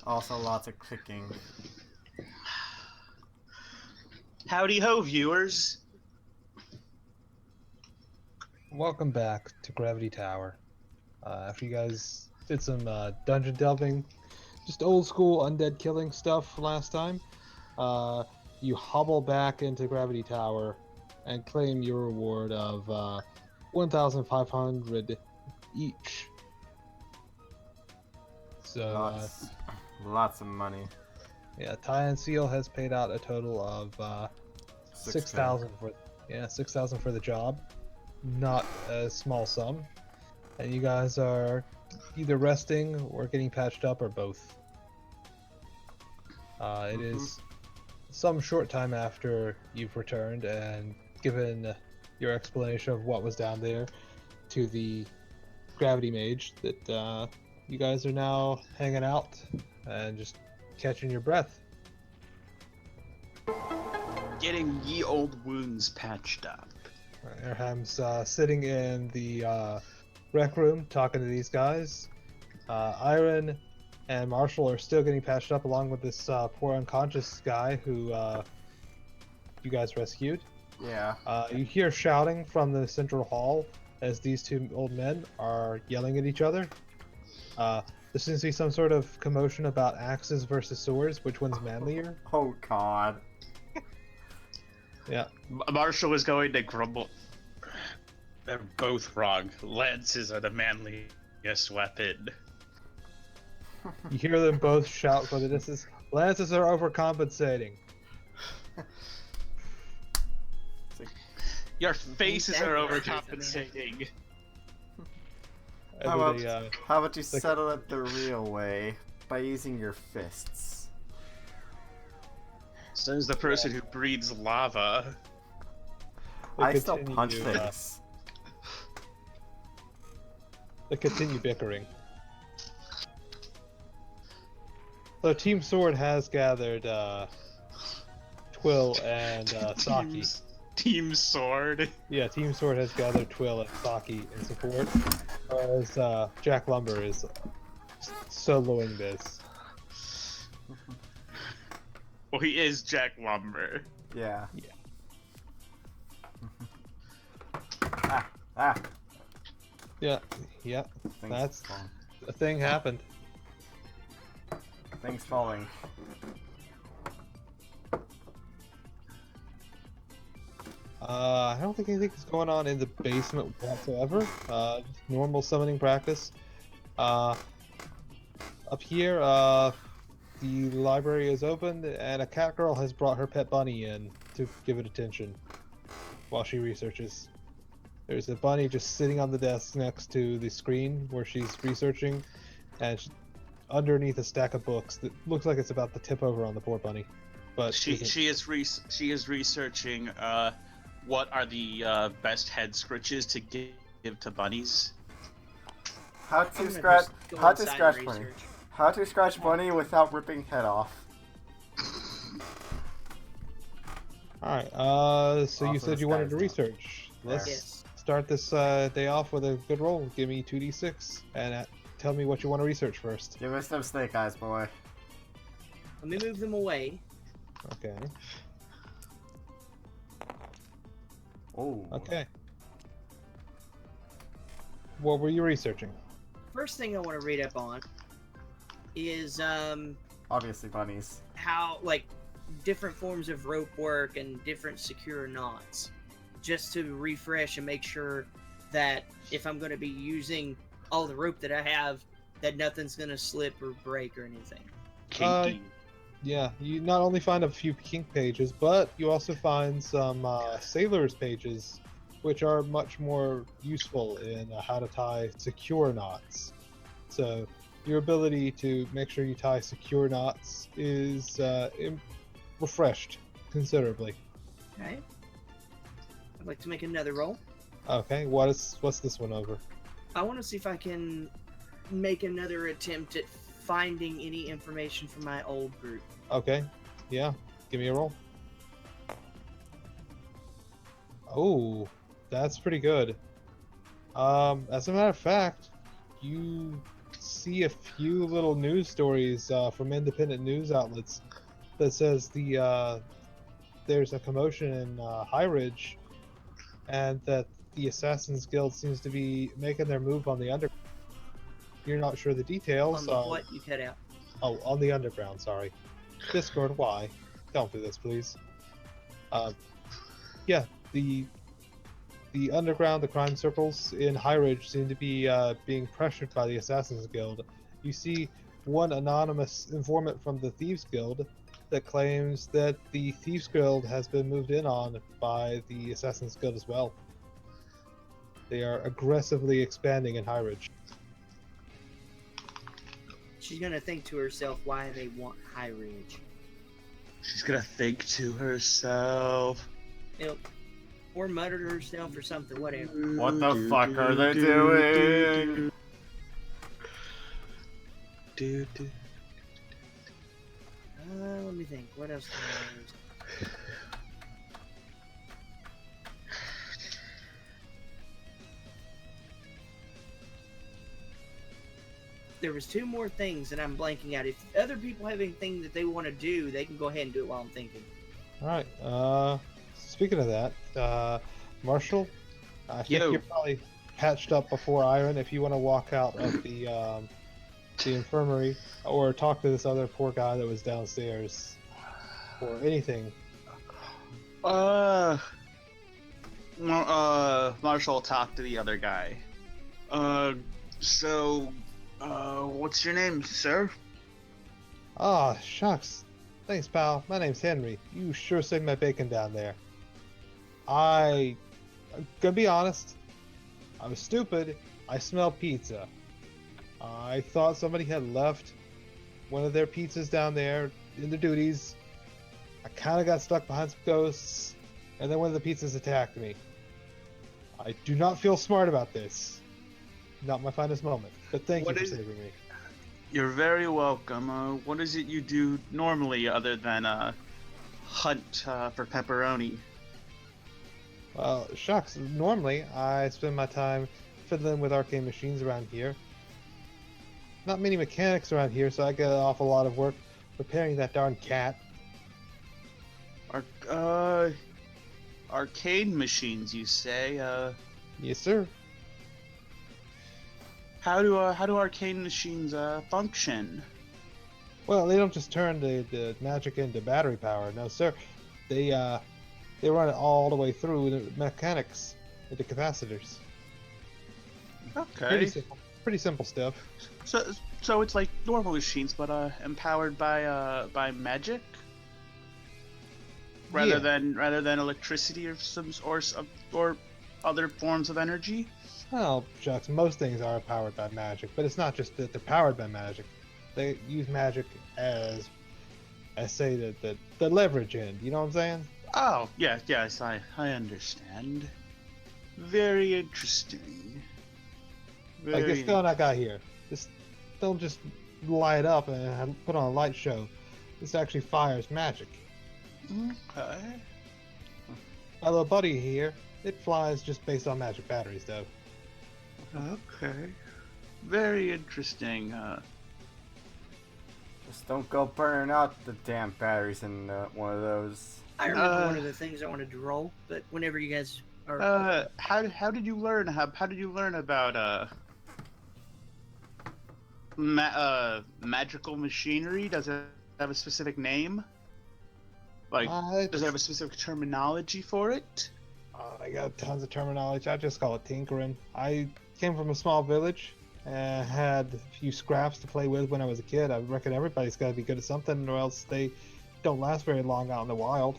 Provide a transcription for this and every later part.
Also lots of clicking. Howdy ho, viewers. Welcome back to Gravity Tower. After you guys did some dungeon delving, just old school undead killing stuff last time, you hobble back into Gravity Tower and claim your reward of 1,500 each. So, Lots of money. yeah, Ty and Seal has paid out a total of 6K. 6,000 for 6,000 for the job. Not a small sum. And you guys are either resting or getting patched up or both. It is some short time after you've returned and given your explanation of what was down there to the gravity mage that you guys are now hanging out and just catching your breath. Getting ye old wounds patched up. Airham's sitting in the rec room talking to these guys. Iron and Marshall are still getting patched up along with this poor unconscious guy who you guys rescued. Yeah. You hear shouting from the central hall as these two old men are yelling at each other. There seems to be some sort of commotion about axes versus swords. Which one's manlier? Oh God. Yeah. Marshall is going to grumble. They're both wrong. Lances are the manliest weapon. You hear them both shout for the distance. Lances are overcompensating. Your faces are overcompensating. How about, Everybody, how about you settle it the real way by using your fists? Says the person who breathes lava. I still punch things. They continue bickering. So Team Sword has gathered Twill and Saki. Team Sword. Yeah, Team Sword has gathered Twill and Saki in support, whereas Jack Lumber is soloing this. Well, he is Jack Lumber. Yeah. Yeah. Ah. Yeah. Things That's falling. a thing happened. Things falling. I don't think anything's going on in the basement whatsoever. Just normal summoning practice. Up here, the library is open, and a cat girl has brought her pet bunny in to give it attention while she researches. There's a bunny just sitting on the desk next to the screen where she's researching, and underneath a stack of books that looks like it's about to tip over on the poor bunny. But she is researching what are the best head scritches to give to bunnies. How to scratch bunny. How to scratch bunny without ripping head off. Alright, so you Also said you wanted to disguised research. Let's Yes. start this day off with a good roll. Give me 2d6 and tell me what you want to research first. Give us them snake eyes, boy. Let me move them away. Okay. Oh. Okay. What were you researching? First thing I want to read up on is Obviously bunnies. how different forms of rope work and different secure knots, just to refresh and make sure that if I'm going to be using all the rope that I have, that nothing's going to slip or break or anything. Kinky. Yeah, you not only find a few kink pages, but you also find some sailors pages, which are much more useful in how to tie secure knots. So your ability to make sure you tie secure knots is refreshed considerably. Okay. I'd like to make another roll. Okay, what's this one over? I want to see if I can make another attempt at finding any information from my old group. Okay, yeah, give me a roll. Oh, that's pretty good. As a matter of fact, you see a few little news stories from independent news outlets that says there's a commotion in High Ridge, and that the Assassin's Guild seems to be making their move on the underground. You're not sure the details. On the what? You cut out. Oh, on the underground. Sorry. Discord. Why? Don't do this, please. Yeah, the underground, the crime circles in High Ridge seem to be being pressured by the Assassin's Guild. You see one anonymous informant from the Thieves Guild that claims that the Thieves Guild has been moved in on by the Assassin's Guild as well. They are aggressively expanding in High Ridge. She's gonna think to herself why they want High Ridge. She's gonna think to herself. Yep. Or mutter to herself or something, whatever. What the fuck are they doing? Let me think. What else can I use? There was 2 more things that I'm blanking out. If other people have anything that they want to do, they can go ahead and do it while I'm thinking. Alright, speaking of that, Marshall, I think Yo. you're probably patched up before Iron if you want to walk out of the infirmary or talk to this other poor guy that was downstairs or anything. Marshall will talk to the other guy. What's your name, sir? Ah, shucks. Thanks, pal. My name's Henry. You sure saved my bacon down there. I'm gonna be honest. I was stupid. I smelled pizza. I thought somebody had left one of their pizzas down there in the duties. I kind of got stuck behind some ghosts, and then one of the pizzas attacked me. I do not feel smart about this. Not my finest moment, but thank you for saving me. You're very welcome. What is it you do normally other than hunt for pepperoni? Well, shucks. Normally, I spend my time fiddling with arcane machines around here. Not many mechanics around here, so I get an awful lot of work repairing that darn cat. Arcade machines, you say? Yes, sir. How do arcane machines function? Well, they don't just turn the magic into battery power. No, sir. They run it all the way through the mechanics into capacitors. Okay. Pretty simple stuff. So it's like normal machines, but empowered by magic, rather than electricity or other forms of energy. Well, shucks, most things are powered by magic, but it's not just that they're powered by magic. They use magic as say the leverage end. You know what I'm saying? Oh, yes, I understand. Very interesting. Like this gun I got here. This don't just light up and put on a light show. This actually fires magic. Okay. My little buddy here, it flies just based on magic batteries, though. Okay. Very interesting. Just don't go burning out the damn batteries in one of those. I remember one of the things I wanted to roll, but whenever you guys are... How did you learn about magical machinery? Does it have a specific name? Like, does it have a specific terminology for it? I got tons of terminology. I just call it tinkering. I came from a small village and had a few scraps to play with when I was a kid. I reckon everybody's got to be good at something, or else they don't last very long out in the wild.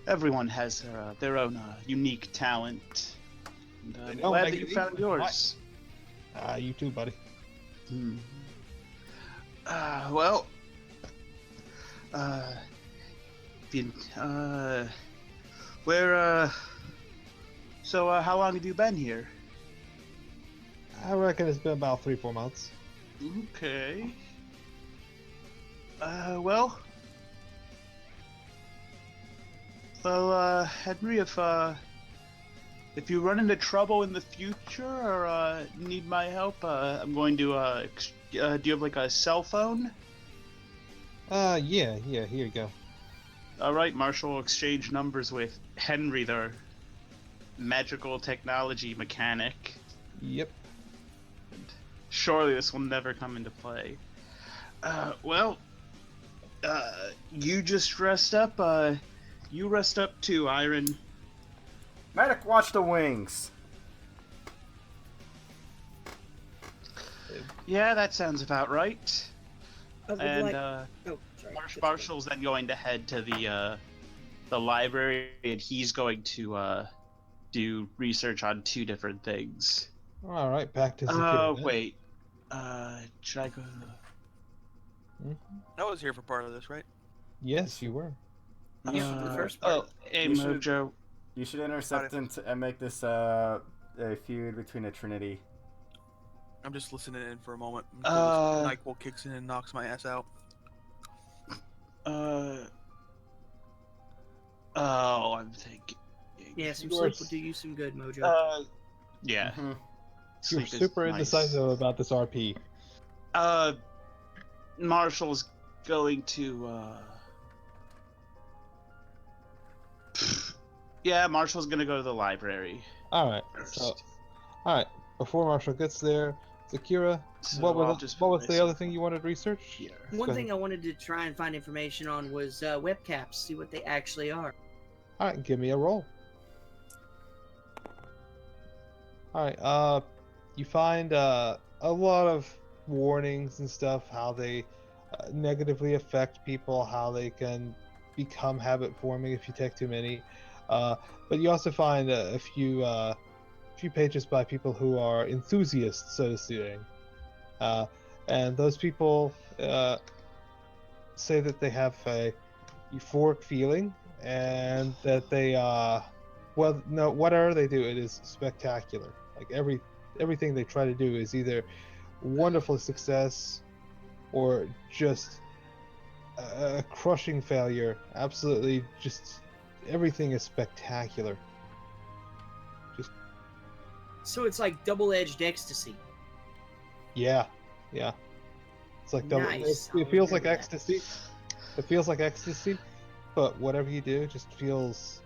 Everyone has their own unique talent. And, I'm glad that you found yours. You too, buddy. Well, so how long have you been here? I reckon it's been about 3-4 months. Okay. Henry, if you run into trouble in the future or need my help, I'm going to. Do you have like a cell phone? Yeah, here you go. All right, Marshall will exchange numbers with Henry, the magical technology mechanic. Yep. Surely this will never come into play. You just rest up. You rest up too, Iron. Medic, watch the wings. Yeah, that sounds about right. I would And oh, sorry. Marshall's then going to head to the library, and he's going to do research on 2 different things. All right, back to secure. Wait. Should I go? I was here for part of this, right? Yes, you were. Yeah, for the first part. Oh, hey, You should- Mojo. You should intercept and make this a feud between the Trinity. I'm just listening in for a moment until this NyQuil kicks in and knocks my ass out. I'm thinking. Yeah, some sleep will do you some good, Mojo. Yeah. Mm-hmm. You're Sleep is super nice. indecisive about this RP. Marshall's going to. Yeah, Marshall's gonna go to the library. All right. First. So, all right. Before Marshall gets there, Zakira, So what I'll was just the put other this thing you wanted to research? here. One go thing I wanted to try and find information on was webcaps, see what they actually are. All right, give me a roll. All right. You find a lot of warnings and stuff, how they negatively affect people, how they can become habit forming if you take too many. But you also find a few pages by people who are enthusiasts, so to speak. And those people say that they have a euphoric feeling and that they whatever they do, it is spectacular. Like everything they try to do is either wonderful success or just a crushing failure. Absolutely, just everything is spectacular. So it's like double-edged ecstasy. Yeah. It's like double. Nice. It feels like I'll remember that. ecstasy. It feels like ecstasy, but whatever you do just feels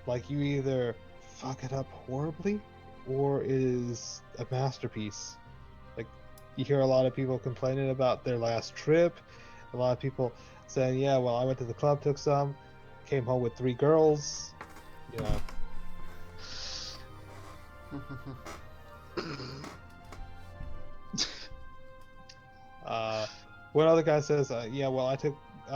like you either fuck it up horribly or it is a masterpiece. Like, you hear a lot of people complaining about their last trip. A lot of people saying, "Yeah, well, I went to the club, took some, came home with 3 girls." You know. One other guy says, "Yeah, well, I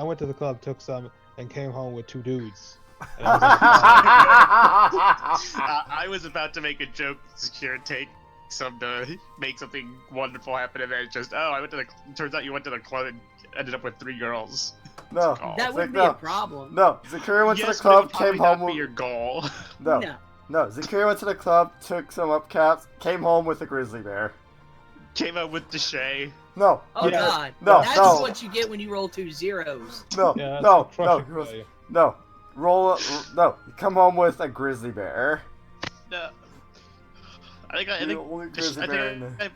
went to the club, took some, and came home with 2 dudes." And I was like, I was about to make a joke, secure take some to make something wonderful happen, and then it's just, I went to the. Turns out you went to the club and ended up with 3 girls. No. Oh. That wouldn't be no. a problem. No, Zakira went Yes, to the but it would club, probably came not home be with... your goal. No. No. No, Zakira went to the club, took some upcaps, came home with a grizzly bear. Came up with Deshay. No. Oh Yeah. God. No, That's no. what you get when you roll 2 zeros. No, yeah, that's no, a crushing no, failure. no. No, you come home with a grizzly bear. No. I think You're the only grizzly bear in the... I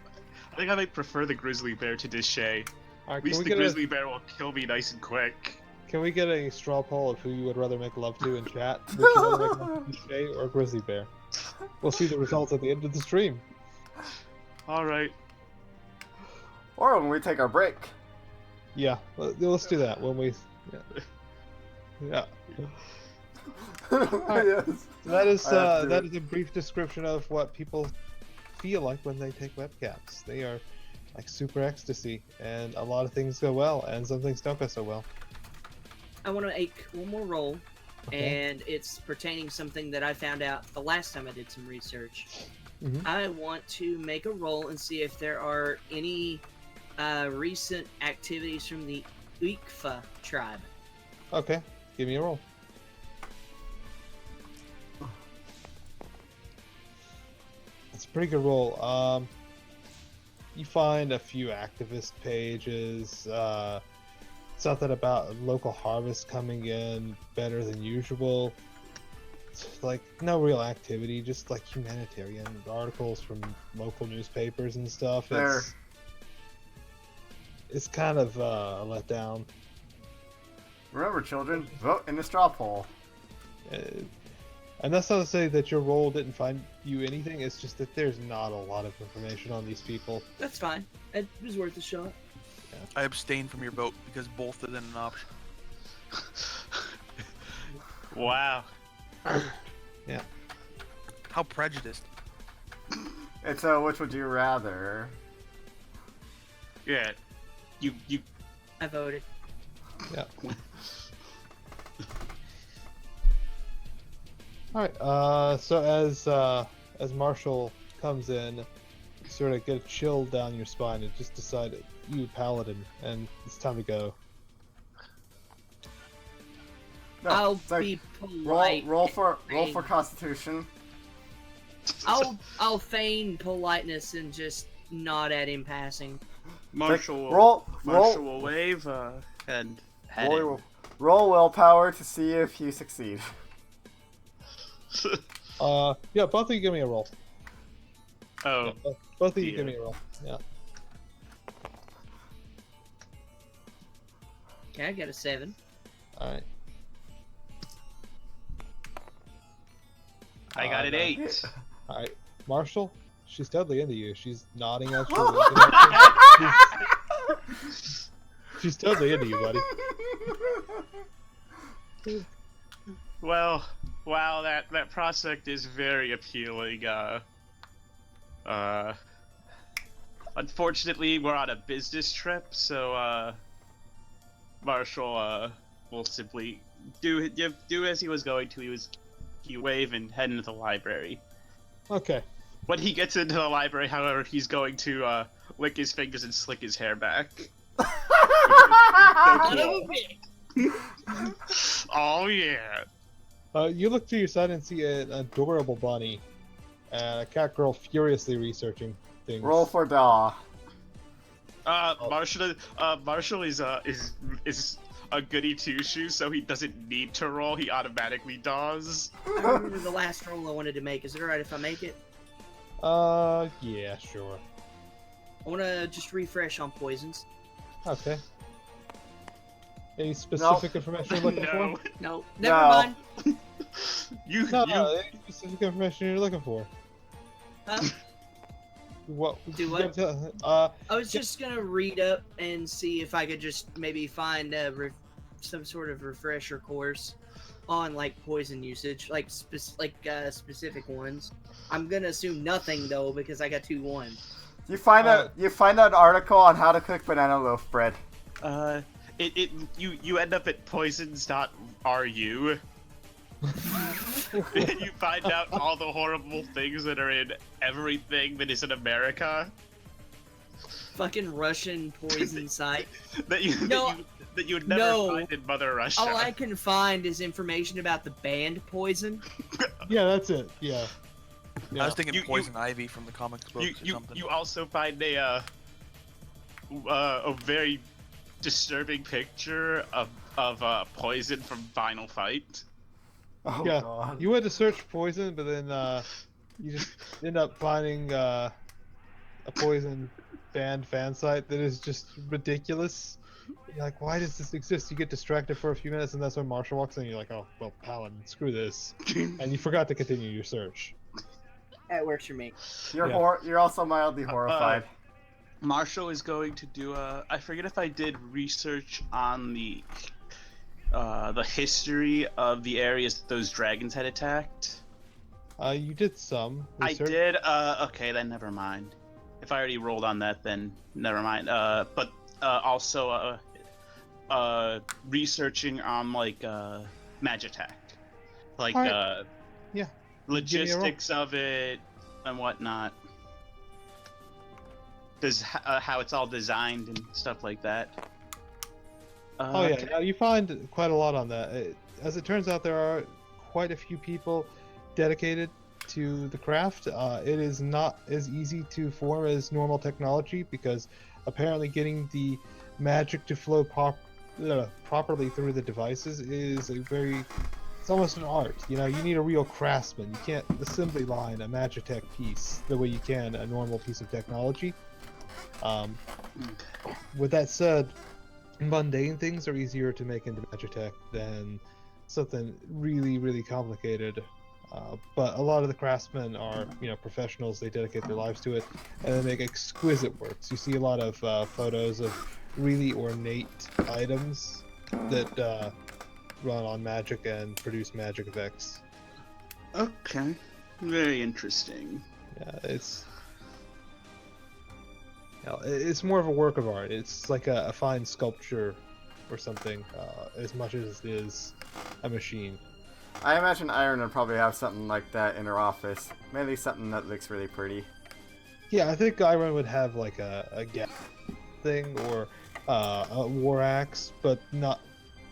think I might prefer the grizzly bear to Deshay. All right, At least the grizzly bear will kill me nice and quick. Can we get a straw poll of who you would rather make love to in chat? Would you rather make love to Shay or Grizzly Bear? We'll see the results at the end of the stream. Alright. Or when we take our break. Yeah, let's do that when we. Yeah. Yes. That is I have to- that is a brief description of what people feel like when they take webcaps. They are like super ecstasy, and a lot of things go well, and some things don't go so well. I want to make one more roll, Okay. and it's pertaining something that I found out the last time I did some research. Mhm. I want to make a roll and see if there are any recent activities from the Uikfa tribe. Okay, give me a roll. It's a pretty good roll. You find a few activist pages, something about local harvest coming in better than usual. like no real activity, just like humanitarian articles from local newspapers and stuff. There. It's kind of a letdown. Remember, children, vote in the straw poll. And that's not to say that your role didn't find you anything. It's just that there's not a lot of information on these people. That's fine. It was worth a shot. I abstain from your vote because both isn't an option. Wow. Yeah. How prejudiced. And so, which would you rather? Yeah. You. I voted. Yeah. Alright, so as Marshall comes in, you sort of get a chill down your spine and just decide you paladin, and it's time to go. No, I'll it's like, be polite. roll for Constitution. I'll feign politeness and just nod at him passing. Marshall will wave and head in. Roll willpower to see if you succeed. Yeah, both of you give me a roll. Oh. Yeah, both of you dear. give me a roll. Yeah. Okay, I got a 7. Alright. I got an 8. Alright. Marshall, she's totally into you. She's nodding at you. Looking at you. She's totally into you, buddy. Well, wow, that prospect is very appealing. Unfortunately, we're on a business trip, so Marshall will simply do as he was going to. He wave and head into the library. Okay. When he gets into the library, however, he's going to lick his fingers and slick his hair back. Oh yeah. You look to your side and see an adorable bunny and a cat girl furiously researching things. Roll for Daw. Marshall is a goody two shoes, so he doesn't need to roll. He automatically does. I remember the last roll I wanted to make. Is it alright if I make it? Yeah, sure. I want to just refresh on poisons. Okay. Any specific information you're looking No. for? No, never No. mind. No, any specific information you're looking for. Huh? What? Do what? I was just gonna read up and see if I could just maybe find some sort of refresher course on like poison usage, like specific ones. I'm gonna assume nothing though because I got 2 1s. You find an article on how to cook banana loaf bread. You end up at poisons.ru. You find out all the horrible things that are in everything that is in America. Fucking Russian poison site. that you would never find in Mother Russia. All I can find is information about the band Poison. Yeah, that's it. Yeah. I was thinking Poison Ivy from the comics books or something. You also find a very disturbing picture of Poison from Final Fight. Oh Yeah. God. You went to search poison, but then you just end up finding a poison band fan site that is just ridiculous. You're like, why does this exist? You get distracted for a few minutes, and that's when Marshall walks in. And you're like, oh, well, Paladin, screw this, and you forgot to continue your search. That works for me. You're also mildly horrified. Marshall is going to do I forget if I did research on the history of the areas that those dragons had attacked. You did some research. I did. Okay, then never mind. If I already rolled on that, then never mind. But also researching on like Magitech, like yeah, logistics of it and whatnot. How it's all designed and stuff like that. Oh yeah, no, you find quite a lot on that. As it turns out, there are quite a few people dedicated to the craft. It is not as easy to form as normal technology because apparently getting the magic to flow properly through the devices is a very it's almost an art. You know, you need a real craftsman. You can't assembly line a Magitech piece the way you can a normal piece of technology. With that said, mundane things are easier to make into Magitech than something really, really complicated. But a lot of the craftsmen are, you know, professionals. They dedicate their lives to it, and they make exquisite works. You see a lot of photos of really ornate items that run on magic and produce magic effects. Okay. Very interesting. Yeah, it's more of a work of art. It's like a fine sculpture or something, as much as it is a machine. I imagine Iron would probably have something like that in her office. Maybe something that looks really pretty. Yeah, I think Iron would have like a gap thing or a war axe, but not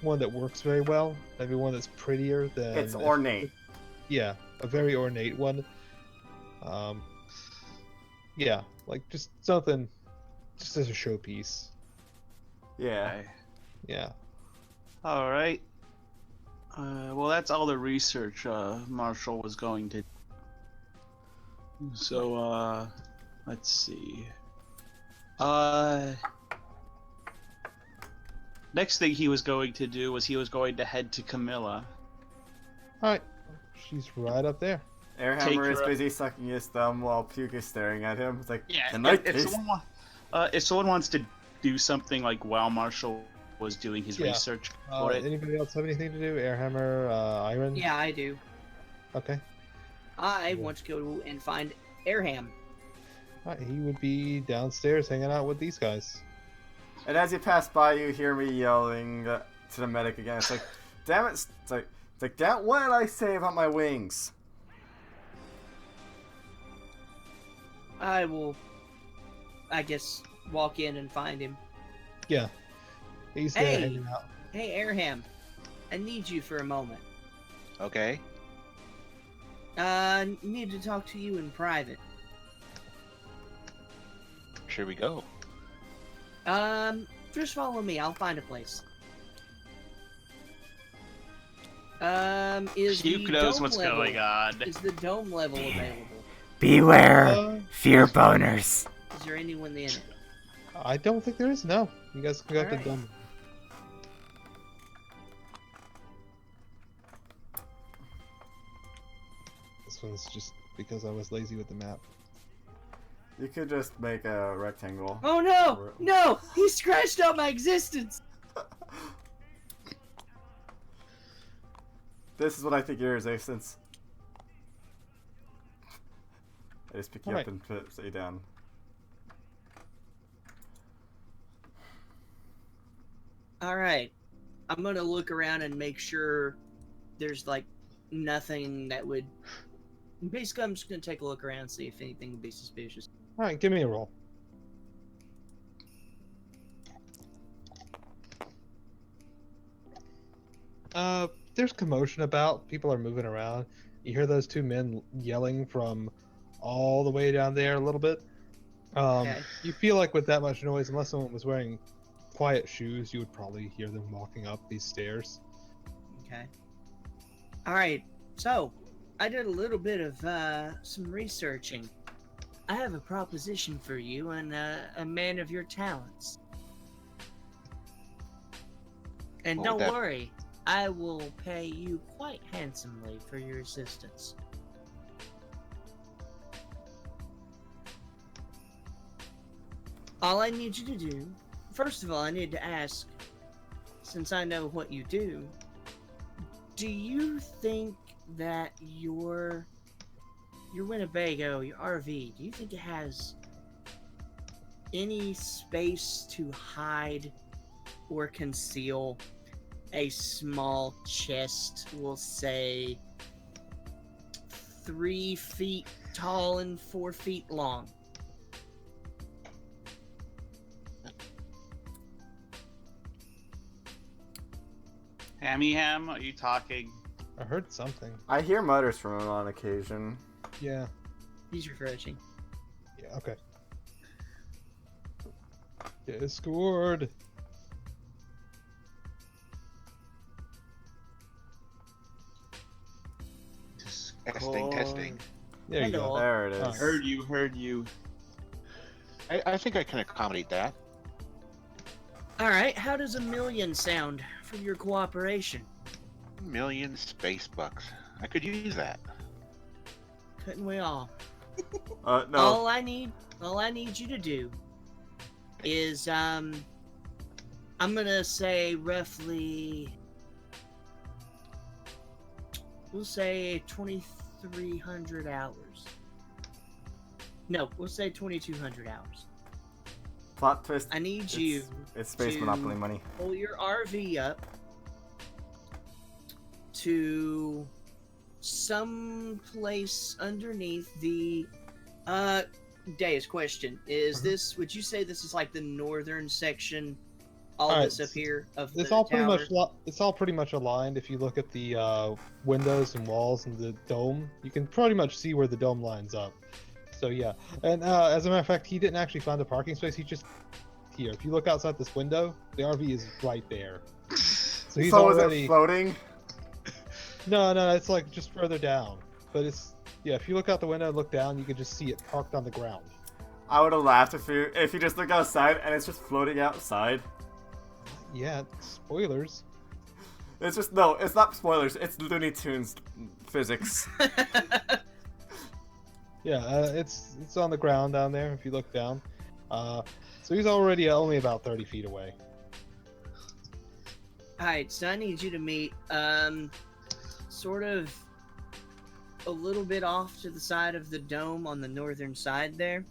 one that works very well. Maybe one that's prettier than. It's ornate. Yeah, a very ornate one. Yeah, like just something, just as a showpiece. Yeah. Okay. Yeah. All right. Well, that's all the research Marshall was going to. So, let's see. Next thing he was going to do was he was going to head to Camilla. Alright, she's right up there. Airhammer Take is her up. busy sucking his thumb while Puke is staring at him. It's like, Yeah. can I If taste? if someone wants to do something like while Marshall was doing his Yeah. research for it. Anybody else have anything to do? Airhammer, Iron? Yeah, I do. Okay. I want to go and find Airham. Alright, he would be downstairs hanging out with these guys. And as you pass by, you hear me yelling to the medic again. It's like, damn it! It's like, damn, what did I say about my wings? I will, I guess, walk in and find him. Yeah. He's there Hey! hanging out. Hey, Airham. I need you for a moment. Okay. Need to talk to you in private. Here we go. Just follow me. I'll find a place. Is Duke the knows dome what's level, going on. Is the dome level available? Beware, fear boners. Is there anyone in it? I don't think there is, no. You guys can go to Alright. dumb. This one's just because I was lazy with the map. You could just make a rectangle. Oh no! No! He scratched out my existence! This is what I think your existence. I just pick you Alright. up and put you down. Alright. I'm gonna look around and make sure there's, like, nothing that would... Basically, I'm just gonna take a look around and see if anything would be suspicious. Alright, give me a roll. There's commotion about. People are moving around. You hear those two men yelling from all the way down there a little bit. Okay. You feel like with that much noise, unless someone was wearing quiet shoes, you would probably hear them walking up these stairs. Okay. Alright, so, I did a little bit of, some researching. I have a proposition for you and, a man of your talents. And What would don't that- worry, I will pay you quite handsomely for your assistance. All I need you to do, first of all, I need to ask, since I know what you do you think that your Winnebago, your RV, do you think it has any space to hide or conceal a small chest, we'll say 3 feet tall and 4 feet long? Hammy Ham, are you talking? I heard something. I hear mutters from him on occasion. Yeah. He's refreshing. Yeah, okay. Discord. There you go. Hello. There it is. Alright. Heard you. I think I can accommodate that. All right, how does 1,000,000 sound for your cooperation? 1,000,000 space bucks. I could use that. Couldn't we all? No. All I need you to do is I'm gonna say roughly, we'll say 2,300 hours. No, we'll say 2,200 hours. Plot twist. I need it's, you It's Space to Monopoly money. pull your RV up to some place underneath the Deus, question is this, would you say this is like the northern section, all Alright, this up here of the It's all pretty tower? much it's all pretty much aligned. If you look at the windows and walls and the dome, you can pretty much see where the dome lines up. So yeah, and as a matter of fact, he didn't actually find a parking space. He just here. If you look outside this window, the RV is right there. So he's So is already it floating? no, it's like just further down. But it's yeah. If you look out the window and look down, you can just see it parked on the ground. I would have laughed if you just look outside and it's just floating outside. Yeah, spoilers. It's just no, it's not spoilers. It's Looney Tunes physics. Yeah, it's on the ground down there. If you look down, so he's already only about 30 feet away. Alright, so I need you to meet sort of a little bit off to the side of the dome on the northern side there.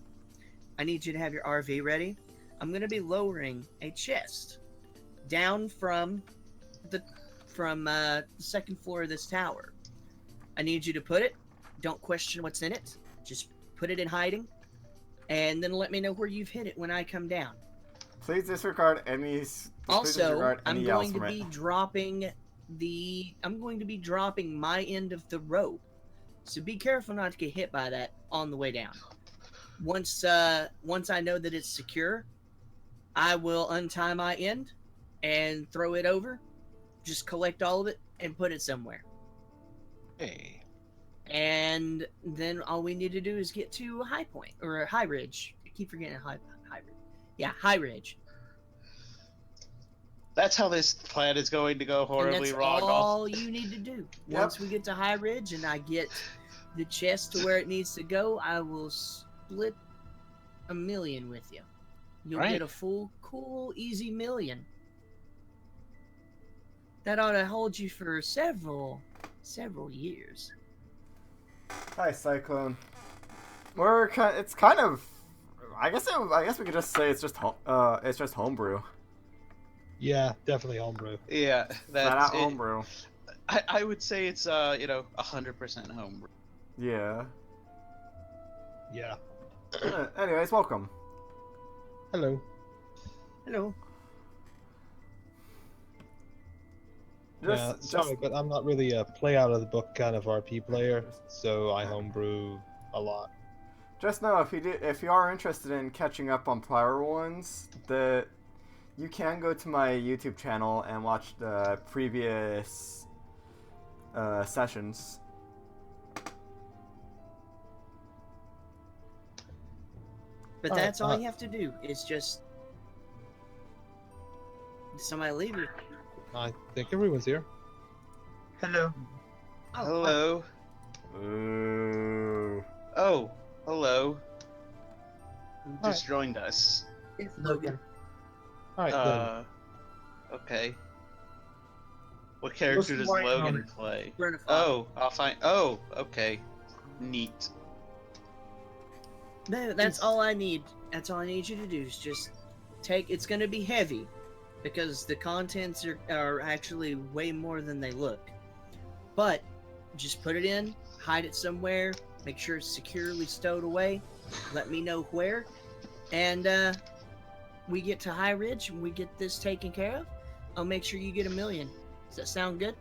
I need you to have your RV ready. I'm gonna be lowering a chest down from the second floor of this tower. I need you to put it. Don't question what's in it. Just put it in hiding, and then let me know where you've hit it when I come down. Please disregard any. Also, I'm any going else to from be it. dropping my end of the rope. So be careful not to get hit by that on the way down. Once I know that it's secure, I will untie my end and throw it over. Just collect all of it and put it somewhere. Hey. And then all we need to do is get to High Point or High Ridge. I keep forgetting High Ridge. Yeah, High Ridge. That's how this plan is going to go And horribly that's wrong. all you need to do. Once we get to High Ridge and I get the chest to where it needs to go, I will split 1,000,000 with you. You'll Right. get a full, cool, easy 1,000,000. That ought to hold you for several years. Hi, Cyclone. It's kind of. I guess we could just say it's just homebrew. Yeah, definitely homebrew. Yeah, Flat out that's it. homebrew. I would say it's 100% homebrew. Yeah. Yeah. Anyways, welcome. Hello. Hello. Yeah, sorry, but I'm not really a play out of the book kind of RP player, so I homebrew a lot. Just know if you are interested in catching up on prior ones, that you can go to my YouTube channel and watch the previous sessions. But Alright, that's all you have to do. It's just. Did somebody leave you? I think everyone's here. Hello. Oh, Hello. Ooh. Oh, hello. Who just Hi. joined us? It's Logan. Alright, then. Okay. What character does Logan play? Renify. Oh, I'll find. Oh, okay. Neat. No, that's all I need. That's all I need you to do is just take. It's going to be heavy because the contents are actually way more than they look. But just put it in, hide it somewhere, make sure it's securely stowed away. Let me know where, and we get to High Ridge and we get this taken care of. I'll make sure you get 1,000,000. Does that sound good?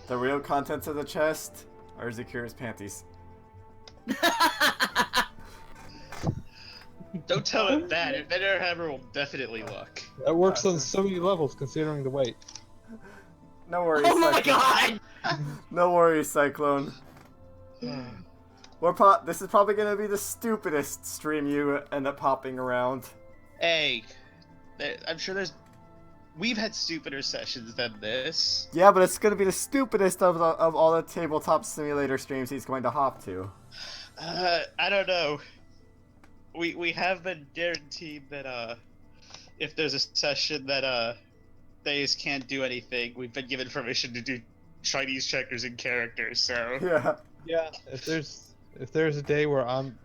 The real contents of the chest are Zakira's panties. Don't tell him that. If that ever happens, will definitely look. That works on so many levels considering the weight. No worries. Oh my Cyclone. god! No worries, Cyclone. This is probably gonna be the stupidest stream you end up popping around. Hey, I'm sure we've had stupider sessions than this. Yeah, but it's gonna be the stupidest of all the tabletop simulator streams he's going to hop to. I don't know. We have been guaranteed that if there's a session that they just can't do anything, we've been given permission to do Chinese checkers in characters. So Yeah. Yeah, if there's a day where I'm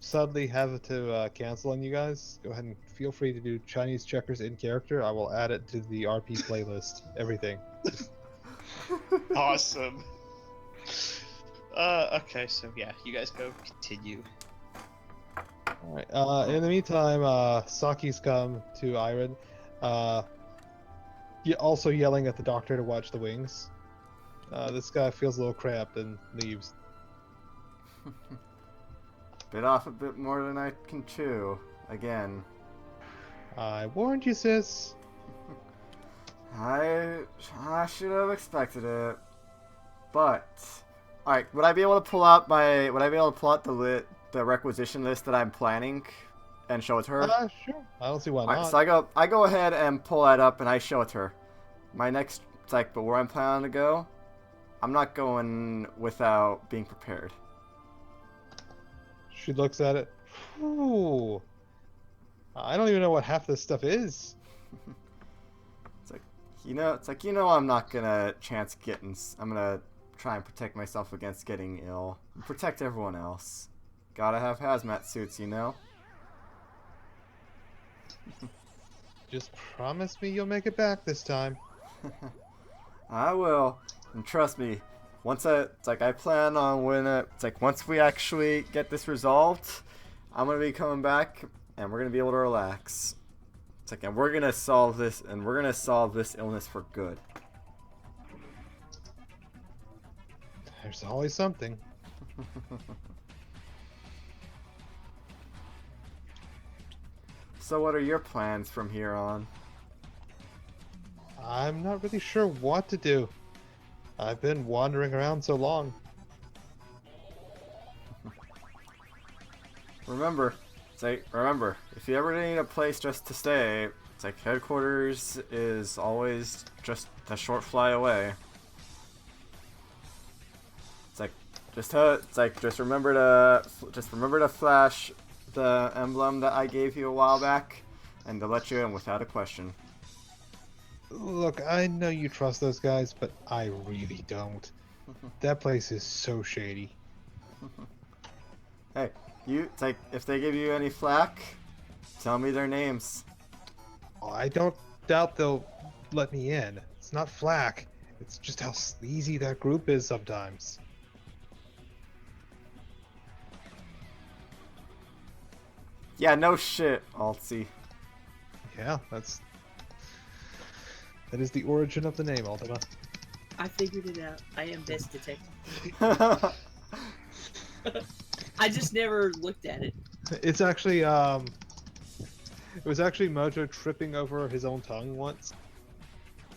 suddenly have to cancel on you guys, go ahead and feel free to do Chinese checkers in character. I will add it to the RP playlist. Everything. awesome. Okay, so yeah, you guys go continue. Alright, in the meantime, Saki's come to Iron, also yelling at the doctor to watch the wings. This guy feels a little cramped and leaves. Bit off a bit more than I can chew. Again. I warned you, sis. I should have expected it. But alright, would I be able to pull out the requisition list that I'm planning and show it to her? Sure. I don't see why Alright, not. so I go ahead and pull that up and I show it to her. My next but where I'm planning to go, I'm not going without being prepared. She looks at it. Ooh. I don't even know what half this stuff is. I'm not gonna I'm gonna try and protect myself against getting ill. And protect everyone else. Gotta have hazmat suits, you know? Just promise me you'll make it back this time. I will. And trust me, I plan on once we actually get this resolved, I'm gonna be coming back and we're gonna be able to relax. And we're gonna solve this illness for good. There's always something. So what are your plans from here on? I'm not really sure what to do. I've been wandering around so long. Remember, if you ever need a place just to stay, headquarters is always just a short fly away. Just remember to flash the emblem that I gave you a while back, and to let you in without a question. Look, I know you trust those guys, but I really don't. That place is so shady. Hey, if they give you any flack, tell me their names. Oh, I don't doubt they'll let me in. It's not flack. It's just how sleazy that group is sometimes. Yeah, no shit, Altsy. Yeah, that is the origin of the name, Ultima. I figured it out. I am best detective. I just never looked at it. It's actually, it was actually Mojo tripping over his own tongue once,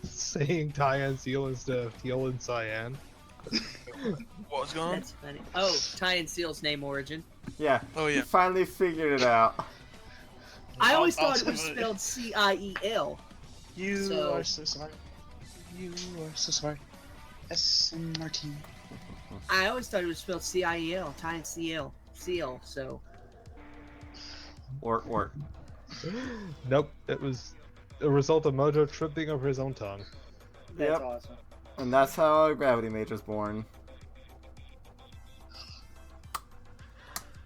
saying Tyann Seal instead of Teal and Cyan. What was going on? That's funny. Oh, Tyann Seal's name origin. Yeah. Oh, yeah. You finally figured it out. I always thought it was spelled C-I-E-L. You are so smart. You are so smart. S-M-R-T. I always thought it was spelled C-I-E-L. Tyann Seal. Seal, so. Or. Nope, it was a result of Mojo tripping over his own tongue. That's Yep. awesome. And that's how a Gravity Mage was born.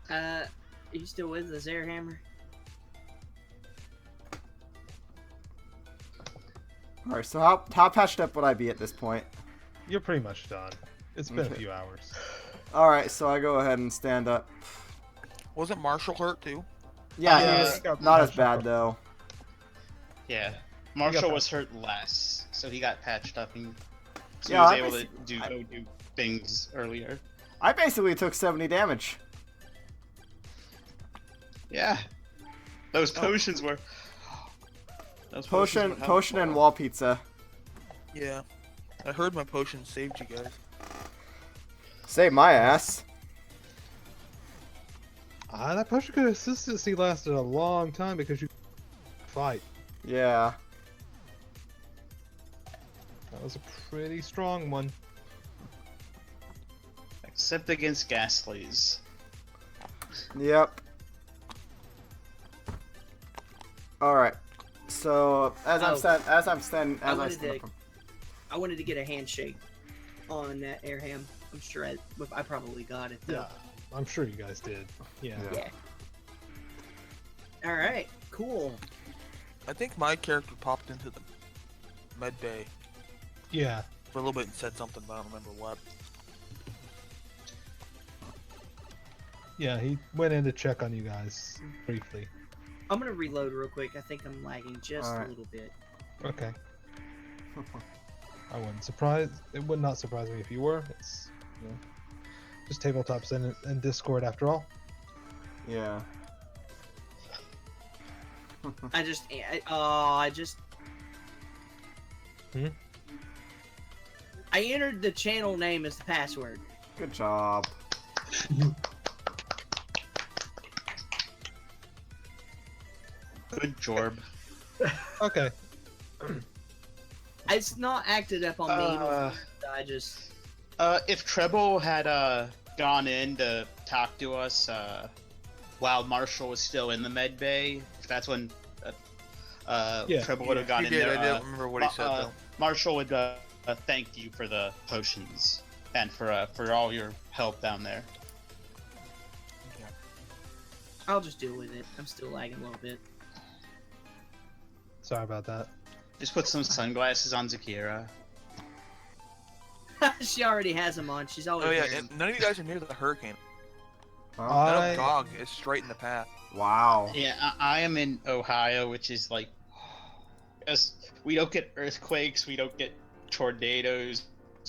Are you still with the Zarehammer? Alright, so how patched up would I be at this point? You're pretty much done. It's been a Okay. few hours. Alright, so I go ahead and stand up. Wasn't Marshall hurt too? Yeah, Yeah, he was not as bad though. Yeah. Marshall was hurt less, so he got patched up and so Yeah, he was able to go do things earlier. I basically took 70 damage. Yeah. Those potions were. Those potions were Potion and helpful. wall pizza. Yeah. I heard my potion saved you guys. Save my ass. That potion consistency lasted a long time because you fight. Yeah. That was a pretty strong one. Except against Ghastlies. Yep. Alright. So, as I'm standing, I wanted to get a handshake on that Airham. I'm sure I probably got it though. Yeah, I'm sure you guys did. Yeah. Yeah. All right, cool. I think my character popped into the med bay Yeah. for a little bit and said something, but I don't remember what. Yeah, he went in to check on you guys briefly. I'm gonna reload real quick. I think I'm lagging just Alright. a little bit. Okay. I wouldn't surprise. It would not surprise me if you were. It's just tabletops and Discord after all. Yeah. I just. Hmm? I entered the channel name as the password. Good job. Good job. Okay. It's not acted up on me. Uh, I just. If Treble had gone in to talk to us while Marshall was still in the med bay, that's when Yeah. Treble would have gone He in did. there. I don't remember what he said though. Marshall would thank you for the potions and for all your help down there. I'll just deal with it. I'm still lagging a little bit. Sorry about that. Just put some sunglasses on Zakira. She already has them on. She's always. Oh yeah, wearing 'em. and none of you guys are near the hurricane. Huh? That dog is straight in the path. Wow. Yeah, I am in Ohio, which is like, we don't get earthquakes, we don't get tornadoes,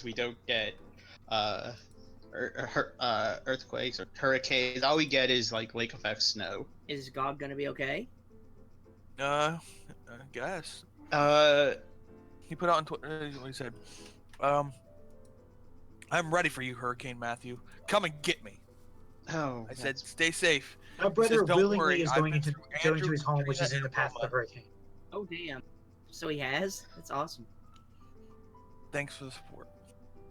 we don't get earthquakes or hurricanes. All we get is like lake effect snow. Is God gonna be okay? I guess. He put out on Twitter what he said. I'm ready for you, Hurricane Matthew. Come and get me. Oh, I said, stay safe. My He brother says, "Don't willingly worry, is I've going been into through going Andrew, to his home, which is Katrina, in the and path of the Wilma. hurricane. Oh damn. So he has? That's awesome. Thanks for the support.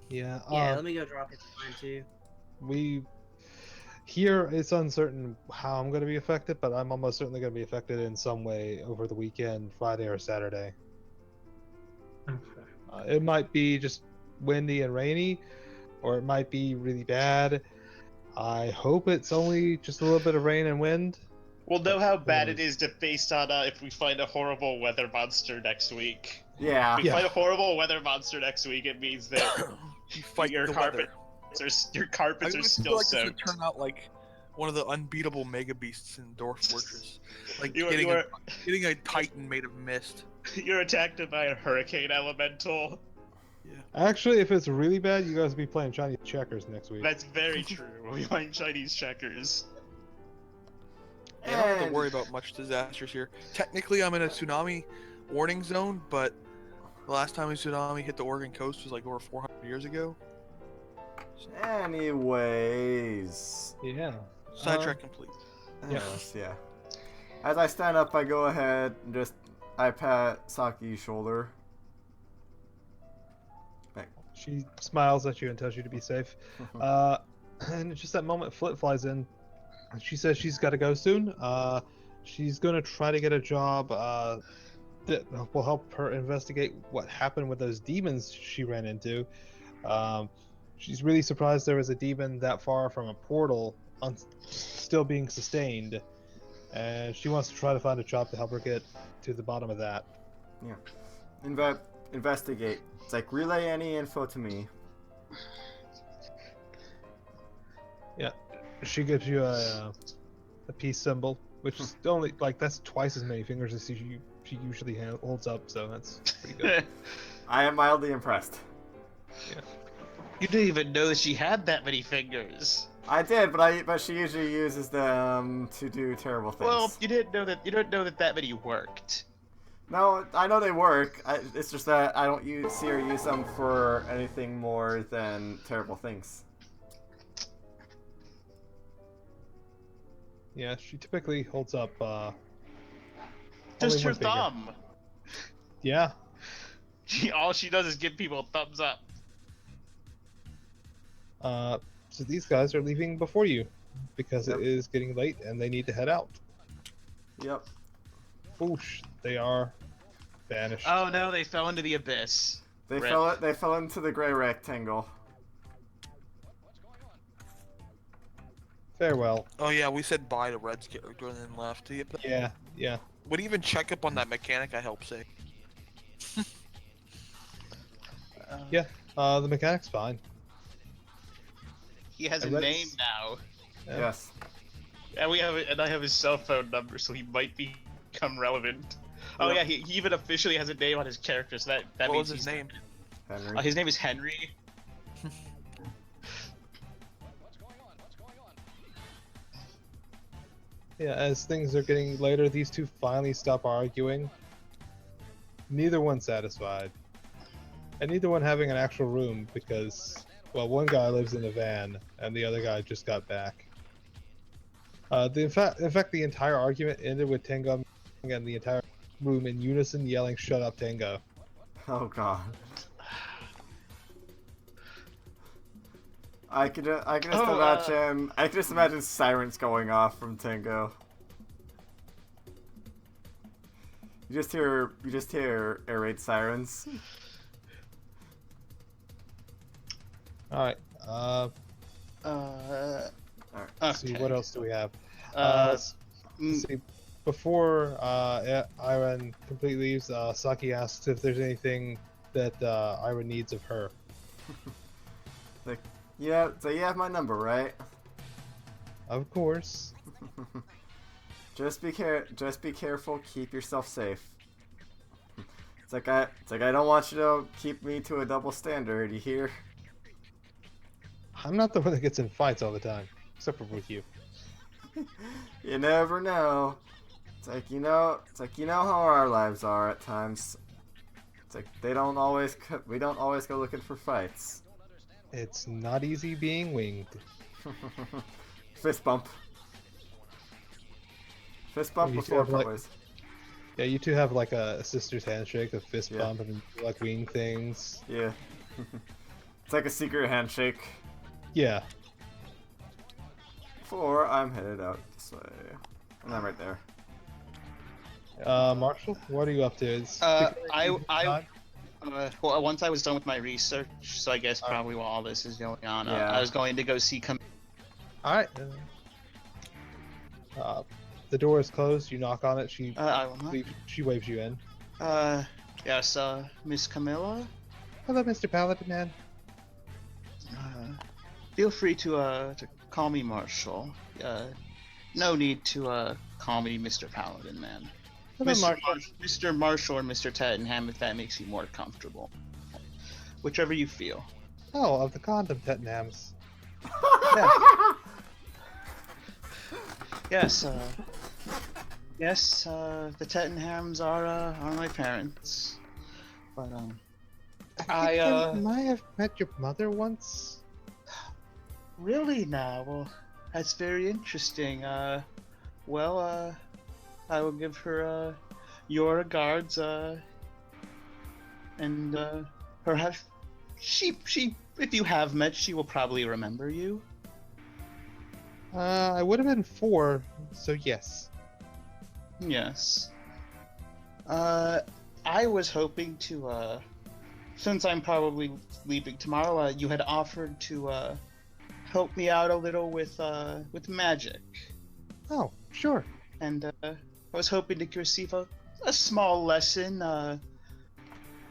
Yeah. Yeah, let me go drop it to mine too. Here it's uncertain how I'm going to be affected, but I'm almost certainly going to be affected in some way over the weekend, Friday or Saturday. Okay. It might be just windy and rainy, or it might be really bad. I hope it's only just a little bit of rain and wind. we'll know how bad knows? it is based on if we find a horrible weather monster next week. Yeah. If we Yeah. find a horrible weather monster next week, it means that You fight your the carpet weather. your carpets I are always still feel like this would soaked. turn out like one of the unbeatable mega beasts in Dwarf Fortress. Like You getting are a titan made of mist. you're attacked by a hurricane elemental. Actually, if it's really bad, you guys will be playing Chinese checkers next week. That's very true. We'll be playing Chinese checkers. I don't have to And- worry about much disasters here. Technically, I'm in a tsunami warning zone, but the last time a tsunami hit the Oregon coast was like over 400 years ago. Anyways. Yeah. Sidetrack complete. Yeah. Yes, yeah. As I stand up, I go ahead and I pat Saki's shoulder. She smiles at you and tells you to be safe. And it's just that moment Flit flies in. She says she's got to go soon. She's going to try to get a job that will help her investigate what happened with those demons she ran into. She's really surprised there was a demon that far from a portal still being sustained. And she wants to try to find a job to help her get to the bottom of that. Investigate. It's like relay any info to me. She gives you a peace symbol, which is only like that's twice as many fingers as she usually holds up, so that's pretty good. I am mildly impressed. You didn't even know that she had that many fingers. I did, but she usually uses them to do terrible things. Well, you didn't know that many worked. No, I know they work. It's just that I don't see her use them for anything more than terrible things. Yeah, she typically holds up Just only her one finger. thumb. Yeah. All she does is give people a thumbs up. So these guys are leaving before you because Yep. it is getting late and they need to head out. Yep. Oosh, they are vanished. Oh no, they fell into the abyss. They Rip. fell into the gray rectangle. Farewell. Oh yeah, we said bye to Red's character and then left. Yeah, yeah. Would he even check up on that mechanic I helped save? Yeah. The mechanic's fine. He has a And Red's- name now, Yeah. Yes. and I have his cell phone number, so he might become relevant. Oh Yep. yeah, he even officially has a name on his character, so that What means was his he's name? Henry. His name is Henry. Yeah, as things are getting later, these two finally stop arguing. Neither one's satisfied. And neither one having an actual room because, well, one guy lives in a van and the other guy just got back. In fact, the entire argument ended with Tango and the entire room in unison yelling, "Shut up, Tango." Oh god. I can just imagine. I can just imagine sirens going off from Tango. You just hear air raid sirens. All right. Let's see, what else do we have? Let's see. Before Iron completely leaves, Saki asks if there's anything that Iron needs of her. Like, yeah, so you have my number, right? Of course. Just be careful. Keep yourself safe. It's like I don't want you to keep me to a double standard. You hear? I'm not the one that gets in fights all the time, except for with you. You never know. It's like you know how our lives are at times. It's like we don't always go looking for fights. It's not easy being winged. Fist bump. Fist bump You two before have, like- always. Yeah, you two have like a sister's handshake, a fist Yeah. bump, and like wing things. Yeah. It's like a secret handshake. Yeah. Before I'm headed out this way. And I'm right there. Marshall, what are you up to? Well, once I was done with my research, so I guess Alright. probably while all this is going on, Yeah. I was going to go see. Alright. The door is closed. You knock on it. I will not. She waves you in. Yes, Miss Camilla. Hello, Mr. Paladin Man. Feel free to call me Marshall. No need to call me Mr. Paladin, man. Hello, Marshall. Mr. Marshall or Mr. Tettenham, if that makes you more comfortable. Whichever you feel. Oh, of the condom Tettenhams. Yes, the Tettenhams are my parents. But, I might have met your mother once. really now? Well, that's very interesting. I will give her, your regards, and, perhaps she, if you have met, she will probably remember you. I would have been 4, so yes. Yes. I was hoping to, since I'm probably leaving tomorrow, you had offered to, help me out a little with magic. Oh, sure. And, I was hoping to receive a small lesson,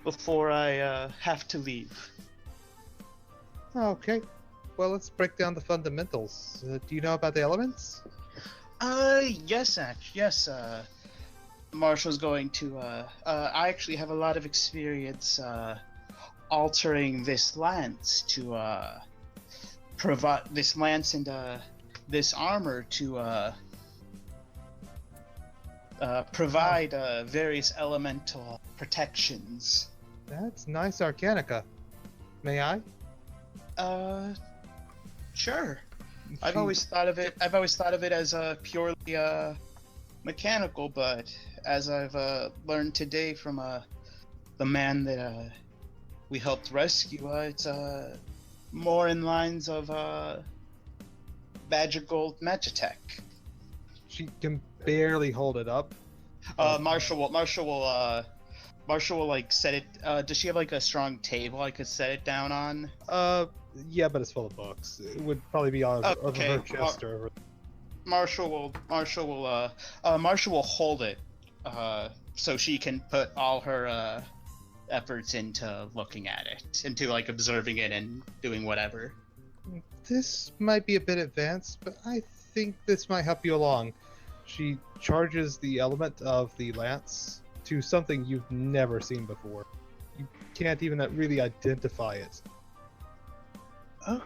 before I, have to leave. Okay. Well, let's break down the fundamentals. Do you know about the elements? Yes, Marshall's going to, I actually have a lot of experience, altering this lance to, provide this lance and, this armor to, provide, various elemental protections. That's nice Arcanica. May I? Sure. I've always thought of it. As purely mechanical, but as I've learned today from the man that we helped rescue, it's more in lines of magical magitech. She can barely hold it up. Marshall will like set it. Does she have like a strong table I could set it down on? Yeah, but it's full of books. It would probably be over Okay, her chest or over. Marshall will hold it, so she can put all her efforts into looking at it, into like observing it and doing whatever. This might be a bit advanced, but I think this might help you along. She charges the element of the lance to something you've never seen before. You can't even really identify it. Oh,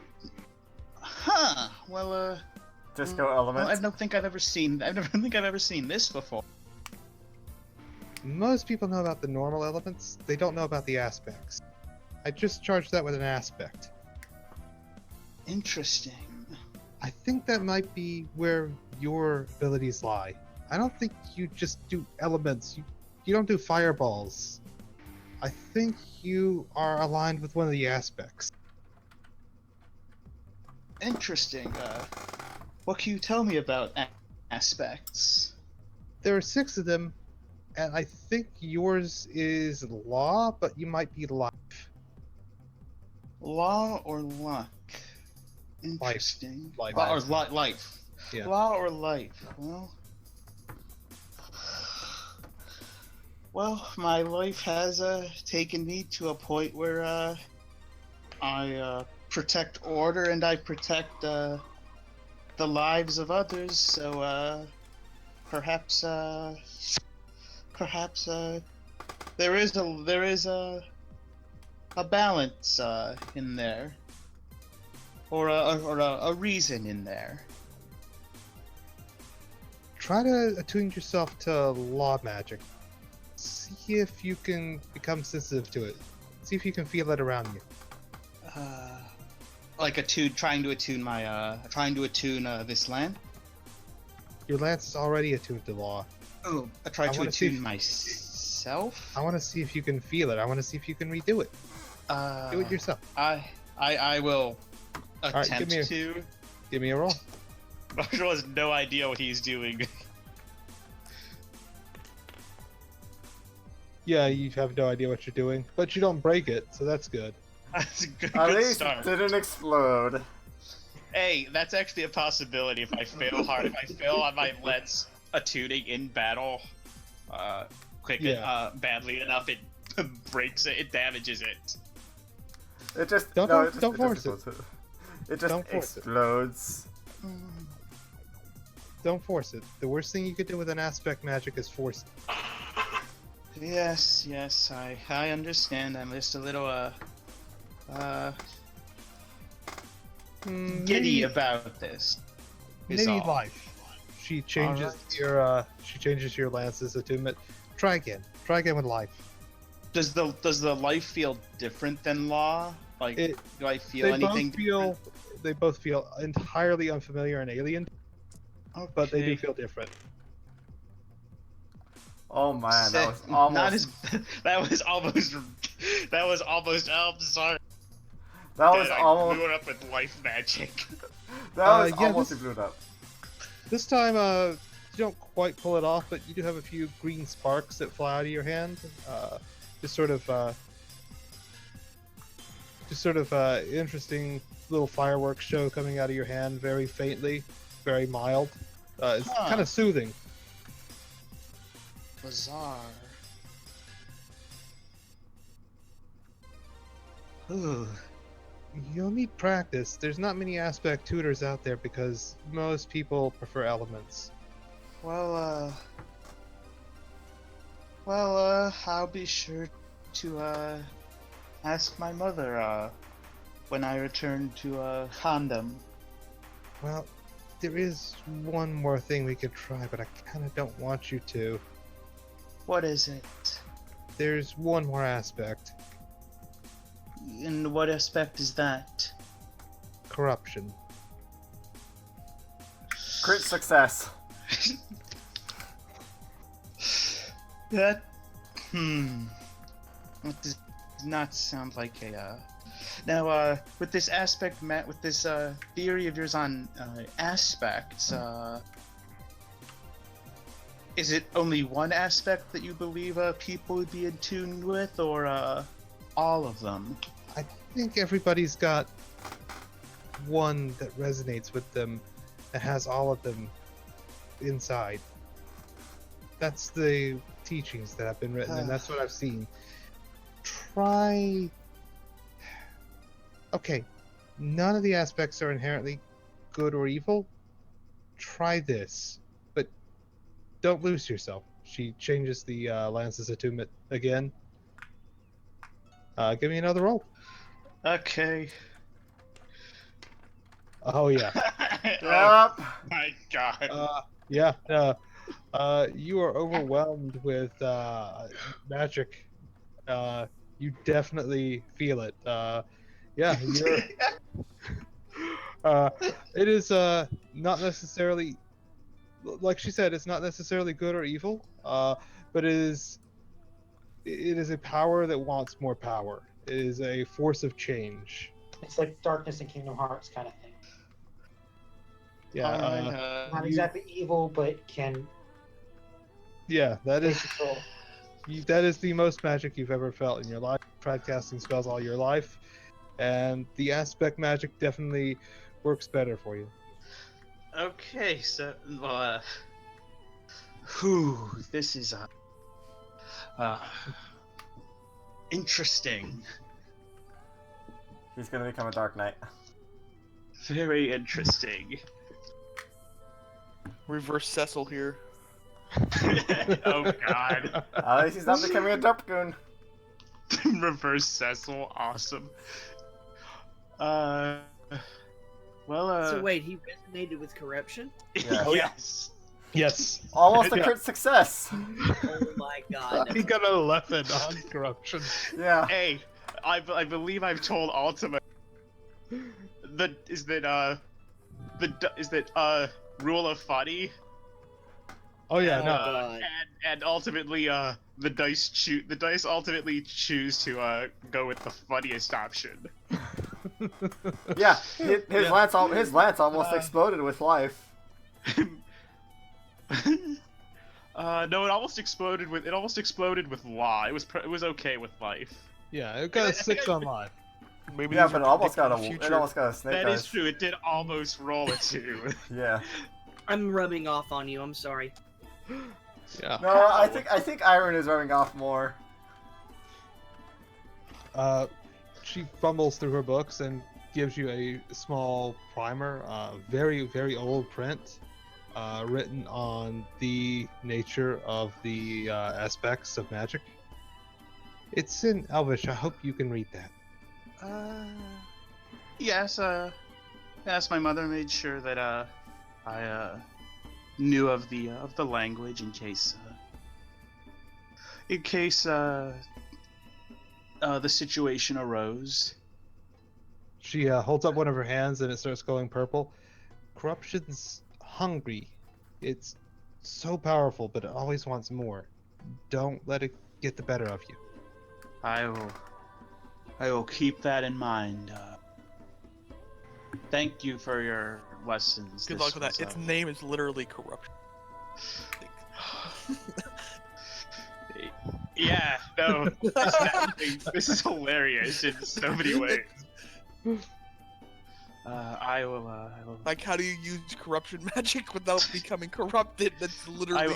huh. Well, Disco element. I don't think I've ever seen. I don't think I've ever seen this before. Most people know about the normal elements. They don't know about the aspects. I just charged that with an aspect. Interesting. I think that might be where your abilities lie. I don't think you just do elements. You don't do fireballs. I think you are aligned with one of the aspects. Interesting. What can you tell me about aspects? There are 6 of them, and I think yours is law, but you might be life. Law or luck? Interesting. Life. Law or life. Yeah. Law or life? Well, my life has taken me to a point where I protect order and I protect the lives of others. So perhaps there is a balance in there, or a reason in there. Try to attune yourself to law magic. See if you can become sensitive to it. See if you can feel it around you. Like trying to attune this land. Your lance is already attuned to law. Oh, I tried to wanna see attune if- myself. I want to see if you can feel it. I want to see if you can redo it. Do it yourself. I will right, attempt give me to. Give me a roll. Marshall has no idea what he's doing. Yeah, you have no idea what you're doing, but you don't break it, so that's good. That's a good, At good least start. it didn't explode. Hey, that's actually a possibility if I fail hard. If I fail on my lens attuning in battle, badly enough, it breaks it, it damages it. It just Don't force it. explodes. It just Don't force it. explodes. Don't force it. The worst thing you could do with an aspect magic is force it. Yes, I understand. I'm just a little giddy about this. is Maybe all. life. She changes your lance's attunement. Try again with life. Does the life feel different than law? Like, do I feel anything? They both feel entirely unfamiliar and alien, different? but they do Okay. feel different. Oh man, that was Not almost. as. That was almost. Oh, I'm sorry. That was I almost. blew it up with life magic. That was yeah, almost this- blew it up. This time, you don't quite pull it off, but you do have a few green sparks that fly out of your hand. Just sort of interesting little fireworks show coming out of your hand, very faintly, very mild. It's Huh. kind of soothing. Bizarre. Ooh. You'll need practice. There's not many aspect tutors out there because most people prefer elements. Well, I'll be sure to ask my mother when I return to Condom. Well, there is one more thing we could try, but I kind of don't want you to. What is it? There's one more aspect. And what aspect is that? Corruption. Crit success. That that does not sound like a now with this aspect with this theory of yours on aspects, is it only one aspect that you believe people would be in tune with, or all of them? I think everybody's got one that resonates with them that has all of them inside. That's the teachings that have been written, and that's what I've seen. Try. Okay, none of the aspects are inherently good or evil. Try this, but don't lose yourself. She changes the Lance's attunement again. Give me another roll. Okay. Oh yeah. Oh Yep. my god. Yeah. You are overwhelmed with magic. You definitely feel it. Yeah, you're. It is not necessarily, like she said, it's not necessarily good or evil. But it is a power that wants more power. It is a force of change. It's like darkness in Kingdom Hearts kind of thing. Yeah. Alright, Not You- exactly evil, but can Yeah, that take is. control. That is the most magic you've ever felt in your life. You've tried casting spells all your life, and the aspect magic definitely works better for you. okay, so whew, this is interesting. He's gonna become a Dark Knight. Very interesting. Reverse Cecil here. Oh god. At least he's not becoming a Derpgoon. Reverse Cecil, awesome. Well, So wait, he resonated with corruption? Yeah. Oh, yeah. yes. Yes. Almost a Yeah. crit success. Oh my god. He got 11 on corruption. Yeah. Hey, I believe I've told Ultima is that rule of funny. Oh yeah, no. God. And ultimately the dice ultimately choose to go with the funniest option. Yeah. His Yeah. lance almost exploded with life. No, it almost exploded with law. It was okay with life. Yeah, it got a 6 on live. Maybe Yeah, these but are it almost got predicting a the it almost got a snake That eyes. is true. It did almost roll a 2. Yeah. I'm rubbing off on you, I'm sorry. Yeah. No, I think Iron is rubbing off more. She fumbles through her books and gives you a small primer, very, very old print, written on the nature of the aspects of magic. It's in Elvish. I hope you can read that. Yes. Yes. My mother made sure that I knew of the language in case the situation arose. She holds up one of her hands and it starts going purple. Corruption's hungry. It's so powerful, but it always wants more. Don't let it get the better of you. I will keep that in mind. Thank you for your lessons. Good This luck with that. was, Its name is literally corruption. Yeah, no, this is hilarious in so many ways. I will. Like, how do you use corruption magic without becoming corrupted? That's literally.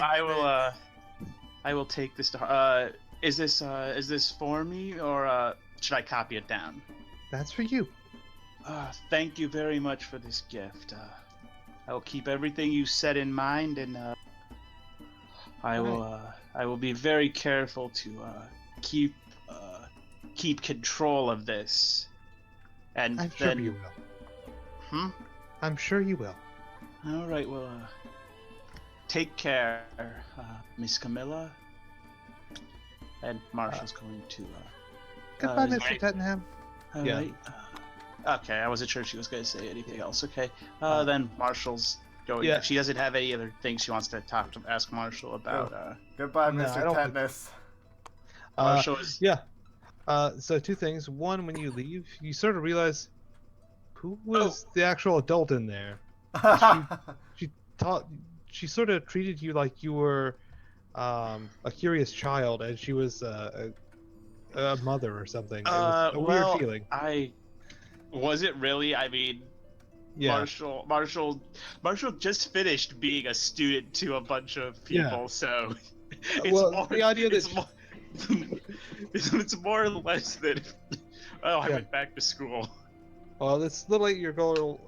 I will take this to. Is this for me, or should I copy it down? That's for you. Thank you very much for this gift. I will keep everything you said in mind, and I will be very careful to keep control of this. And I'm then, sure you will. I'm sure you will. All right. Well, take care, Miss Camilla. And Marshall's going to. Goodbye, is- Mr. Tottenham. All Yeah. right. Okay, I wasn't sure she was going to say anything else. Okay. Then Marshall's going. Yeah. She doesn't have any other things she wants to ask Marshall about. Goodbye, No, I Mr. don't think- Tetanus. Marshall is. Yeah. So two things. One, when you leave, you sort of realize who was the actual adult in there. She taught. She sort of treated you like you were a curious child, and she was a mother or something. It was a weird Well, feeling. was it really? I mean, Yeah. Marshall just finished being a student to a bunch of people, Yeah. so it's Well, more. the idea that it's more. It's more or less that. Oh, I Yeah. went back to school. Well, this little 8-year girl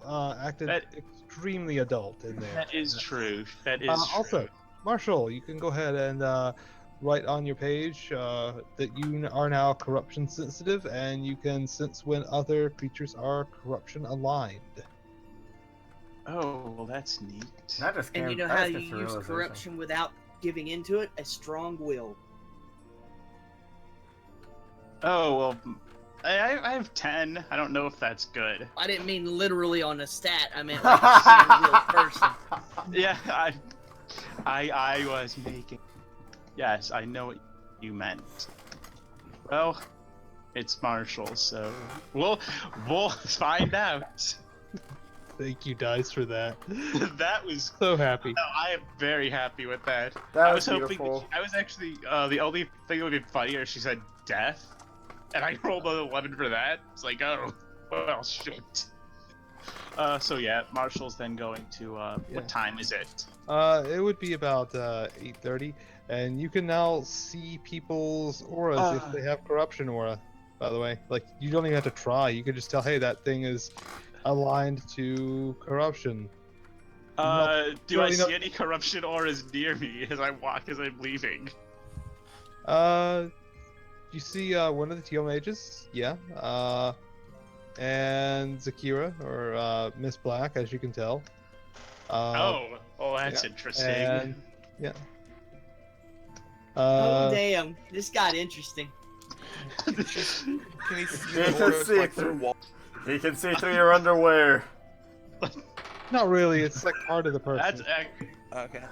acted That- extremely adult in there. That is true. That is Also, true. Marshall, you can go ahead and write on your page that you are now corruption sensitive, and you can sense when other creatures are corruption aligned. Oh, well, that's neat. That just And came, you know that how just you came to use realization. corruption without giving into it? A strong will. Oh, well, I have 10. I don't know if that's good. I didn't mean literally on a stat. I meant like a strong willed person. Yeah, I was making. Yes, I know what you meant. Well, it's Marshall, so we'll find out. Thank you, Dice, for that. That was. So happy. No, I am very happy with that. That I was was hoping. beautiful. I was actually the only thing that would be funnier if she said death, and I rolled an 11 for that. It's like, oh, well, shit. So yeah, Marshall's then going to. Yeah. What time is it? It would be about 8:30, and you can now see people's auras if they have corruption aura. By the way, like you don't even have to try. You can just tell, hey, that thing is aligned to corruption. Do I really see not- any corruption auras near me as I walk as I'm leaving? You see one of the teal mages, yeah. And Zakira, or Miss Black, as you can tell. Oh, that's yeah, interesting. And yeah. Oh damn, this got interesting. Can he see Yeah, the auras, see like it. through wall? He can see through your underwear. Not really. It's like part of the person. Okay.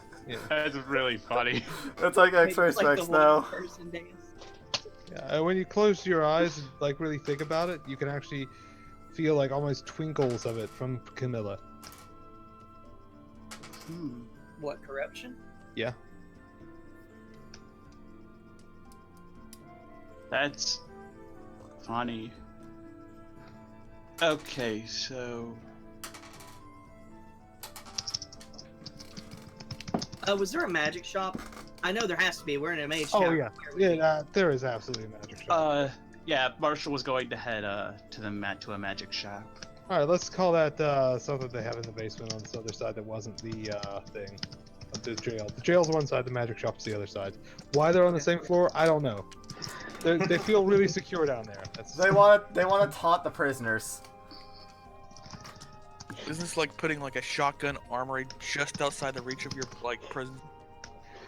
That's really funny. It's like X-ray It's like specs the now. one person dance. Yeah, and when you close your eyes and like really think about it, you can actually feel like almost twinkles of it from Camilla. What, corruption? Yeah. That's funny. Okay, so Was there a magic shop? I know there has to be. We're in a mage Oh town. yeah. Yeah. There is absolutely a magic shop. yeah, Marshall was going to head to a magic shop. All right, let's call that something they have in the basement on this other side that wasn't the thing of the jail. The jail's one side, the magic shop's the other side. Why they're on the same floor, I don't know. They feel really secure down there. That's... They want to taunt the prisoners. Isn't this like putting like a shotgun armory just outside the reach of your like prison?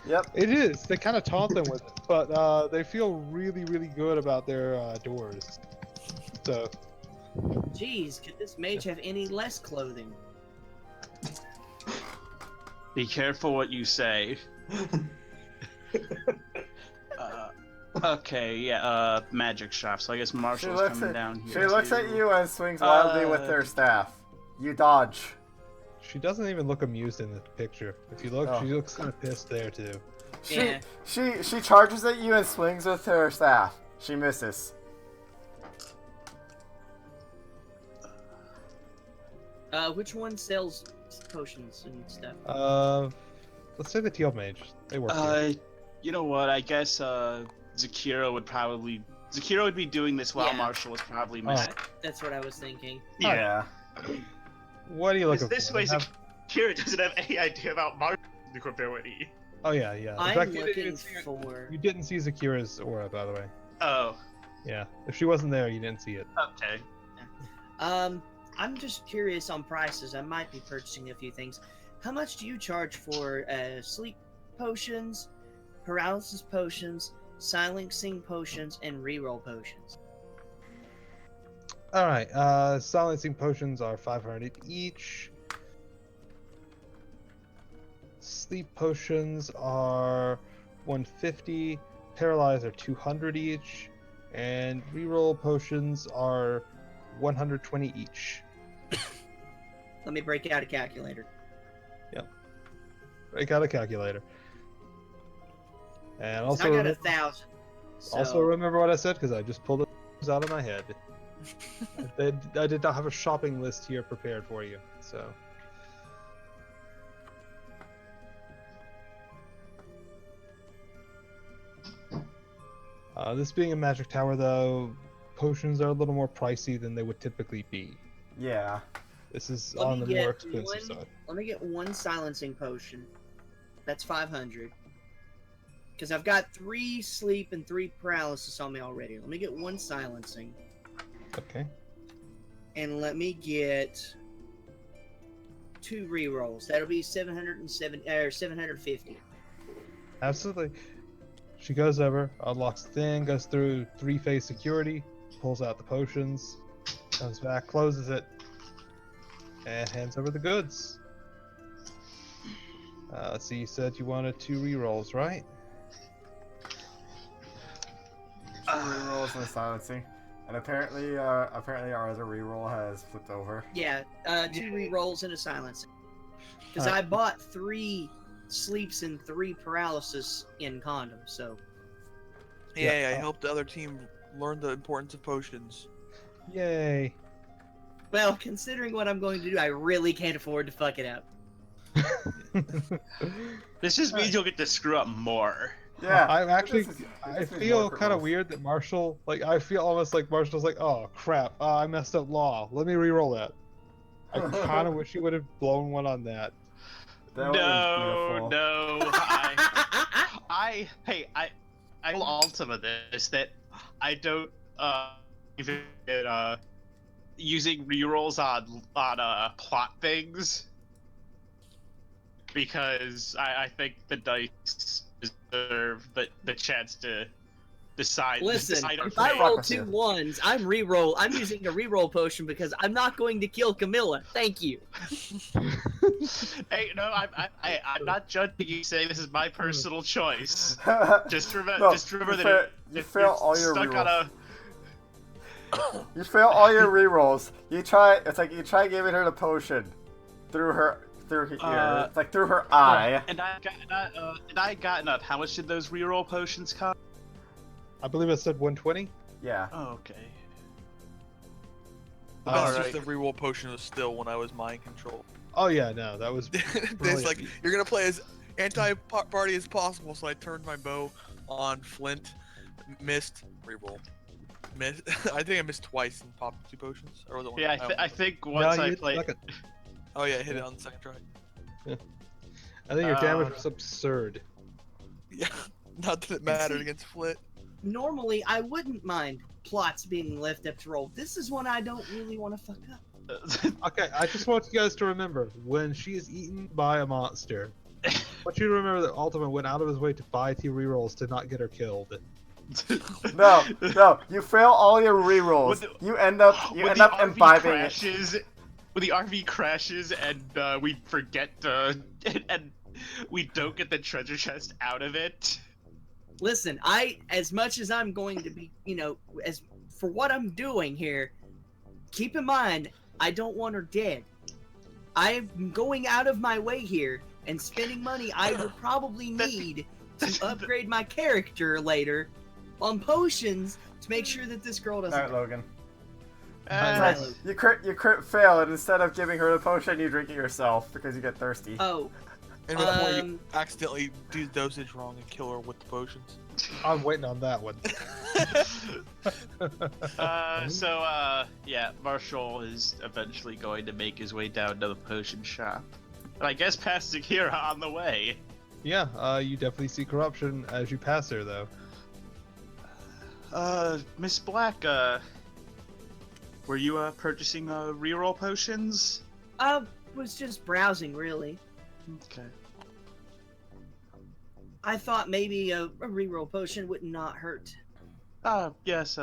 Yep. It is. They kind of taunt them with it, but they feel really, really good about their doors. So. Jeez, could this mage have any less clothing? Be careful what you say. Okay, yeah, magic shop. So I guess Marshall's coming down here. She looks at you and swings wildly with her staff. You dodge. She doesn't even look amused in the picture. If you look, she looks kind of pissed there too. Yeah. She charges at you and swings with her staff. She misses. Which one sells potions and stuff? Let's say the teal mage. They work here. You know what? I guess Zakira would be doing this while Yeah. Marshall was probably Oh. missing. That's what I was thinking. Yeah. What are you looking This for? way, Have- Zakira doesn't have any idea about Marshall's ability. Oh yeah, yeah. In I'm fact, you looking didn't see- for. You didn't see Zakira's aura, by the way. Oh, Yeah. If she wasn't there, you didn't see it. okay. I'm just curious on prices. I might be purchasing a few things. How much do you charge for sleep potions, paralysis potions, silencing potions, and reroll potions? All right. Silencing potions are 500 each. Sleep potions are 150. Paralyze are 200 each. And reroll potions are 120 each. Let me break out a calculator. Break out a calculator. And 'Cause also, I got remember, 1,000. So, also remember what I said because I just pulled it out of my head. I did not have a shopping list here prepared for you. So. This being a magic tower, though, potions are a little more pricey than they would typically be. Yeah. This is Let on me the more get expensive one- side. let me get one silencing potion. That's 500. Because I've got 3 sleep and 3 paralysis on me already. Let me get one silencing. Okay. And let me get 2 rerolls. That'll be 750. Absolutely. She goes over, unlocks the thing, goes through 3-phase security, pulls out the potions, comes back, closes it, and hands over the goods. Let's see, you said you wanted 2 rerolls, right? 2 rerolls and a silencing. And apparently our other reroll has flipped over. Yeah, 2 rerolls and a silencing. Because Alright. I bought 3 sleeps and 3 paralysis in condoms, so. Yeah, I helped the other team learn the importance of potions. Yay! Well, considering what I'm going to do, I really can't afford to fuck it up. This just means you'll get to screw up more. Yeah. I'm actually, this I means feel more crit kind of rolls. weird that Marshall, I feel almost like Marshall's like, oh crap, I messed up law. Let me re-roll that. I kind of wish he would have blown one on that. That would have been No, beautiful. no. I told Ultima this that I don't even using rerolls on plot things because I think the dice deserve the chance to decide. Listen, decide our if I fate. roll with 2 you. ones, I'm using a reroll potion because I'm not going to kill Camilla. Thank you. Hey, no, I'm not judging you. Saying this is my personal choice. Just remember, No, just remember you that fail- you if fail you're all your stuck on rerolls. a. You fail all your rerolls. You try giving her the potion through her ear. It's like through her eye. And I got enough. How much did those reroll potions cost? I believe I said 120. Yeah. Oh, okay. The best Alright. use of reroll potion was still when I was mind control. Oh yeah, no, that was. It's like you're gonna play as anti-party as possible, so I turned my bow on Flint, missed, reroll. Missed. I think I missed twice and popped 2 potions. Or was it one? Yeah, I think once I played. Oh yeah, I hit it on the second try. I think your damage was absurd. Yeah, not that it mattered see- against Flint. Normally, I wouldn't mind plots being left up to roll. This is one I don't really want to fuck up. Okay, I just want you guys to remember when she is eaten by a monster. I want you to remember that Ultima went out of his way to buy 2 rerolls to not get her killed. No, you fail all your rerolls. You end up imbibing it. crashes, when the RV crashes and we forget and we don't get the treasure chest out of it. Listen, as much as I'm going to be, as for what I'm doing here, keep in mind, I don't want her dead. I'm going out of my way here and spending money I will probably need to upgrade my character later on potions to make sure that this girl doesn't Alright, Logan. die. You crit fail, and instead of giving her the potion, you drink it yourself because you get thirsty. Oh, And before you accidentally do the dosage wrong and kill her with the potions. I'm waiting on that one. Yeah, Marshall is eventually going to make his way down to the potion shop. And I guess past Zakira on the way. Yeah, you definitely see corruption as you pass her, though. Miss Black, were you purchasing reroll potions? I was just browsing, really. Okay. I thought maybe a reroll potion would not hurt. Yes,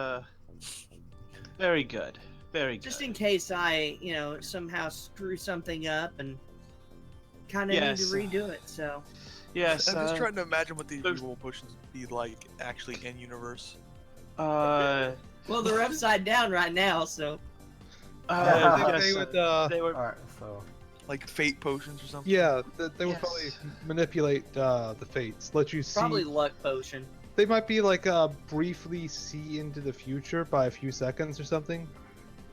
very good. Very good. Just in case I, somehow screw something up and... kind of Yes. need to redo it. So Yes. I'm just trying to imagine what these reroll potions would be like actually in universe. Uh. well, they're upside down right now. So Same yes, thing with they were. Alright, so. Like fate potions or something. yeah, they will Yes. probably manipulate the fates, let you see. probably luck potion. They might be like briefly see into the future by a few seconds or something,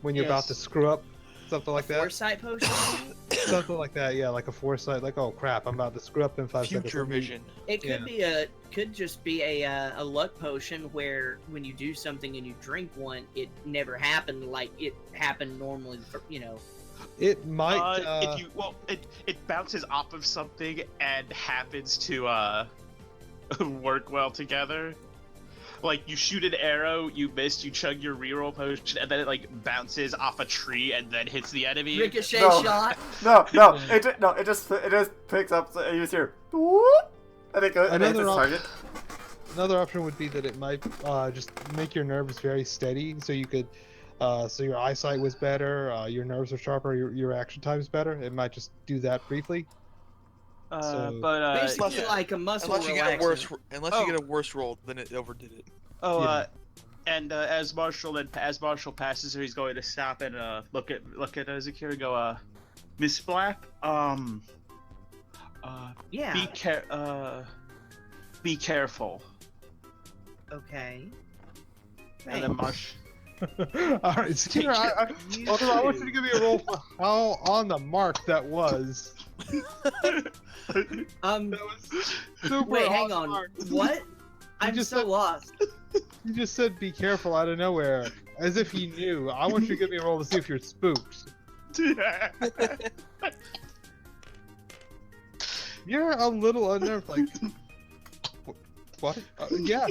when you're about to Yes. screw up, something like that. Foresight potion. Something like that, yeah, like a foresight, like oh crap, I'm about to screw up in 5 seconds. Future Let me- vision. It could Yeah. could just be a luck potion where when you do something and you drink one, it never happened like it happened normally. It might. If you it bounces off of something and happens to work well together. Like you shoot an arrow, you miss, you chug your reroll potion, and then it like bounces off a tree and then hits the enemy. Ricochet No. shot. No, it just picks up. So you just hear, whoop, and it goes and it hits its target. Another option would be that it might just make your nerves very steady, so you could, so your eyesight was better, your nerves are sharper, your reaction time is better. It might just do that briefly. So- Basically, Unless- like a muscle Unless you get a worse, relaxant. unless Oh. you get a worse roll, then it overdid it. Oh, Yeah. And as Marshall passes her, he's going to stop and look at Zakira and go, Miss Black, Yeah. be careful. Okay. And then Marsh. Alright, Skinner, I want you to give me a roll for how on the mark that was. Um. That was super Wait, hang the on. mark. What? I'm just so said- lost. You just said be careful out of nowhere, as if he knew. I want you to give me a roll to see if you're spooked. You're a little unnerved, like... What? Yeah.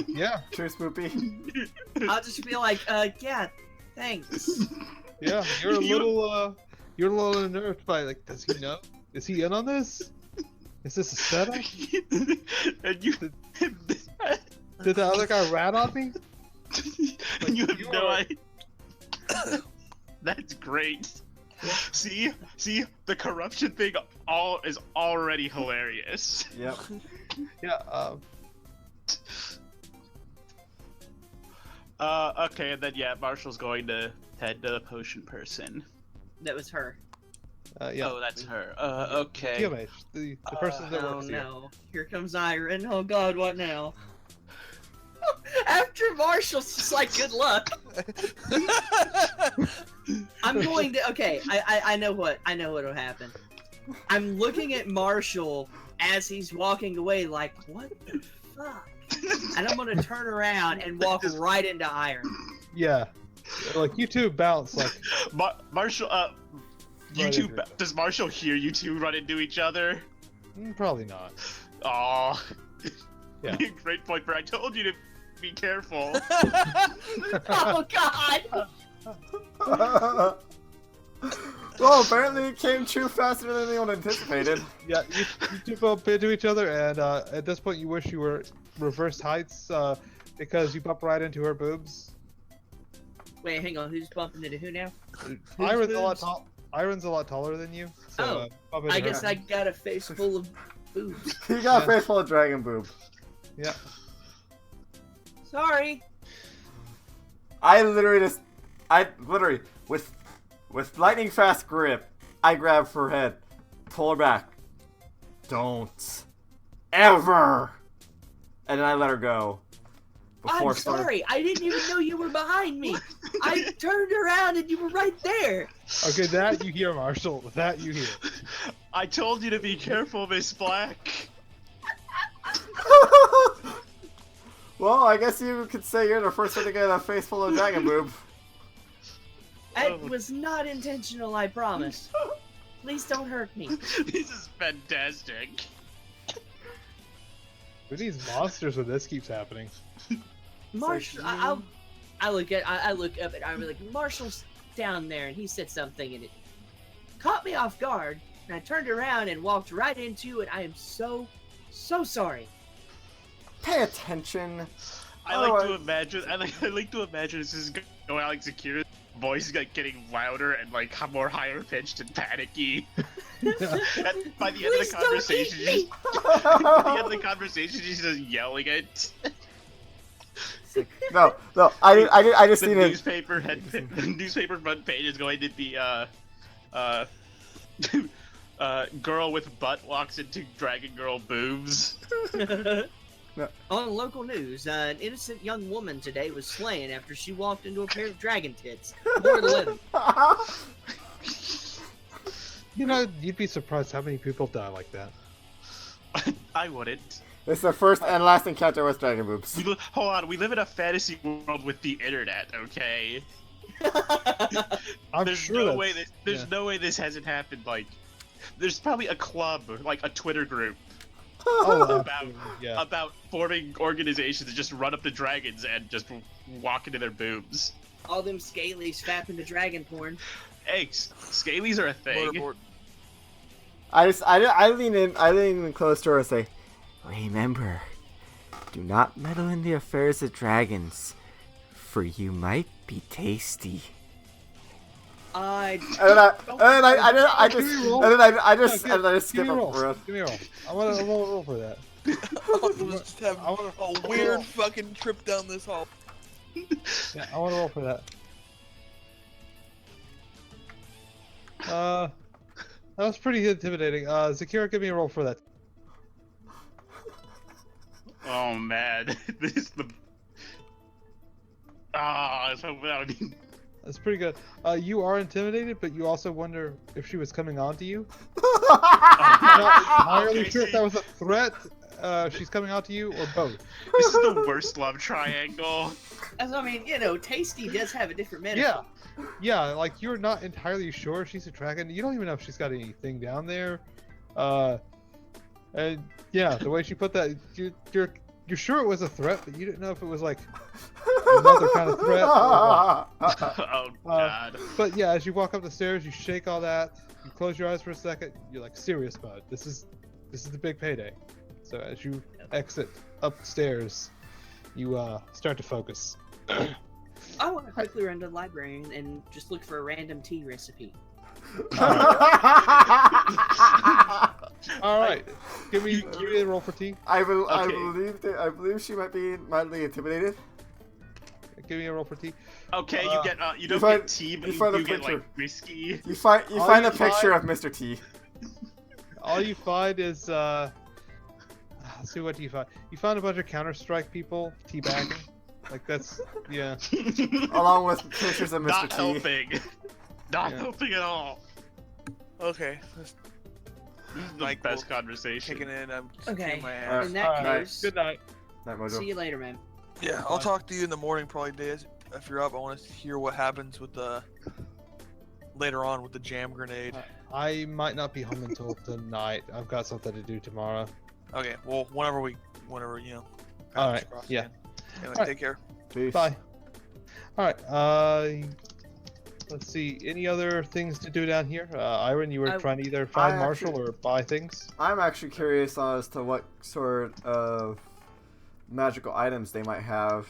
True, Spoopy. I'll just be like, yeah, thanks. Yeah, you're a little unnerved by, like, does he know? Is he in on this? Is this a setup? And you. Did the other guy rat on me? And you have you no are- idea. That's great. See, the corruption thing is already hilarious. Yep. Yeah, Okay, and then Marshall's going to head to the potion person. That was her. yeah. Oh, that's her. Okay. TMH, the person that Oh works here. no. Here comes Iron. Oh god, what now? After Marshall's just like, good luck. I'm going to. Okay, I know what'll happen. I'm looking at Marshall as he's walking away, like, what the fuck? And I'm gonna turn around and walk right into Iron. Yeah. Like, you two bounce, like... Marshall, you Right two. into it. Does Marshall hear you two run into each other? Probably not. Aw. Yeah. Great point, but I told you to be careful. Oh god! Well, apparently it came true faster than anyone anticipated. Yeah, you two bump into each other, and at this point you wish you were reversed heights, because you bump right into her boobs. Wait, hang on. Who's bumping into who now? Iron's a lot boobs? tall. Iron's a lot taller than you, so Oh, bump into I her. guess I got a face full of boobs. He got a Yeah. face full of dragon boob. Yeah. Sorry. I literally with lightning fast grip, I grabbed her head, pull her back. Don't ever. And then I let her go. I'm sorry. I didn't even know you were behind me. I turned around and you were right there. Okay, that you hear, Marshall. That you hear. I told you to be careful, Miss Black. Well, I guess you could say you're the first one to get a face full of dragon boob. That was not intentional, I promise. Please don't hurt me. This is fantastic. Who needs monsters when this keeps happening? Marshall, I look up and I'm like, Marshall's down there, and he said something, and it caught me off guard. And I turned around and walked right into it. I am so sorry. Pay attention. I like to imagine this is going on like Zakira's voice is like getting louder and like more higher pitched and panicky. By the end of Please the don't conversation, eat me! by the end of the conversation, she's just yelling it. No, I just The seen it. newspaper the newspaper front page is going to be girl with butt walks into Dragon Girl boobs. On local news, an innocent young woman today was slain after she walked into a pair of dragon tits. More to live. You know, you'd be surprised how many people die like that. I wouldn't. It's the first and last encounter with dragon boobs. Hold on, we live in a fantasy world with the internet, okay? I'm There's sure no that's- way no way this hasn't happened. Like, there's probably a club, like a Twitter group, Oh, about absolutely, yeah. about forming organizations that just run up to dragons and just walk into their boobs. All them scalies fapping to dragon porn. Hey, scalies are a thing. Murderboard. I lean in close to her and say, remember, do not meddle in the affairs of dragons, for you might be tasty. I And then I just Give me a roll. and then I just No, skip give me a roll. over it. Give me a roll. I want to roll for that. I'll just have I wanna- a weird fucking trip down this hall. Yeah, I want to roll for that. That was pretty intimidating. Zakira, give me a roll for that. Oh man, this is the. Ah, I was hoping that would be. That's pretty good. You are intimidated, but you also wonder if she was coming on to you. Ah, Not entirely Okay, sure if see, that was a threat. She's coming on to you, or both. This is the worst love triangle. I mean, you know, Tasty does have a different metaphor. Yeah, like you're not entirely sure she's a dragon. You don't even know if she's got anything down there. And yeah, the way she put that, you're sure it was a threat, but you didn't know if it was like another kind of threat. Or what. Oh god. But yeah, as you walk up the stairs, you shake all that. You close your eyes for a second. You're like serious mode. This is the big payday. So as you exit upstairs, you start to focus. I want to quickly run to the library and just look for a random tea recipe. All right, give me a roll for tea. I Okay. believe she might be mildly intimidated. Give me a roll for tea. Okay, you get you don't find- get tea, but you you find a do get picture. like whiskey. You find All a you picture find- of Mr. T. All you find is let's see, what do you find? You found a bunch of Counter-Strike people teabagging. Like that's yeah. Along with pictures of Mr. Not T. helping. Not Yeah. helping at all. Okay, this This is the Like, best well, conversation. kicking in. I'm Okay. kicking my Alright. ass. In that Alright. case, Good night. Night, Mojo. see you later, man. Yeah, I'll talk to you in the morning, probably days. If you're up, I want to hear what happens with the later on with the jam grenade. I might not be home until tonight. I've got something to do tomorrow. Okay, well, whenever you know. All paths right, cross yeah. again. Anyway, All right. take care. Peace. Bye. All right. Let's see. Any other things to do down here? Iron, you were I- trying to either find I Marshall actually- or buy things. I'm actually curious as to what sort of magical items they might have.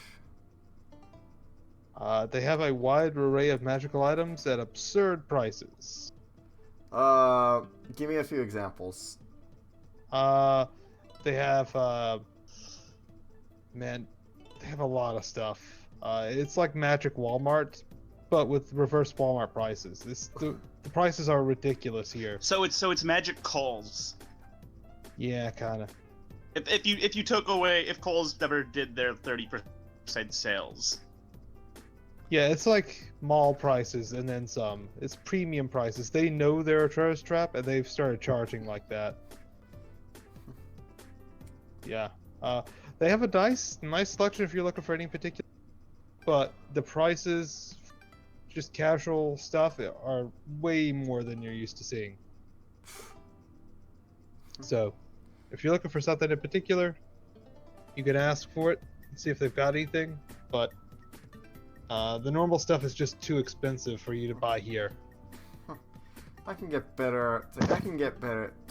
They have a wide array of magical items at absurd prices. Give me a few examples. They have man, they have a lot of stuff. It's like Magic Walmart, but with reverse Walmart prices. The prices are ridiculous here. So it's magic calls. Yeah, kind of. If you took away if Kohl's never did their 30% sales. Yeah, it's like mall prices and then some. It's premium prices. They know they're a tourist trap and they've started charging like that. Yeah. They have a nice selection if you're looking for any particular. But the prices, just casual stuff, are way more than you're used to seeing. So, if you're looking for something in particular, you can ask for it and see if they've got anything. But the normal stuff is just too expensive for you to buy here. I can get better.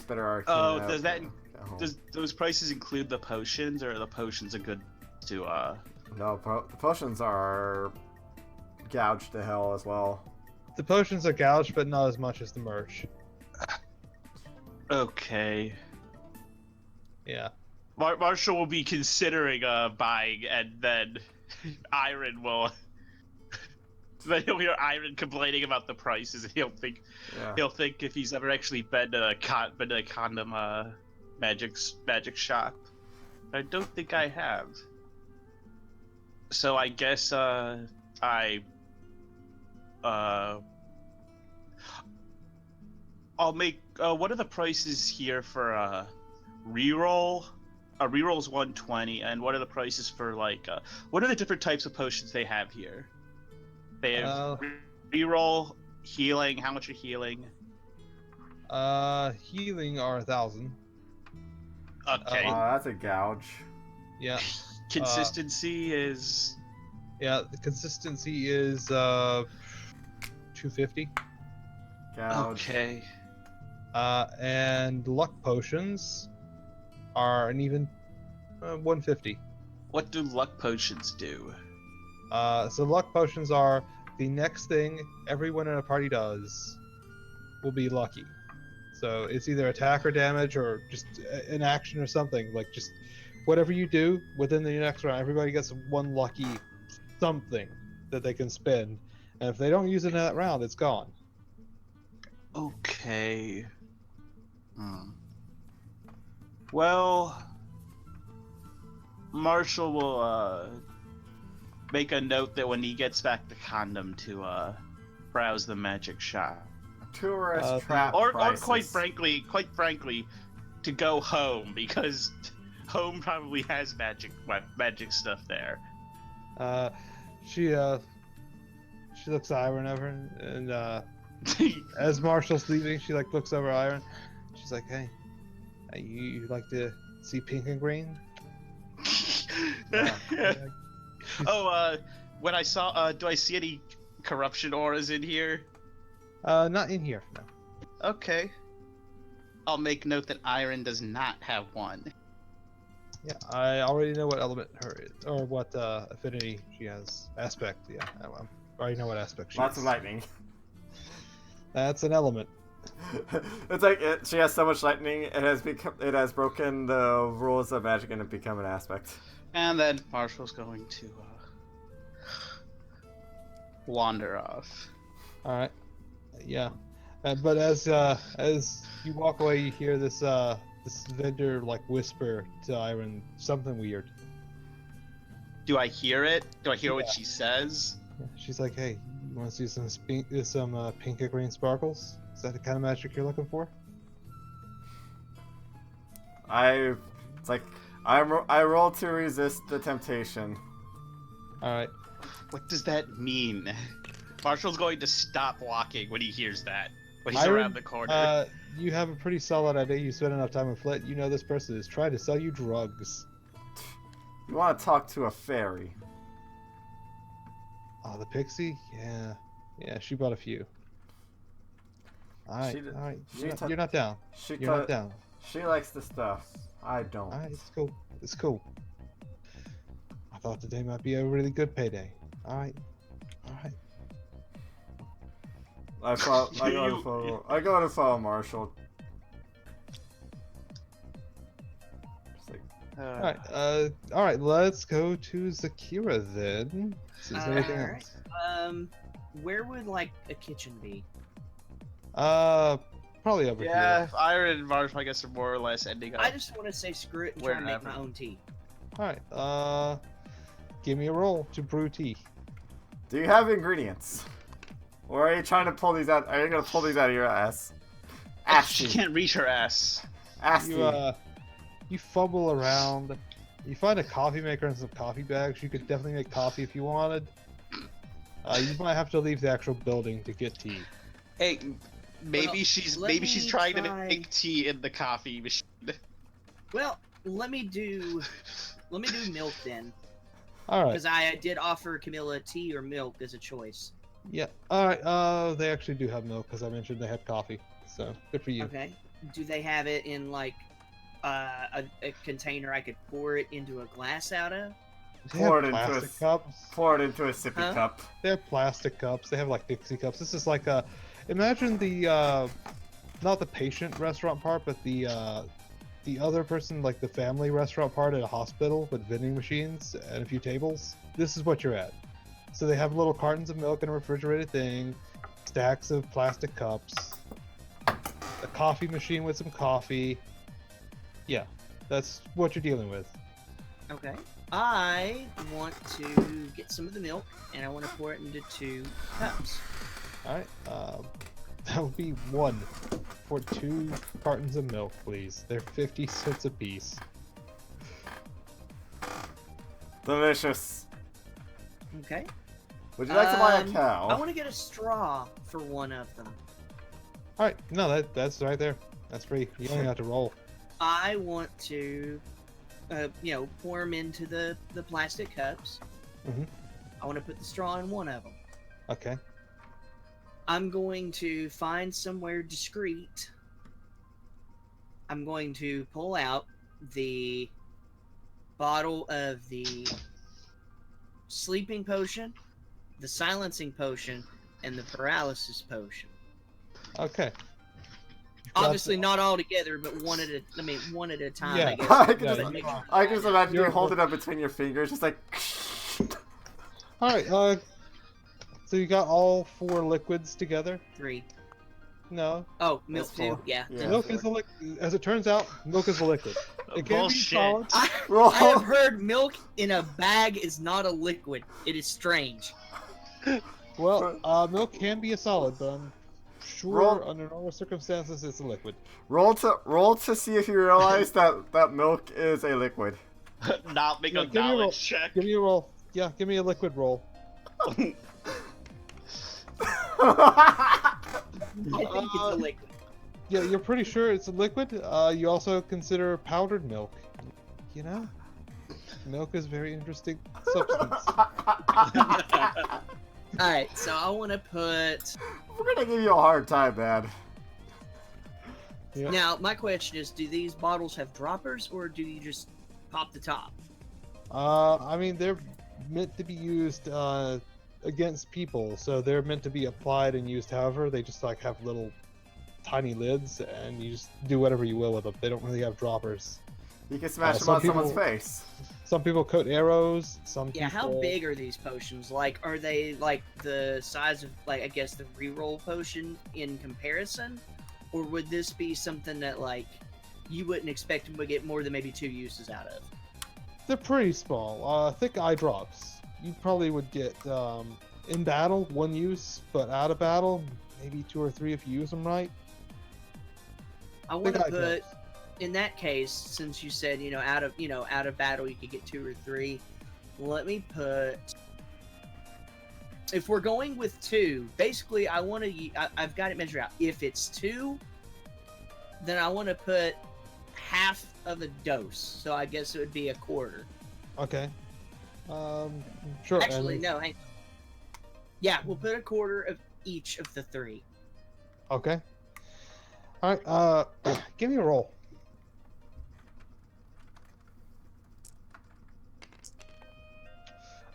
Better arcane. Oh, out does that- at home. Does those prices include the potions, or are the potions a good to No, the potions are gouged to hell as well. The potions are gouged, but not as much as the merch. Okay. Yeah. Marshall will be considering buying, and then Iron will. Then he'll hear Iron complaining about the prices, and Yeah. he'll think if he's ever actually been to a condom magic shop. I don't think I have. So I guess I'll make what are the prices here for reroll? Reroll's 120, and what are the prices for like what are the different types of potions they have here? They have reroll, healing. How much are healing? Healing are 1,000. Okay. Wow, that's a gouge. Yeah. Consistency is. Yeah, the consistency is 250. Gouge. Okay. And luck potions are an even 150. What do luck potions do? So luck potions are the next thing everyone in a party does will be lucky. So it's either attack or damage or just an action or something. Like just whatever you do within the next round, everybody gets one lucky something that they can spend. And if they don't use it in that round, it's gone. Okay. Well, Marshall will make a note that when he gets back to Condom to browse the magic shop. Tourist trap Or prices. quite frankly, to go home, because home probably has magic stuff there. She looks Iron over and as Marshall's leaving, she like looks over Iron. She's like, "Hey, you like to see pink and green?" Oh, when I saw, do I see any corruption auras in here? Not in here, no. Okay. I'll make note that Iron does not have one. Yeah, I already know what element her is, or what affinity she has. Aspect, yeah. I already know what aspect she Lots is. of lightning. That's an element. It's like she has so much lightning, it has broken the rules of magic and it become an aspect. And then Marshall's going to wander off. All right. Yeah. But as you walk away, you hear this vendor like whisper to Iron something weird. Do I hear it? Do I hear what Yeah. she says? Yeah, she's like, "Hey, you want to see some pink and green sparkles? Is that the kind of magic you're looking for?" I roll to resist the temptation. All right. What does that mean? Marshall's going to stop walking when he hears that. When he's Iron, around the corner. You have a pretty solid idea. You spend enough time with Flint. You know this person is trying to sell you drugs. You want to talk to a fairy? Oh, the pixie? Yeah. Yeah, she bought a few. Alright, alright. You're not down. You're not down. She likes the stuff. I don't. Alright, it's cool. It's cool. I thought today might be a really good payday. Alright. Alright. I go to follow Marshall. Just like, Alright, let's go to Zakira then. See if there's anything Alright. else. Where would like a kitchen be? Probably over Yeah, here. if Iron and Marshall, I guess, are more or less ending up. I just want to say screw it and try and make Wherever. my own tea. Alright, give me a roll to brew tea. do you have ingredients? Or are you trying to pull these out? Are you gonna pull these out of your ass? She can't reach her ass. Assy. You fumble around. You find a coffee maker and some coffee bags. You could definitely make coffee if you wanted. You might have to leave the actual building to get tea. Hey, maybe Well, she's let me trying to try- make tea in the coffee machine. Well, let me do milk then, Alright. because I did offer Camilla tea or milk as a choice. Yeah. Alright, they actually do have milk because I mentioned they had coffee. So, good for you. Okay. Do they have it in like a container I could pour it into a glass out of? They have Pour it into plastic a- cups. Pour it into a sippy Huh? cup. They have plastic cups. They have like Dixie cups. This is like imagine the not the patient restaurant part, but the other person, like the family restaurant part at a hospital with vending machines and a few tables. This is what you're at. So they have little cartons of milk in a refrigerated thing, stacks of plastic cups, a coffee machine with some coffee. Yeah, that's what you're dealing with. Okay. I want to get some of the milk, and I want to pour it into 2 cups. All right, that would be 1 for 2 cartons of milk, please. They're 50 cents a piece. Delicious. Okay. Would you like to buy a I cow? want to get a straw for 1 of them. All right, no, that's right there. That's free. You only have to roll. I want to, pour them into the plastic cups. Mhm. I want to put the straw in 1 of them. Okay. I'm going to find somewhere discreet. I'm going to pull out the bottle of the sleeping potion, the silencing potion, and the paralysis potion. Okay. Obviously not all together, but one at a time. Yeah. I guess. I can Yeah, just, you- I can just imagine you You're- hold it up between your fingers, just like. All right. So you got all 4 liquids together? 3. No. Oh, milk That's too. 4. Yeah. Yeah. Milk is a liquid. As it turns out, milk is a liquid. It can be Bullshit. solid. Roll. I have heard milk in a bag is not a liquid. It is strange. Well, milk can be a solid, but I'm sure Roll- under normal circumstances it's a liquid. Roll to see if you realize that milk is a liquid. Not make Yeah, a give me a roll. knowledge check. Give me a roll. Yeah, give me a liquid roll. I think it's a liquid. Yeah, you're pretty sure it's a liquid. You also consider powdered milk. You know, milk is a very interesting substance. All right, so I want to put. We're gonna give you a hard time, man. Yeah. Now, my question is: do these bottles have droppers, or do you just pop the top? I mean, they're meant to be used against people, so they're meant to be applied and used however. They just like have little tiny lids, and you just do whatever you will with them. They don't really have droppers. You can smash them some on someone's people- face. Some people coat arrows. Some Yeah, people... how big are these potions? Like, are they like the size of, like, I guess the reroll potion in comparison, or would this be something that like you wouldn't expect them to get more than maybe 2 uses out of? They're pretty small. Thick eye drops. You probably would get in battle 1 use, but out of battle maybe 2 or 3 if you use them right. I want Thick to eye put, drops. in that case, since you said out of battle you could get 2 or 3. Let me put. If we're going with 2, basically I want to. I've got it measured out. If it's 2, then I want to put half of a dose. So I guess it would be a quarter. Okay. Sure. Actually, and- no. Hang on. Yeah, we'll put a quarter of each of the 3. Okay. All right. Give me a roll.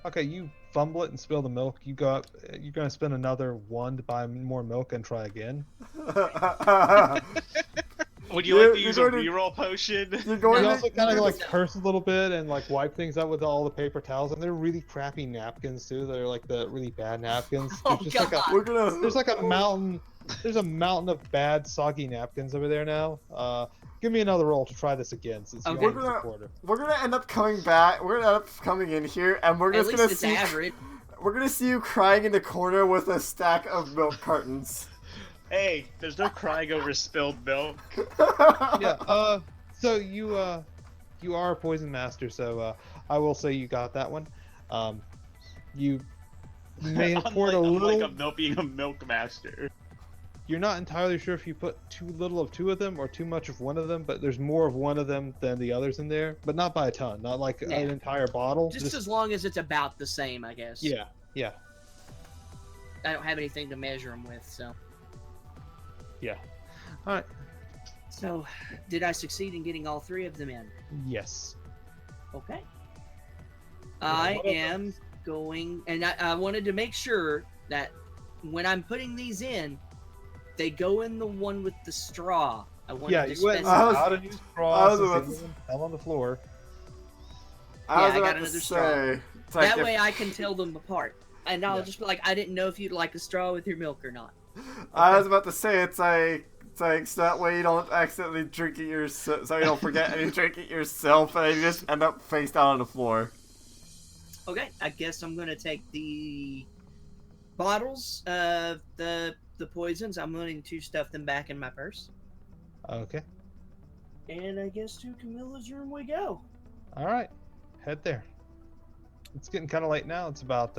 Okay, you fumble it and spill the milk. You're gonna spend another 1 to buy more milk and try again. Would you like to You're use a going to- reroll potion? You're You going also to. kind of like curse a little bit and like wipe things out with all the paper towels, and they're really crappy napkins too. They're like the really bad napkins. Oh, There's just like We're gonna. there's like a mountain. There's a mountain of bad soggy napkins over there now. Give me another roll to try this again since you Okay. only used a quarter. We're gonna end up coming back. We're gonna end up coming in here, and we're At just least gonna it's see. average. We're gonna see you crying in the corner with a stack of milk cartons. Hey, there's no crying over spilled milk. Yeah. So you are a poison master, so I will say you got that one. You may have poured a little. Unlike being a milk master. You're not entirely sure if you put too little of 2 of them or too much of 1 of them, but there's more of 1 of them than the others in there, but not by a ton, not like Yeah. an entire bottle. Just as long as it's about the same, I guess. Yeah, yeah, I don't have anything to measure them with, so. yeah. All right. So, did I succeed in getting all 3 of them in? Yes. Okay. I what of am going, and I wanted to make sure that when I'm putting these in, They go in the one with the straw. I wanted Yeah, to you went specify. out and used I straw was since about the to- other one fell on the floor. I Yeah, was I got about to another straw. say, it's like That if- way I can tell them apart. And I'll Yeah. just be like, I didn't know if you'd like a straw with your milk or not. I was about to say it's like so that way you don't accidentally drink it yourself, so you don't forget and you drink it yourself, and you just end up face down on the floor. Okay, I guess I'm gonna take the bottles of the poisons. I'm going to stuff them back in my purse. Okay. And I guess to Camilla's room we go. All right. Head there. It's getting kind of late now. It's about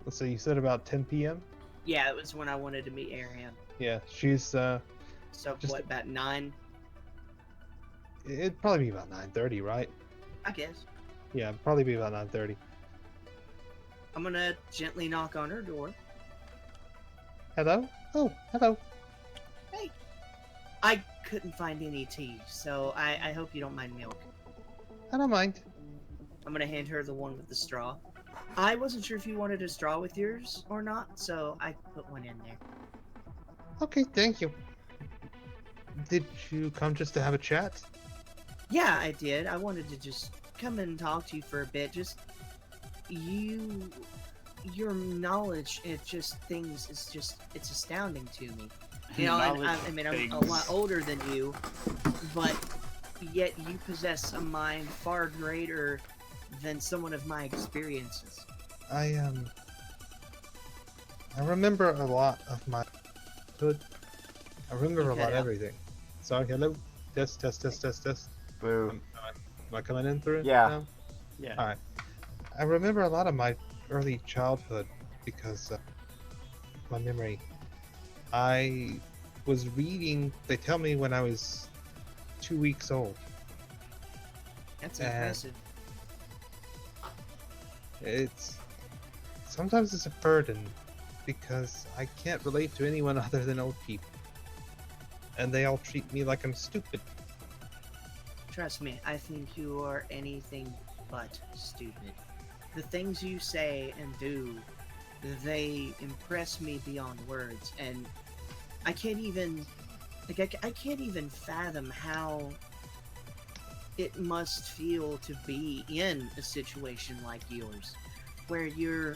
let's see. You said about 10 p.m. Yeah, it was when I wanted to meet Ariane. Yeah, she's So Just- what, about 9? it'd probably be about 9:30, right? I guess. Yeah, probably be about 9:30. I'm gonna gently knock on her door. Hello? Oh, hello. I couldn't find any tea, so I hope you don't mind milk. I don't mind. I'm gonna hand her the one with the straw. I wasn't sure if you wanted a straw with yours or not, so I put one in there. Okay, thank you. Did you come just to have a chat? Yeah, I did. I wanted to just come and talk to you for a bit. Just your knowledge of just things it's astounding to me. You know, and I mean, I'm a lot older than you, but yet you possess a mind far greater than someone of my experiences. I remember a lot of my hood. I remember You a cut lot of out. everything. Sorry, hello? Test, test, test, test, test. Boo. Am I coming in through? Yeah. now? Yeah. Alright. I remember a lot of my early childhood because my memory. I was reading, they tell me when I was 2 weeks old. That's And- impressive. Sometimes it's a burden because I can't relate to anyone other than old people. And they all treat me like I'm stupid. Trust me, I think you are anything but stupid. The things you say and do, they impress me beyond words, and I can't even, I can't even fathom how it must feel to be in a situation like yours, where you're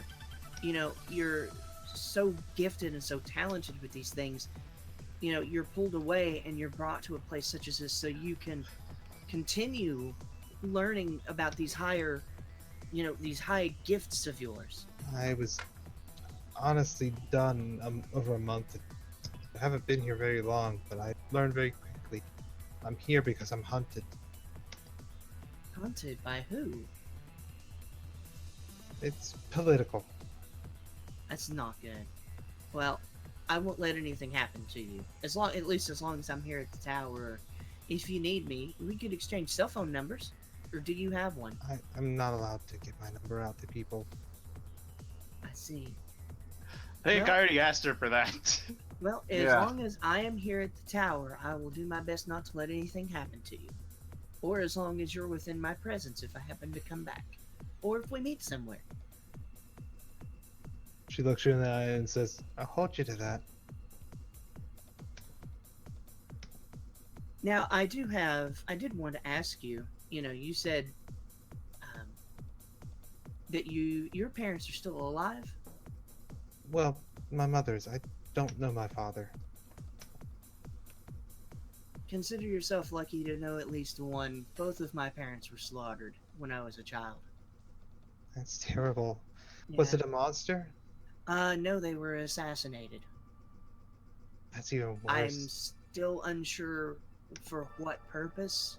so gifted and so talented with these things. You know, you're pulled away and you're brought to a place such as this so you can continue learning about these higher, these high gifts of yours. I was honestly done over a month. I haven't been here very long, but I learned very quickly. I'm here because I'm hunted. Hunted by who? It's political. That's not good. Well, I won't let anything happen to you. At least as long as I'm here at the tower. If you need me, we could exchange cell phone numbers. Or do you have one? I'm not allowed to give my number out to people. I see. I think Well- I already asked her for that. Well, as Yeah. long as I am here at the tower, I will do my best not to let anything happen to you. Or as long as you're within my presence if I happen to come back. Or if we meet somewhere. She looks you in the eye and says, I'll hold you to that. Now, I did want to ask you, you said that your parents are still alive? Well, my mother's. I don't know my father. Consider yourself lucky to know at least one. Both of my parents were slaughtered when I was a child. That's terrible. Was Yeah. it a monster? No, they were assassinated. That's even I'm worse. still unsure for what purpose,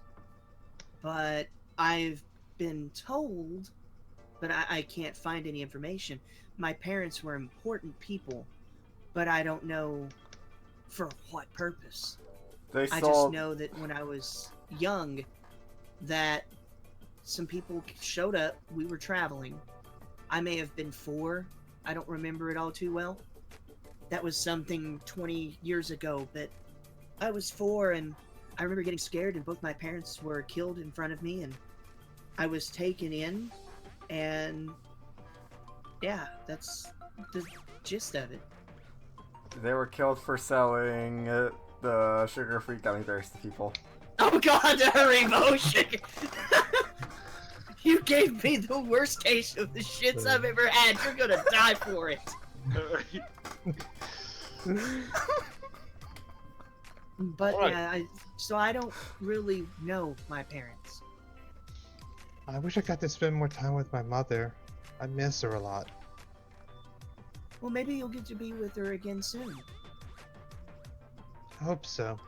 but I've been told, but I can't find any information. My parents were important people, but I don't know for what purpose. They I saw. just know that when I was young, that some people showed up. We were traveling. I may have been 4. I don't remember it all too well. That was something 20 years ago, but I was 4 and I remember getting scared and both my parents were killed in front of me and I was taken in and yeah, that's the gist of it. They were killed for selling the sugar-free gummy bears to people. Oh god, Haribo sugar! You gave me the worst case of the shits I've ever had. You're gonna die for it. But Alright. yeah, so I don't really know my parents. I wish I got to spend more time with my mother. I miss her a lot. Well, maybe you'll get to be with her again soon. I hope so.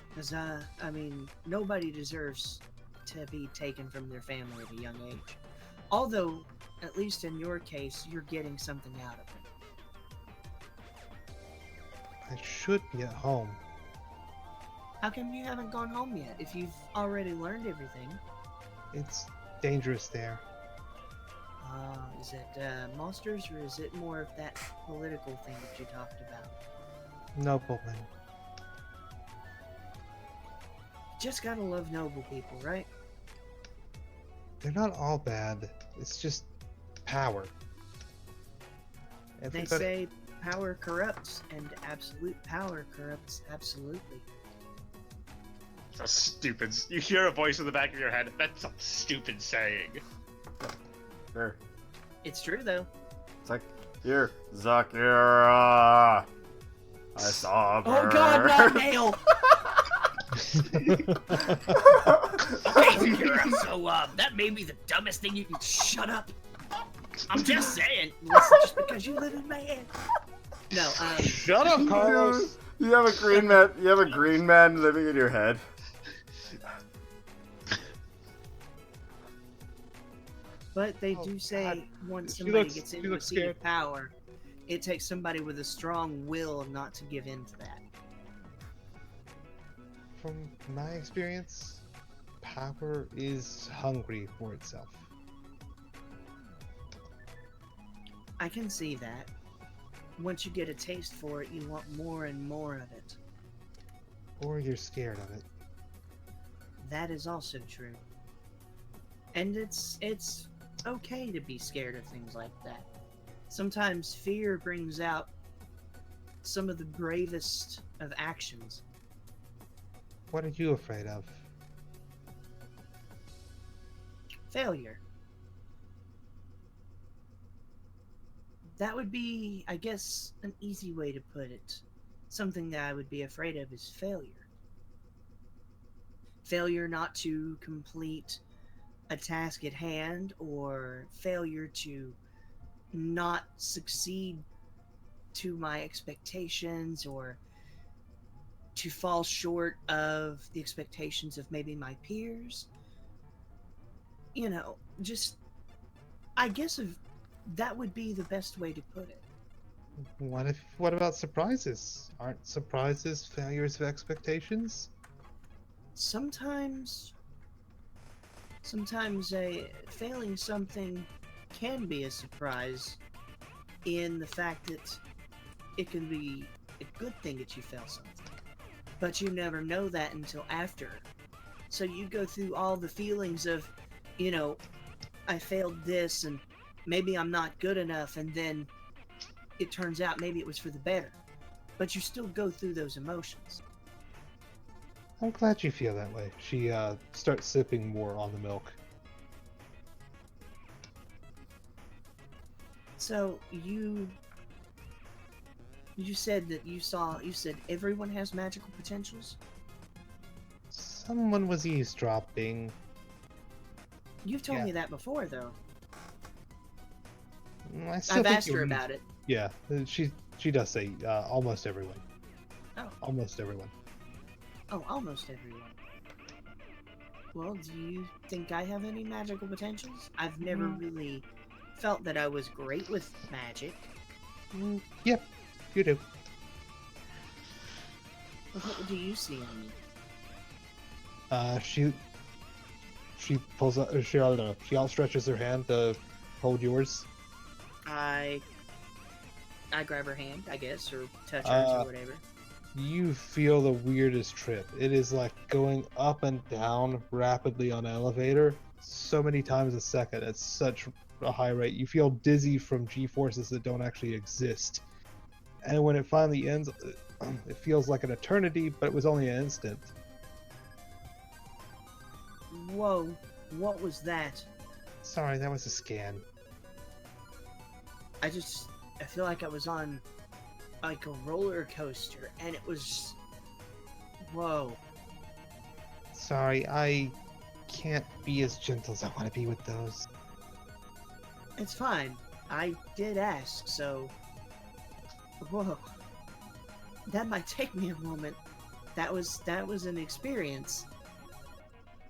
Because, I mean, nobody deserves to be taken from their family at a young age. Although, at least in your case, you're getting something out of it. I should be at home. How come you haven't gone home yet, if you've already learned everything? It's dangerous there. Is it, monsters, or is it more of that political thing that you talked about? Noblemen. Just gotta love noble people, right? They're not all bad. It's just power. They Everybody- say power corrupts, and absolute power corrupts absolutely. That's stupid. You hear a voice in the back of your head. That's a stupid saying. Here. It's true, though. It's like, here, Zakira. I saw her. Oh god, not Nail! That may be the dumbest thing you can shut up. I'm just saying. Listen, just because you live in my head. No, Shut up, Carlos! You have a green man. You have a green man living in your head. but they Oh, do say God. once She somebody looks- gets she into a looks seat scared. of power, it takes somebody with a strong will not to give in to that. From my experience, power is hungry for itself. I can see that. Once you get a taste for it, you want more and more of it. Or you're scared of it. That is also true. And it's okay to be scared of things like that. Sometimes fear brings out some of the bravest of actions. What are you afraid of? Failure. That would be, I guess, an easy way to put it. Something that I would be afraid of is failure. Failure not to complete a task at hand, or failure to not succeed to my expectations, or to fall short of the expectations of maybe my peers. You know, just, I guess that would be the best way to put it. What about surprises? Aren't surprises failures of expectations? Sometimes failing something can be a surprise, in the fact that it can be a good thing that you fail something, but you never know that until after. So you go through all the feelings of, you know, I failed this, and maybe I'm not good enough, and then it turns out maybe it was for the better. But you still go through those emotions. I'm glad you feel that way. She starts sipping more on the milk. So you said that you said everyone has magical potentials? Someone was eavesdropping. You've told Yeah. me that before, though. I still I've think asked her you're- about it. Yeah, she does say almost everyone. Oh. Almost everyone. Oh, almost everyone. Well, do you think I have any magical potentials? I've never really felt that I was great with magic. Yep, you do. What do you see in me? She pulls out. She outstretches her hand to hold yours. I grab her hand, I guess, or touch hers or whatever. You feel the weirdest trip. It is like going up and down rapidly on an elevator so many times a second. It's such a high rate. You feel dizzy from G-forces that don't actually exist. And when it finally ends, it feels like an eternity, but it was only an instant. Whoa, what was that? Sorry, that was a scan. I feel like I was on like a roller coaster, and it was. Whoa. Sorry, I can't be as gentle as I want to be with those. It's fine. I did ask, so. Whoa. That might take me a moment. That was an experience.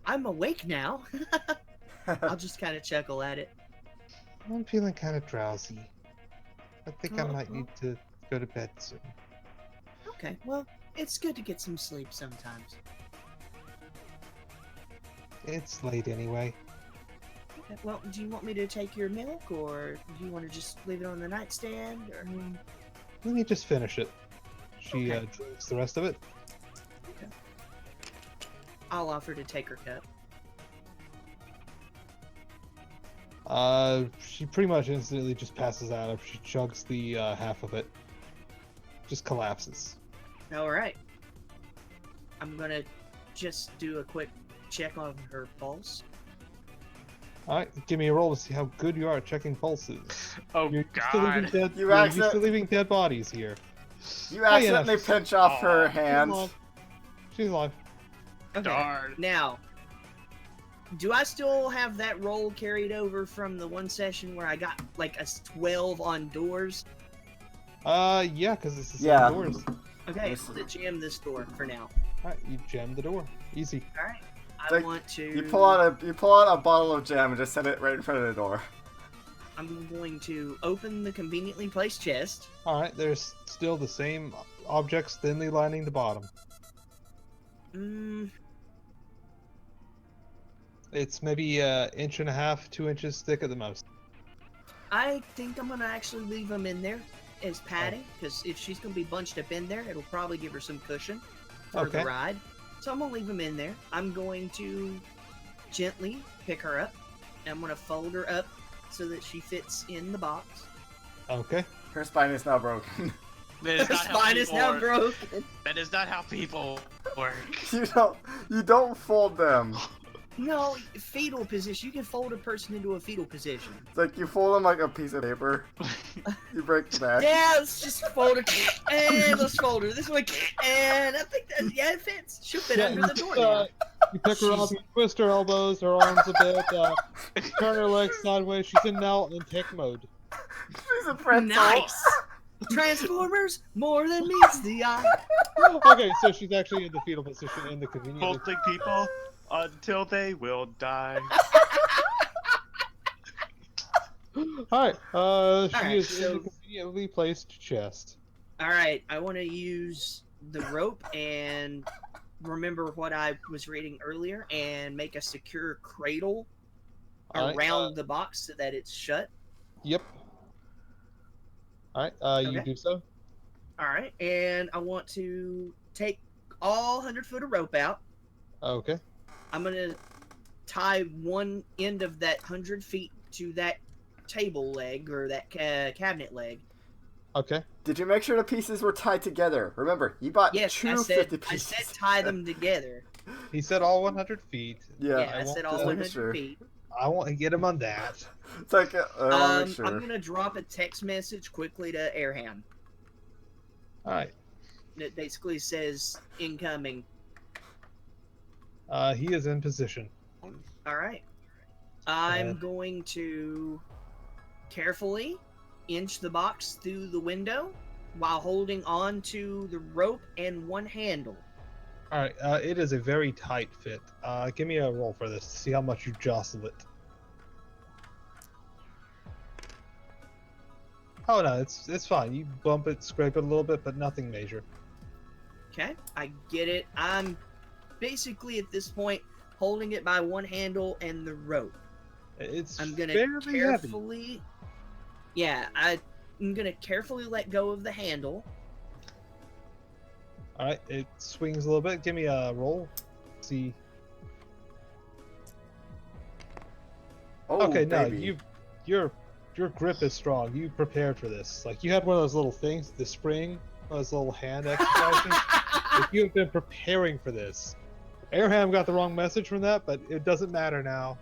I'm awake now. I'll just kind of chuckle at it. I'm feeling kind of drowsy. I think I might need to go to bed soon. Okay, well, it's good to get some sleep sometimes. It's late anyway. Okay, well, do you want me to take your milk, or do you want to just leave it on the nightstand, or? Let me just finish it. She Okay. drinks the rest of it. Okay. I'll offer to take her cup. She pretty much instantly just passes out after she chugs the half of it. Just collapses. Alright. I'm gonna just do a quick check on her pulse. Alright, give me a roll to see how good you are at checking pulses. Oh You're used to leaving God. dead, You you're used accident- to leaving dead bodies here. You Oh, yeah, accidentally she's- pinch off her Aw. hand. She's alive. Okay. Darn. Now, do I still have that roll carried over from the one session where I got like a 12 on doors? Yeah, because it's the same Yeah. doors. Okay, so to jam this door for now. Alright, you jam the door. Easy. Alright. I Like, want to. You pull out a bottle of jam and just set it right in front of the door. I'm going to open the conveniently placed chest. Alright, there's still the same objects thinly lining the bottom. It's maybe an inch and a half, 2 inches thick at the most. I think I'm gonna actually leave them in there as padding, because if she's gonna be bunched up in there, it'll probably give her some cushion for Okay. the ride. So I'm gonna leave them in there. I'm going to gently pick her up, and I'm gonna fold her up so that she fits in the box. Okay. Her spine is now broken. That is Her not how spine is people now work. broken. That is not how people work. You don't fold them. No, fetal position. You can fold a person into a fetal position. It's like you fold them like a piece of paper. You break the back. Yeah, let's just fold her, and let's fold her this way, and I think that it fits. She'll fit under the door now. You pick her up, She's- you twist her elbows, her arms a bit, turn her legs sideways. She's in now in tech mode. She's a pretzel. Nice. Transformers, more than meets the eye. Okay, so she's actually in the fetal position in the convenient. Folding people until they will die. Alright, she Alright, is so- in the conveniently placed chest. All right, I want to use the rope and remember what I was reading earlier and make a secure cradle Alright, around the box so that it's shut. Yep. Alright, you Okay. do so. All right, and I want to take all 100 foot of rope out. Okay. I'm gonna tie one end of that 100 feet to that table leg or that cabinet leg. Okay. Did you make sure the pieces were tied together? Remember, you bought Yes, two I 50 said pieces. tie them together. He said all 100 feet. Yeah, Yeah, I want said to all make 100 sure. feet. I want to get him on that. it's like I want to make sure. I'm gonna drop a text message quickly to Airham. Alright. It basically says incoming. He is in position. All right. I'm going to carefully inch the box through the window while holding on to the rope and one handle. Alright, it is a very tight fit. Give me a roll for this to see how much you jostle it. Oh no, it's fine. You bump it, scrape it a little bit, but nothing major. Okay, I get it. I'm basically at this point holding it by one handle and the rope. It's I'm gonna fairly heavy. carefully. Yeah, I'm gonna carefully let go of the handle. Alright, it swings a little bit. Give me a roll. See. Oh, Okay, no, baby. your grip is strong. You prepared for this. Like you had one of those little things, the spring, those little hand exercises. Like you have been preparing for this. Airham got the wrong message from that, but it doesn't matter now.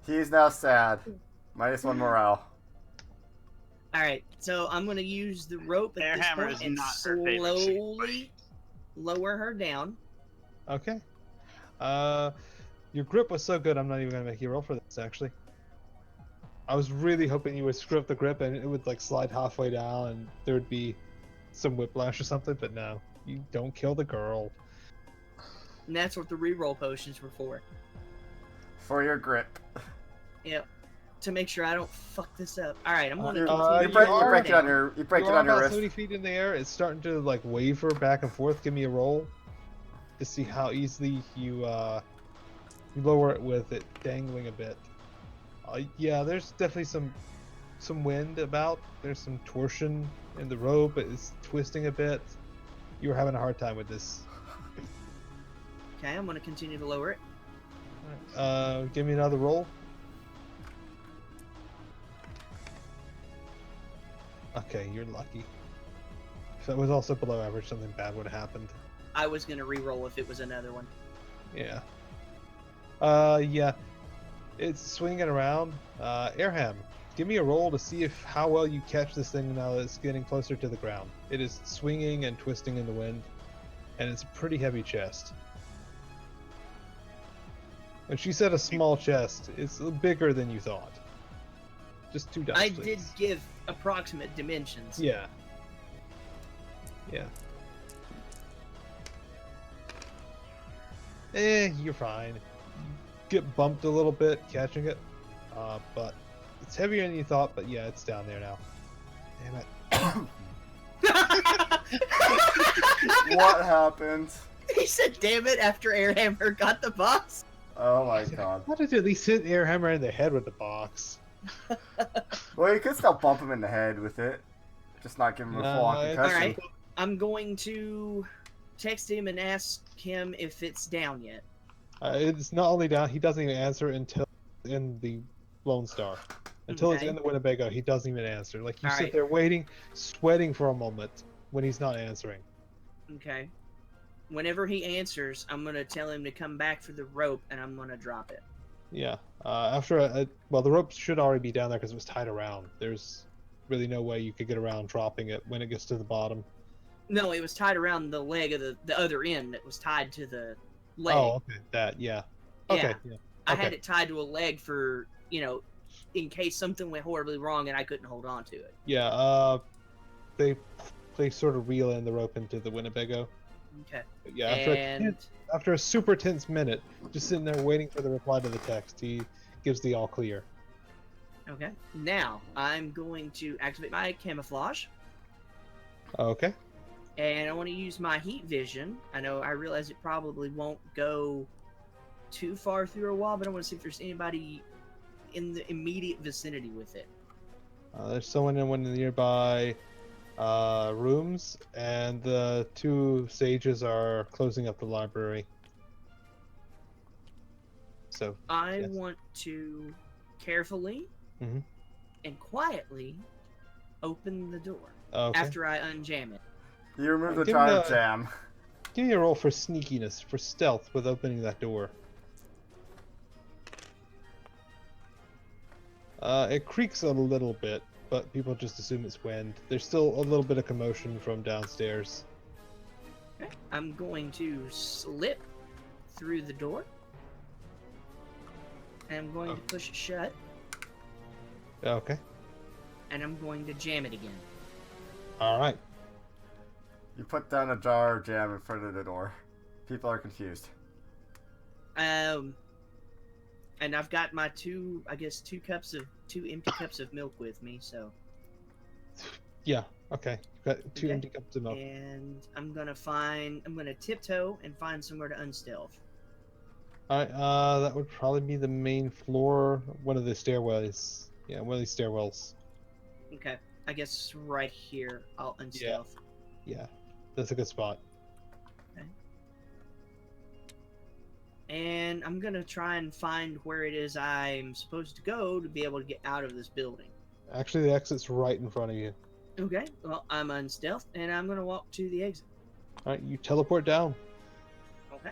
He is now sad. -1 morale. All right, so I'm gonna use the rope at this Airhammer point is and not her favorite shape, slowly lower her down. Okay. Your grip was so good. I'm not even gonna make you roll for this. Actually, I was really hoping you would screw up the grip and it would like slide halfway down and there would be some whiplash or something. But no, you don't kill the girl. And that's what the reroll potions were for. For your grip. Yep. To make sure I don't fuck this up. All right, I'm gonna You continue break, to you lower break it on down. your you break You it are on your about wrist. 70 feet in the air. It's starting to like waver back and forth. Give me a roll to see how easily you lower it with it dangling a bit. Yeah, there's definitely some wind about. There's some torsion in the rope. It's twisting a bit. You're having a hard time with this. Okay, I'm gonna continue to lower it. Give me another roll. Okay, you're lucky. If that was also below average, something bad would have happened. I was gonna reroll if it was another one. Yeah. Yeah. It's swinging around. Airham, give me a roll to see how well you catch this thing now that it's getting closer to the ground. It is swinging and twisting in the wind, and it's a pretty heavy chest. When she said a small chest, it's bigger than you thought. Just 2 dice, I please. did give approximate dimensions. Yeah. Yeah. You're fine. You get bumped a little bit catching it, but it's heavier than you thought. But yeah, it's down there now. Damn it. What happened? He said, "Damn it!" After Airhammer got the box. Oh my god. Why did you at least hit Airhammer in the head with the box? Well, you could still bump him in the head with it. Just not give him a full-on No, it's- concussion. Alright. I'm going to text him and ask him if it's down yet. It's not only down, he doesn't even answer until in the Lone Star. Until it's Okay. in the Winnebago, he doesn't even answer. Like, you sit Alright. there waiting, sweating for a moment when he's not answering. Okay. Whenever he answers, I'm gonna tell him to come back for the rope, and I'm gonna drop it. Yeah. After well, the rope should already be down there because it was tied around. There's really no way you could get around dropping it when it gets to the bottom. No, it was tied around the leg of the other end. That was tied to the leg. Oh, okay. That, yeah. Okay, yeah. I had okay. it tied to a leg for, in case something went horribly wrong and I couldn't hold on to it. Yeah, they sort of reel in the rope into the Winnebago. Okay. But yeah, And after a super tense minute, just sitting there waiting for the reply to the text, he gives the all clear. okay. Now I'm going to activate my camouflage, Okay. and I want to use my heat vision. I realize it probably won't go too far through a wall, but I want to see if there's anybody in the immediate vicinity with it. There's someone in one of the nearby rooms, and the 2 sages are closing up the library. So, I yes. want to carefully Mhm. and quietly open the door okay. after I unjam it. You remove the Give me drive a- jam. Give me a roll for sneakiness, for stealth, with opening that door. It creaks a little bit, but people just assume it's wind. There's still a little bit of commotion from downstairs. Okay. I'm going to slip through the door. And I'm going to push it shut, Okay. and I'm going to jam it again. Alright. You put down a jar of jam in front of the door. People are confused. And I've got my two empty cups of milk with me, so. Yeah, okay. You've got 2 Okay. empty cups of milk. And I'm gonna tiptoe and find somewhere to unstealth. Alright, that would probably be the main floor, one of the stairways. Yeah, one of these stairwells. Okay, I guess right here I'll unstealth. Yeah, that's a good spot. And and I'm gonna try and find where it is I'm supposed to go to be able to get out of this building. Actually, the exit's right in front of you. Okay, well, I'm unstealthed, and I'm gonna walk to the exit. All right, you teleport down. Okay.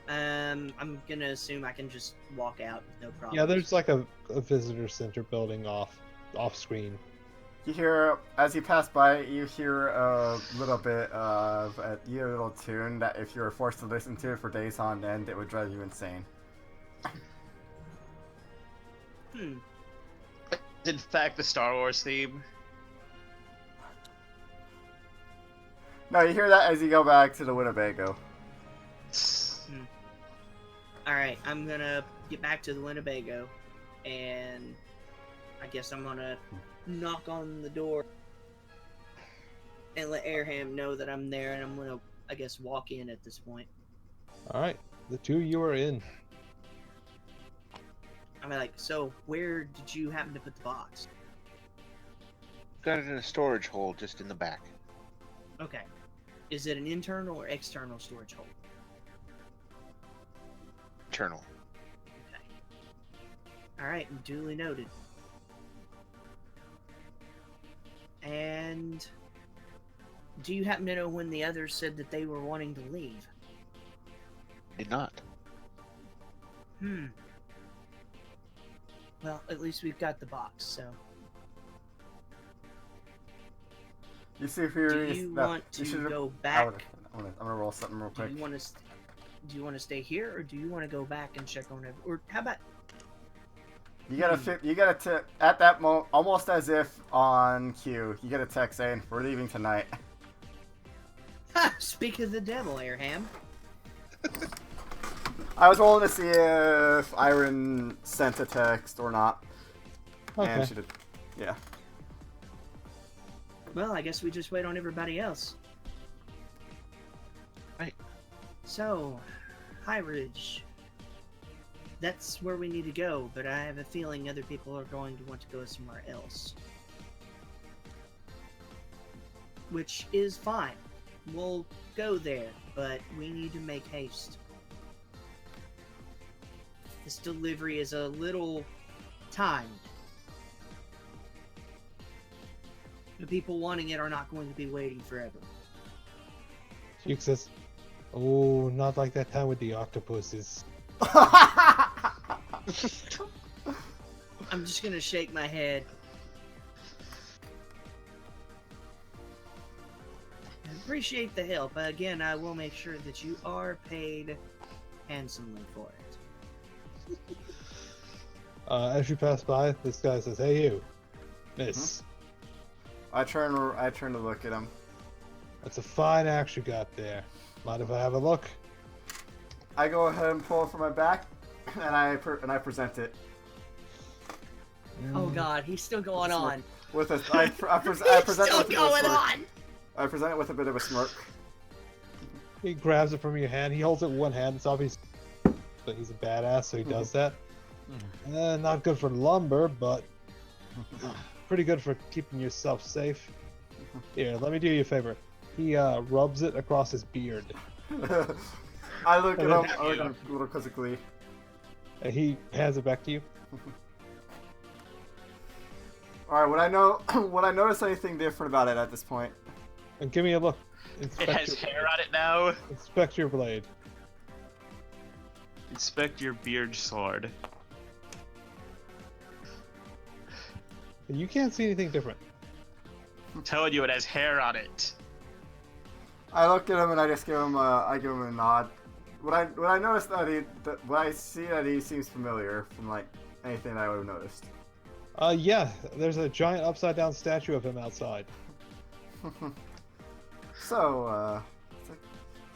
I'm gonna assume I can just walk out with no problem. Yeah, there's like a visitor center building off screen. You hear, as you pass by, you hear a little bit of you hear a little tune that if you were forced to listen to it for days on end, it would drive you insane. In fact, the Star Wars theme. No, you hear that as you go back to the Winnebago. Alright, I'm gonna get back to the Winnebago, and I guess I'm gonna knock on the door and let Airham know that I'm there, and I'm gonna, I guess, walk in at this point. All right, the two of you are in. I'm like, so where did you happen to put the box? Got it in a storage hole just in the back. Okay. Is it an internal or external storage hole? Internal. Okay. Alright, duly noted. And do you happen to know when the others said that they were wanting to leave? Did not. Well, at least we've got the box, so. You see if you're. Do you want to go back? I'm gonna roll something real quick. Do you want to stay here, or do you want to go back and check on it? Or how about? You got a tip at that moment, almost as if on cue. You get a text saying, "We're leaving tonight." Speak of the devil, Airham. I was rolling to see if Iron sent a text or not. Okay. And she did. Yeah. Well, I guess we just wait on everybody else. Right. So, High Ridge. That's where we need to go, but I have a feeling other people are going to want to go somewhere else. Which is fine. We'll go there, but we need to make haste. This delivery is a little timed. The people wanting it are not going to be waiting forever. Duke says, "Oh, not like that time with the octopuses." I'm just gonna shake my head. I appreciate the help. Again, I will make sure that you are paid handsomely for it. As you pass by, this guy says, "Hey, you, miss. I turn to look at him. That's a fine axe you got there. Mind if I have a look?" I go ahead and pull it from my back, and I present it. Oh God, he's still going on. With a, I present it Still with a going smirk. on. I present it with a bit of a smirk. He grabs it from your hand. He holds it with one hand. It's obvious that he's a badass, so he does that. Not good for lumber, but pretty good for keeping yourself safe. Here, let me do you a favor. He rubs it across his beard. I look at him. I look at him a little quizzically. And he hands it back to you. All right. Would I notice anything different about it at this point? And give me a look. It has hair on it now. Inspect your blade. Inspect your beard sword. You can't see anything different. I'm telling you, it has hair on it. I look at him and I just give him a nod. Would I notice that would I see that he seems familiar from like anything that I would have noticed? Yeah, there's a giant upside down statue of him outside. So, it's like,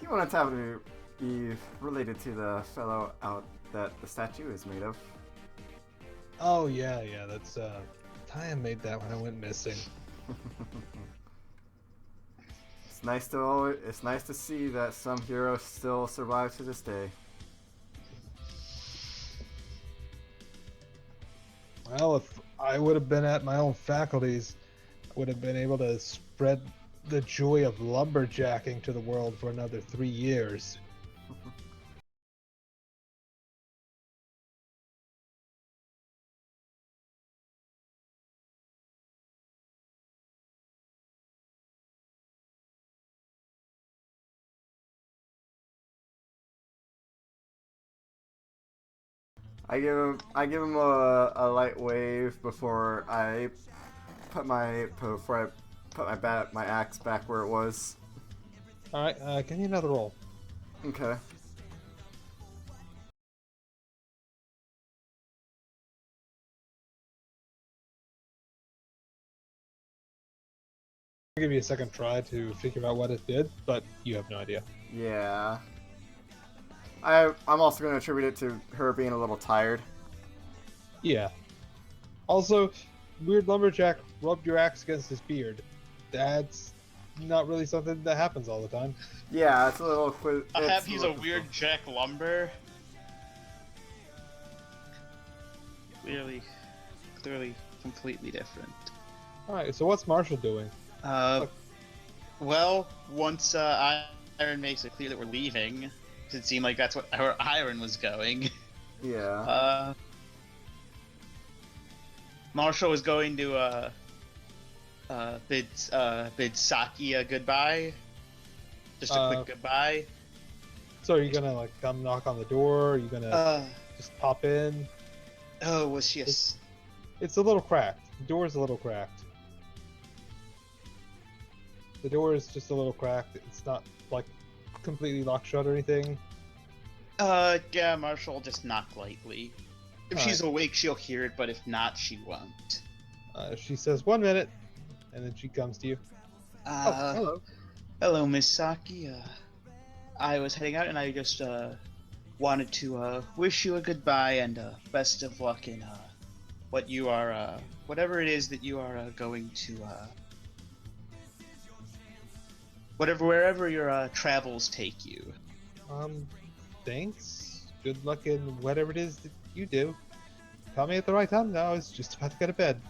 he wanted to have to be related to the fellow out that the statue is made of. Oh yeah, that's Taya made that when I went missing. It's nice to see that some heroes still survive to this day. Well, if I would have been at my own faculties, I would have been able to spread the joy of lumberjacking to the world for another 3 years. I give him a light wave before I put my my axe back where it was. All right, give me another roll. Okay. I'll give you a second try to figure out what it did, but you have no idea. Yeah. I'm also gonna attribute it to her being a little tired. Yeah. Also, weird lumberjack rubbed your axe against his beard. That's not really something that happens all the time. Yeah, it's a little quiz. I have he's a weird Jack Lumber. Clearly, completely different. All right, so what's Marshall doing? Well, once Iron makes it clear that we're leaving, it seemed like that's where Iron was going. Yeah. Marshall was going to bid Saki a goodbye. Just a quick goodbye. So are you gonna like come knock on the door? Are you gonna just pop in? Oh, was she a... It's a little cracked. The door's a little cracked. The door is just a little cracked. It's not like completely locked shut or anything. Yeah, Marshall will just knock lightly. If she's awake, she'll hear it, but if not, she won't. She says 1 minute, and then she comes to you. Hello. Hello, Miss Saki. I was heading out, and I just wanted to wish you a goodbye and best of luck in what you are, whatever it is that you are going to, wherever your travels take you. Thanks. Good luck in whatever it is that you do. Caught me at the right time. Now I was just about to go to bed.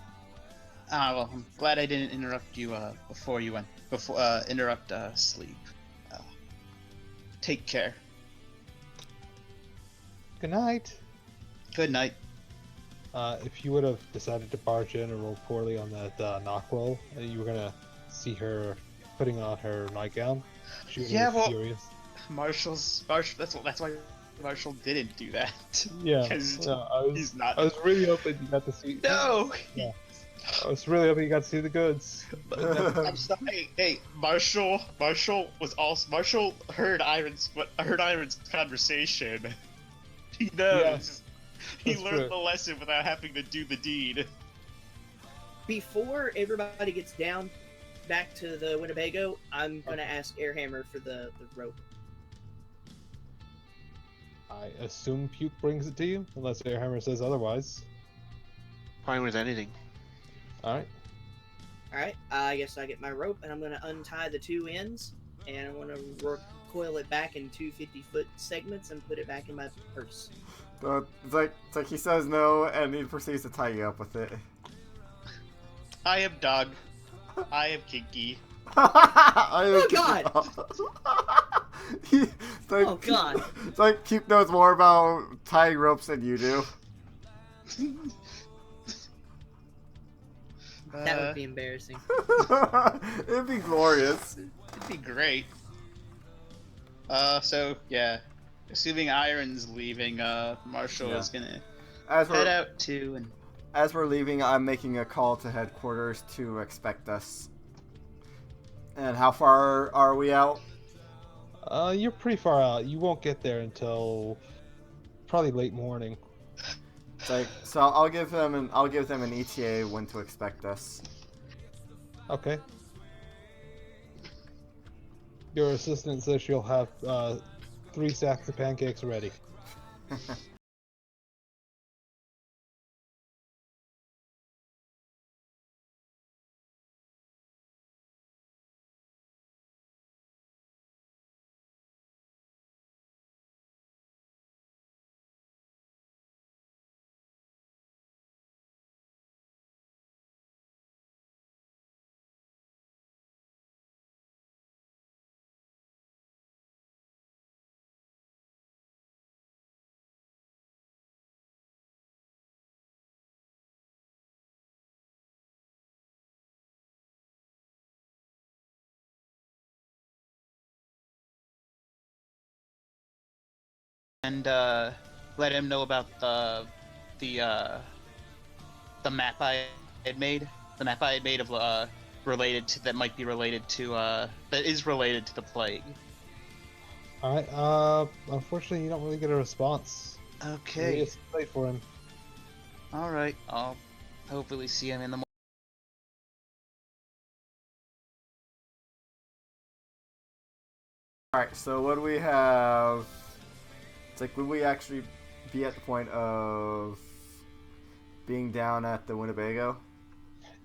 Well, I'm glad I didn't interrupt you before you went. Interrupt sleep. Take care. Good night. Good night. If you would have decided to barge in or roll poorly on that knock roll, you were gonna see her putting on her nightgown. She would have been furious. Marshall. That's why Marshall didn't do that. Yeah. He's not. I was really hoping you got to see. No. Yeah. I was really hoping you got to see the goods. I'm sorry. Hey, Marshall heard Iron's conversation. He knows. He learned the lesson without having to do the deed. Before everybody gets down back to the Winnebago, I'm gonna ask Airhammer for the rope. I assume Puke brings it to you, unless Airhammer says otherwise. Fine with anything. Alright. Alright, I guess I get my rope, and I'm gonna untie the two ends, and I'm gonna coil it back in two 50-foot segments and put it back in my purse. It's like he says no, and he proceeds to tie you up with it. I am Doug. I am Kinky. Oh God! Oh God! It's like Puke knows more about tying ropes than you do. That would be embarrassing. It'd be glorious. It'd be great. So yeah, assuming Iron's leaving, Marshall is gonna head out too. And as we're leaving, I'm making a call to headquarters to expect us. And how far are we out? You're pretty far out. You won't get there until probably late morning. So I'll give them an ETA when to expect us. Okay. Your assistant says she'll have 3 sacks of pancakes ready. and let him know about the map I had made. The map I had made of related to that might be related to that is related to the plague. All right. Unfortunately, you don't really get a response. Okay. It's late for him. All right. I'll hopefully see him in the morning. Alright, so what do we have? It's like, would we actually be at the point of being down at the Winnebago?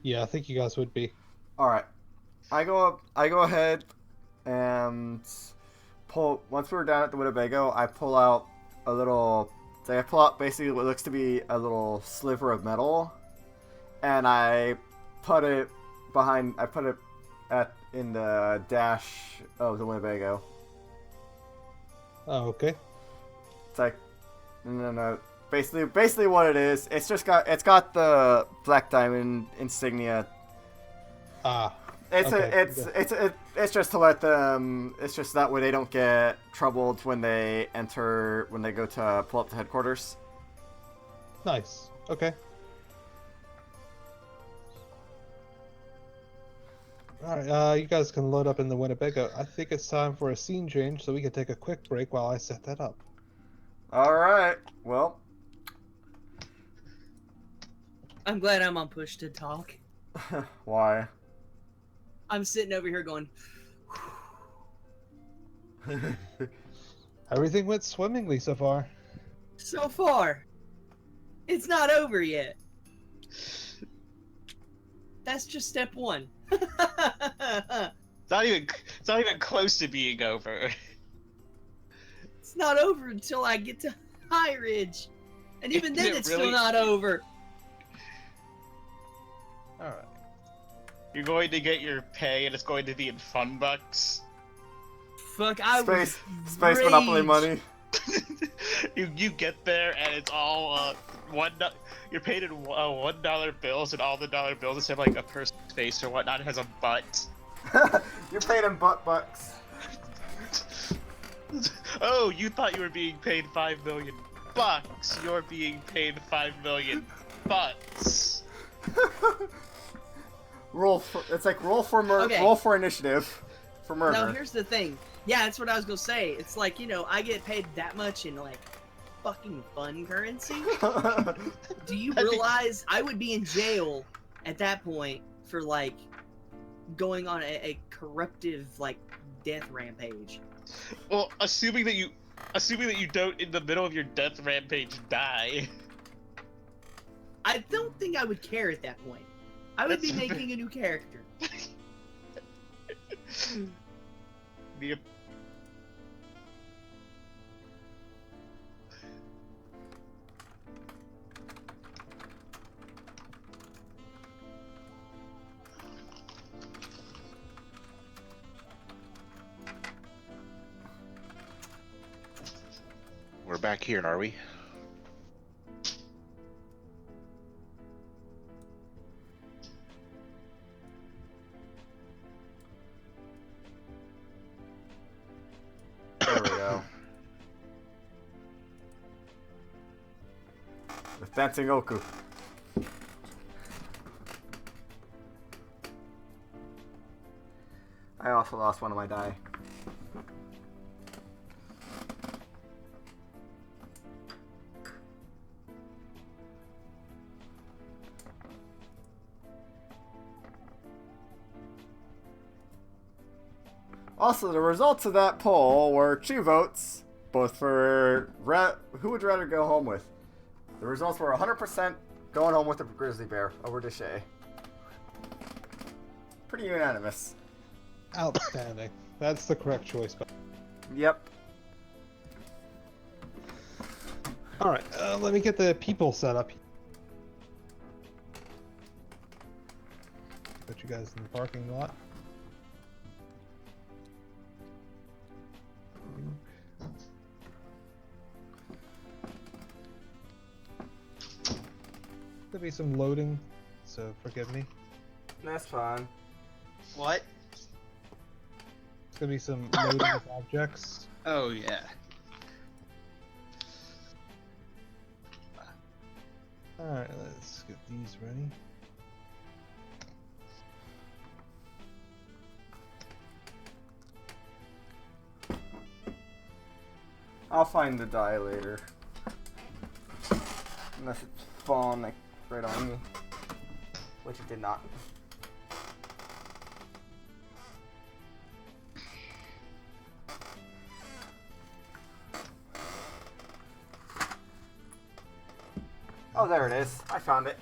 Yeah, I think you guys would be. Alright. I go ahead and pull, once we're down at the Winnebago, I pull out a little, I pull out basically what looks to be a little sliver of metal, and I put it in the dash of the Winnebago. Oh, okay. It's like, no. Basically what it is, it's got the black diamond insignia. Ah. It's Okay. it's just to let them. It's just that way they don't get troubled when they go to pull up the headquarters. Nice. Okay. Alright, you guys can load up in the Winnebago. I think it's time for a scene change, so we can take a quick break while I set that up. All right. Well, I'm glad I'm on push to talk. why? I'm sitting over here going, Everything went swimmingly so far. so far, it's not over yet. That's just step one. It's not even close to being over. It's not over until I get to High Ridge. And even Is then, it it's really? still not over. All right. You're going to get your pay, and it's going to be in fun bucks. Fuck, I Space was Monopoly rage. money. you get there, and it's all you're paid in $1 bills, and all the dollar bills instead of like a person's face or whatnot, it has a butt. You're paid in bucks. Oh, you thought you were being paid $5 million bucks. You're being paid $5 million butts. Roll for Okay. roll for initiative for murder. Now, here's the thing. Yeah, that's what I was gonna say. It's like, I get paid that much in, like, fucking fun currency. Do you That'd be- realize I would be in jail at that point for, like, going on a corruptive, like, death rampage? Well, assuming that you don't in the middle of your death rampage die. I don't think I would care at that point. I would be That's making a new character. The We're back here, are we? There we go. With Dancing Oku. I also lost one of my die. Also, the results of that poll were 2 votes, both for who would you rather go home with. The results were 100% going home with the grizzly bear over Deshay. Pretty unanimous. Outstanding. That's the correct choice. Yep. Alright, let me get the people set up. Put you guys in the parking lot. There'll be some loading, so forgive me. That's fine. what? It's gonna be some loading of objects. Oh yeah. Alright, let's get these ready. I'll find the die later. Unless it's falling like right on me. Which it did not. Oh, there it is. I found it.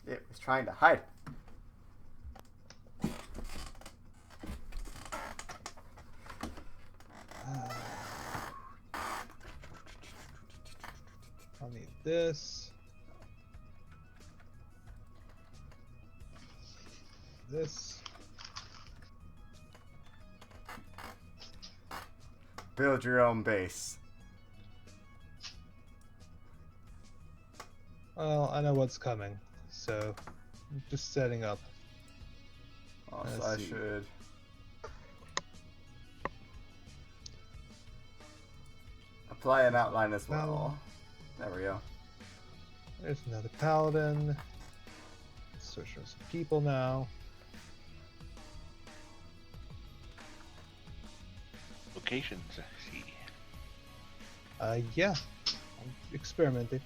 It was trying to hide. I'll need this. This. Build your own base. Well, I know what's coming, so I'm just setting up. Also, Let's I see. should. Apply an outline as well. There we go. There's another paladin. Let's switch on some people now. Locations, I see. Yeah. I'm experimenting.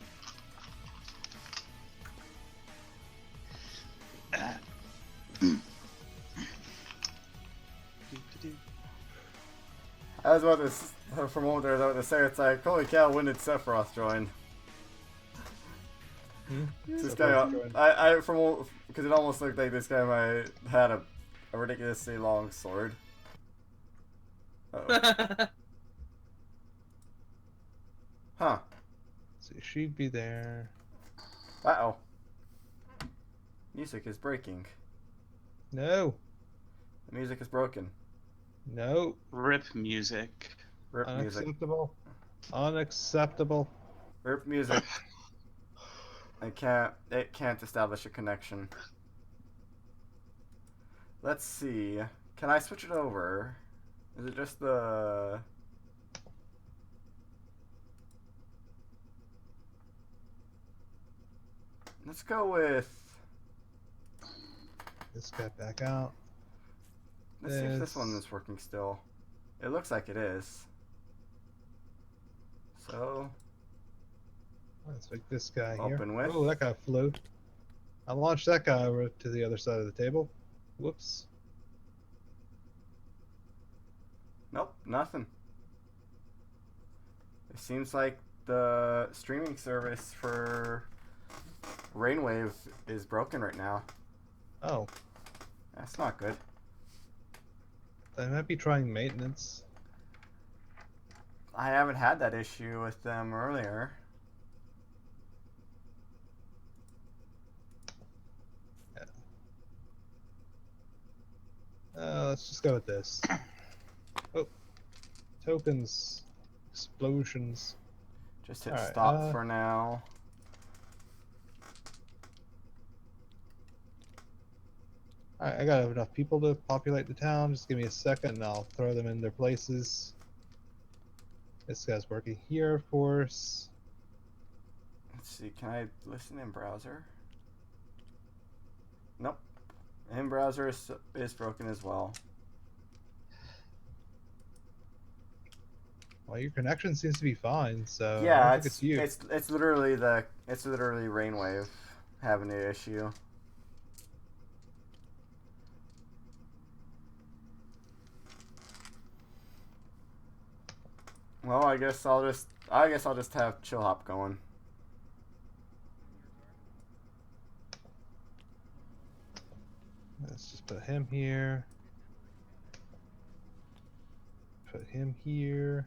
I was about to, for a moment there, I was about to say, it's like, holy cow, when did Sephiroth join? This guy, because it almost looked like this guy might had a ridiculously long sword. Uh-oh. Huh. So she'd be there. Uh-oh. Music is breaking. No. The music is broken. No. Rip music. Rip music. Unacceptable. Unacceptable. Rip music. It can't establish a connection. Let's see. Can I switch it over? Is it just the... Let's go with... This guy back out. Let's see if this one is working still. It looks like it is. So... Let's make this guy Open here. with. Oh, that guy flew. I launched that guy over to the other side of the table. Whoops. Nope, nothing. It seems like the streaming service for Rainwave is broken right now. Oh, That's not good. they might be trying maintenance. I haven't had that issue with them earlier. Let's just go with this. Oh, tokens, explosions. Just hit Alright, stop for now. Alright, I got enough people to populate the town. Just give me a second and I'll throw them in their places. This guy's working here, of course. Let's see, can I listen in browser? Nope. In browser is broken as well. Well, your connection seems to be fine, so I Yeah, don't think it's you. it's literally Rainwave having the issue. Well, I guess I'll just have Chill Hop going. Let's just put him here. Put him here.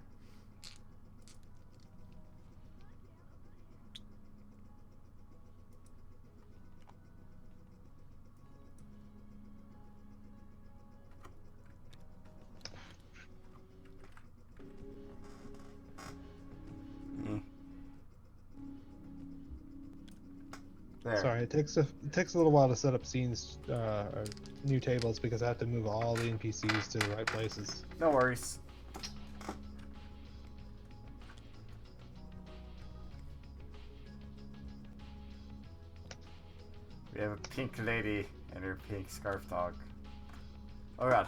There. Sorry, it takes a little while to set up scenes or new tables because I have to move all the NPCs to the right places. No worries. You have a pink lady and her pink scarf dog. Oh god.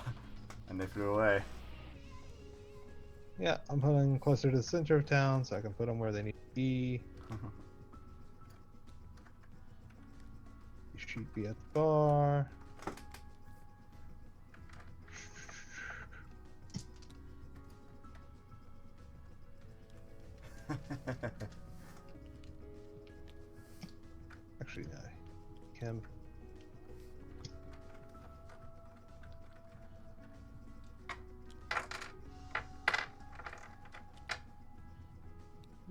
And they flew away. Yeah, I'm putting closer to the center of town so I can put them where they need to be. You should be at the bar. Actually, no. Kim.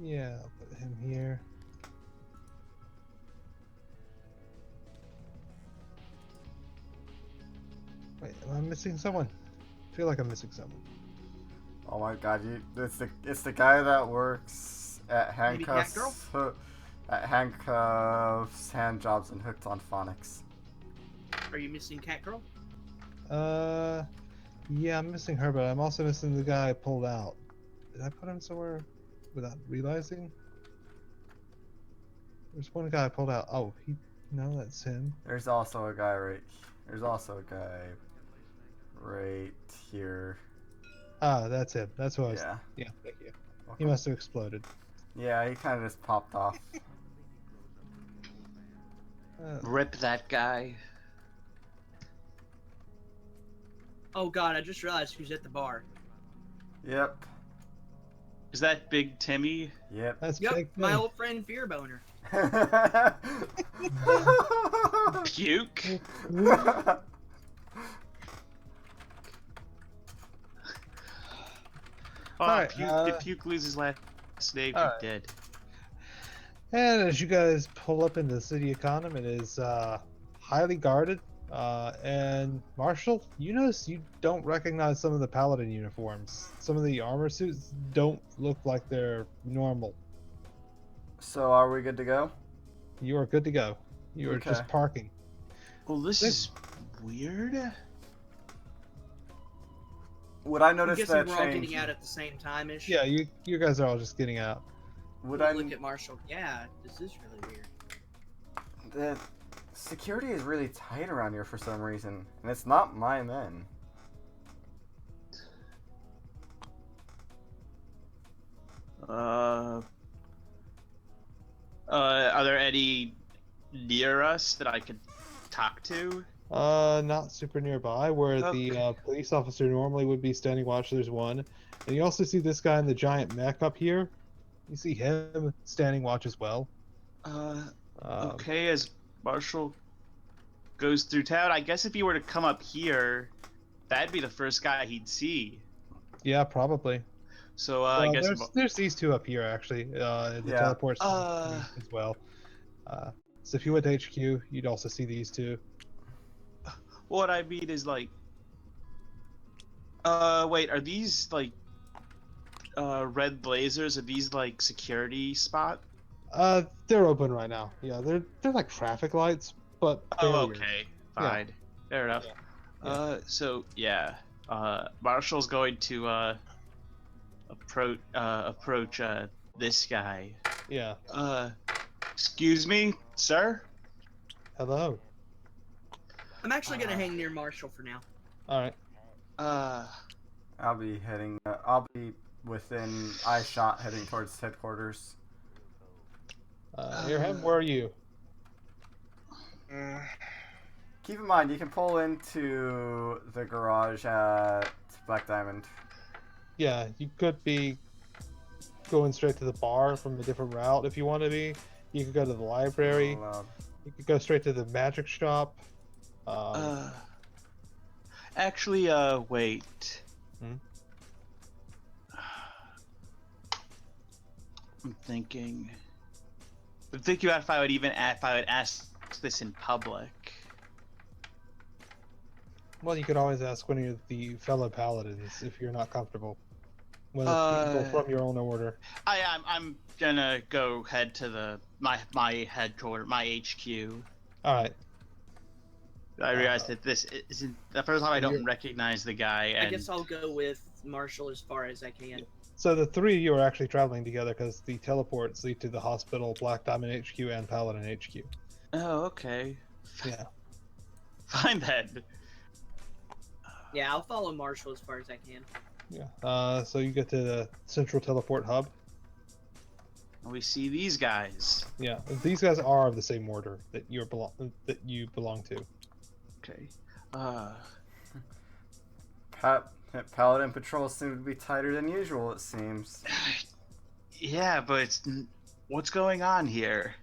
Yeah, I'll put him here. Wait, am I missing someone? I feel like I'm missing someone. Oh my god, it's the guy that works at Maybe Cat Girl? Handcuffs, hand jobs, and hooked on phonics. Are you missing Cat Girl? Yeah, I'm missing her, but I'm also missing the guy I pulled out. Did I put him somewhere without realizing? There's one guy I pulled out. Oh, no, that's him. There's also a guy right here. Ah, that's him. That's what I was. Yeah. Yeah, thank you. He must have exploded. Yeah, he kind of just popped off. Rip that guy. Oh god, I just realized who's at the bar. Yep. Is that Big Timmy? Yep. That's Yep, big. my old friend Fear Boner. Puke? Oh, Alright, Puke, did Puke lose his last name? alright. He did. And as you guys pull up into the city of Condom, it is highly guarded. And Marshall, you notice you don't recognize some of the paladin uniforms. Some of the armor suits don't look like they're normal. So are we good to go? You are good to go. You are just Okay. parking. Well, this is weird. Would I I'm notice guessing that we're all change? getting out at the same time-ish. Yeah, you guys are all just getting out. Would We'll I look at Marshall. Yeah, this is really weird. The security is really tight around here for some reason, and it's not my men. Are there any near us that I could talk to? Not super nearby, where the police officer normally would be standing watch. There's one, and you also see this guy in the giant mech up here. You see him standing watch as well. Okay, as Marshall goes through town, I guess if he were to come up here, that'd be the first guy he'd see. Yeah, probably. So, I guess... there's these two up here actually. The Yeah. teleports as well. So if you went to HQ, you'd also see these two. What I mean is, like... wait, are these, like... red blazers? Are these, like, security spot? They're open right now. Yeah, they're like traffic lights, but Oh, barriers. okay. Fine. Fair enough. Yeah. So, yeah. Marshall's going to, approach this guy. Yeah. Excuse me, sir? Hello. I'm actually gonna hang near Marshall for now. All right. I'll be heading. I'll be within eye shot, heading towards headquarters. Near him. Where are you? Keep in mind, you can pull into the garage at Black Diamond. Yeah, you could be going straight to the bar from a different route if you want to be. You could go to the library. You could go straight to the magic shop. Actually, wait. Hmm? I'm thinking about if I would ask this in public. Well, you could always ask one of the fellow paladins if you're not comfortable. One of the people from your own order. I'm gonna go head to my headquarters, my HQ. All right. I realized that this isn't the first time I don't recognize the guy. And I guess I'll go with Marshall as far as I can. So the three of you are actually traveling together because the teleports lead to the hospital, Black Diamond HQ, and Paladin HQ. Oh, okay. Yeah. Fine then. Yeah, I'll follow Marshall as far as I can. Yeah. So you get to the central teleport hub. We see these guys. Yeah. These guys are of the same order that you belong to. Okay. Paladin patrols seem to be tighter than usual, it seems. Yeah, but what's going on here?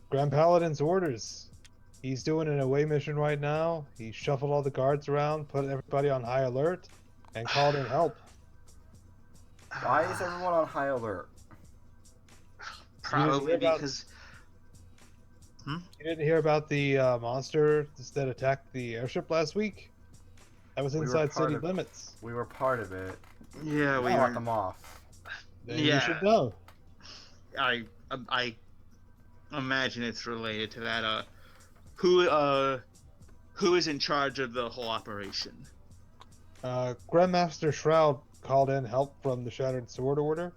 Grand Paladin's orders. He's doing an away mission right now. He shuffled all the guards around, put everybody on high alert, and called in help. Why is everyone on high alert? Probably about- because. You didn't hear about the monster that attacked the airship last week? That was We were inside part city of- limits. We were part of it. Yeah, we Fought were. them off. Then you Yeah. should know. I imagine it's related to that. Who is in charge of the whole operation? Grandmaster Shroud called in help from the Shattered Sword Order.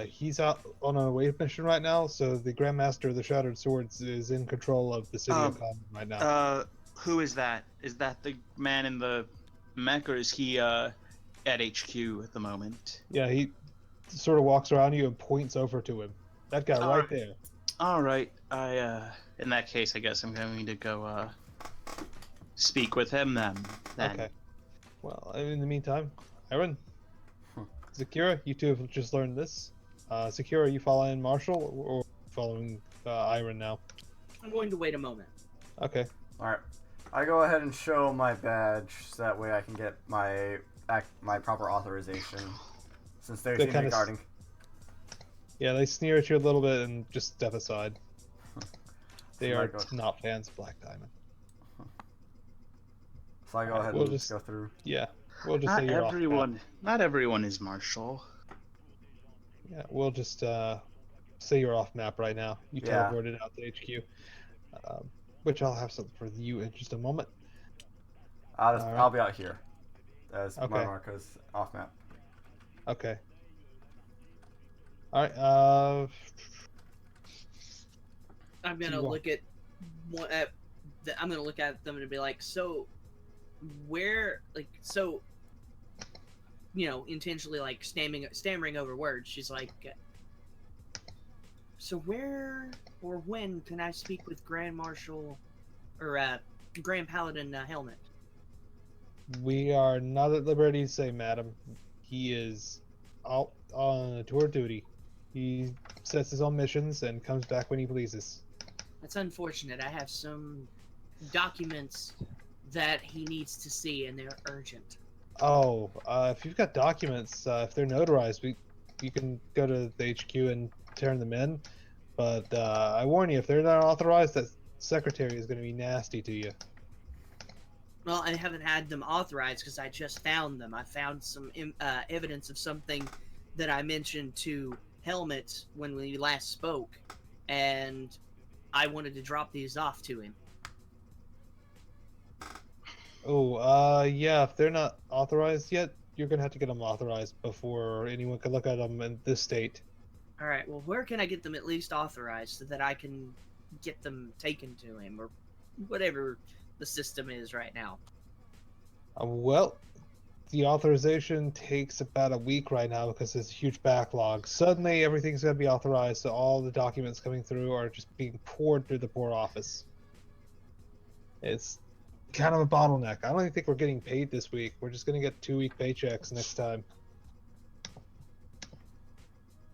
He's out on a away mission right now, so the Grandmaster of the Shattered Swords is in control of the city of Common right now. Who is that? Is that the man in the mech, or is he at HQ at the moment? Yeah, he sort of walks around you and points over to him. That guy right Alright. there. All right. In that case, I guess I'm going to go speak with him then. Okay. Well, in the meantime, Aaron, Zakira, you two have just learned this. Zakira, you following Marshall or following Iron now? I'm going to wait a moment. Okay. Alright. I go ahead and show my badge so that way I can get my proper authorization. Since they're They seem to be kinda guarding. Yeah, they sneer at you a little bit and just step aside. They So I are go- not fans of Black Diamond. So I go ahead We'll and just- go through. Yeah, we'll just Not say you're off map. everyone. Not everyone is Marshall. Yeah, we'll just say you're off map right now. You Yeah. teleported out to HQ, which I'll have something for you in just a moment. Alright. I'll be out here. As my Okay. mark is off map. Okay. All right. I'm gonna you want- look at I'm gonna look at them and be like, so where, like, so, intentionally like stammering over words. She's like, so where or when can I speak with Grand Marshal or Grand Paladin Helmet? We are not at liberty to say, madam. He is out on tour duty. He sets his own missions and comes back when he pleases. That's unfortunate. I have some documents that he needs to see, and they're urgent. Oh, if you've got documents, if they're notarized, you can go to the HQ and turn them in. But I warn you, if they're not authorized, that secretary is going to be nasty to you. Well, I haven't had them authorized because I just found them. I found some evidence of something that I mentioned to Helmet when we last spoke, and I wanted to drop these off to him. Oh, yeah, if they're not authorized yet, you're going to have to get them authorized before anyone can look at them in this state. All right. Well, where can I get them at least authorized so that I can get them taken to him or whatever the system is right now? Well, the authorization takes about a week right now because there's a huge backlog. Suddenly, everything's going to be authorized, so all the documents coming through are just being poured through the poor office. It's kind of a bottleneck. I don't even think we're getting paid this week. We're just going to get 2-week paychecks next time.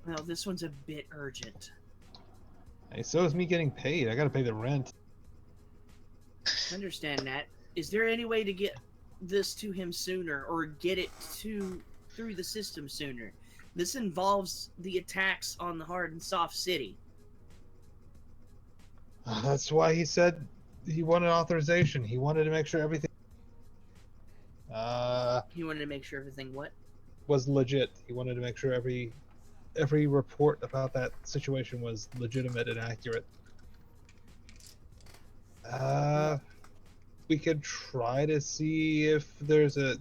Well, this one's a bit urgent. Hey, so is me getting paid. I got to pay the rent. I understand that. Is there any way to get this to him sooner or get it through the system sooner? This involves the attacks on the hard and soft city. That's why he said he wanted authorization. He wanted to make sure everything He wanted to make sure everything was legit. He wanted to make sure every report about that situation was legitimate and accurate. We could try to see if there's a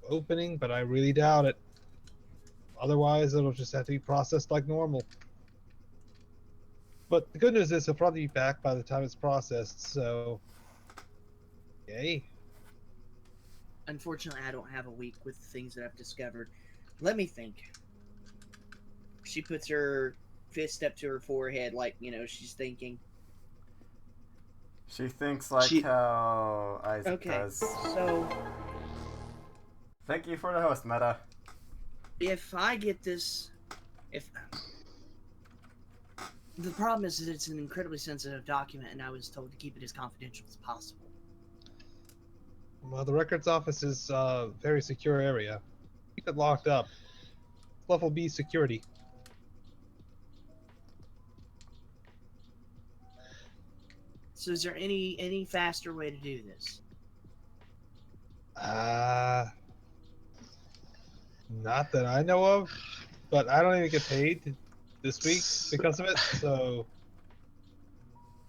opening, but I really doubt it. Otherwise, it'll just have to be processed like normal. But the good news is he'll probably be back by the time it's processed, so... Yay. Unfortunately, I don't have a week with the things that I've discovered. Let me think. She puts her fist up to her forehead, like, she's thinking. She thinks like She- how Isaac Okay, does. so Thank you for the host, Meta. if I get this, if the problem is that it's an incredibly sensitive document, and I was told to keep it as confidential as possible. Well, the records office is a very secure area. Keep it locked up. Level B security. So, is there any faster way to do this? Not that I know of, but I don't even get paid this week because of it, so...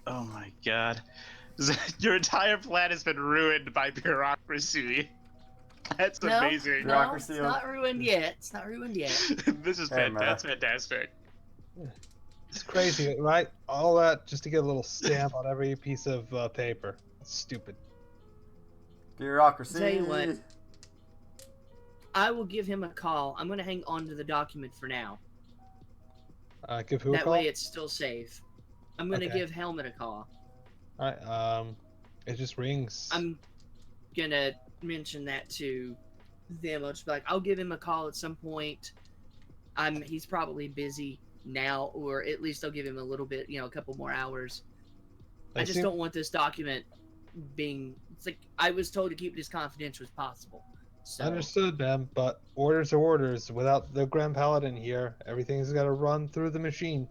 Oh my god. Your entire plan has been ruined by bureaucracy. That's amazing. No, it's not ruined yet. It's not ruined yet. This is Hey, man. that's fantastic. It's crazy, right? All that just to get a little stamp on every piece of paper. It's stupid. Bureaucracy. Tell you what. I will give him a call. I'm going to hang on to the document for now. Give who a That call? way it's still safe. I'm going to Okay. give Helmet a call. Alright, it just rings. I'm going to mention that to them. I'll just be like, I'll give him a call at some point. He's probably busy now, or at least I'll give him a little bit, a couple more hours. I just don't want this document being... It's like, I was told to keep it as confidential as possible. So, Understood, man, but orders are orders. Without the Grand Paladin here, everything's got to run through the machine.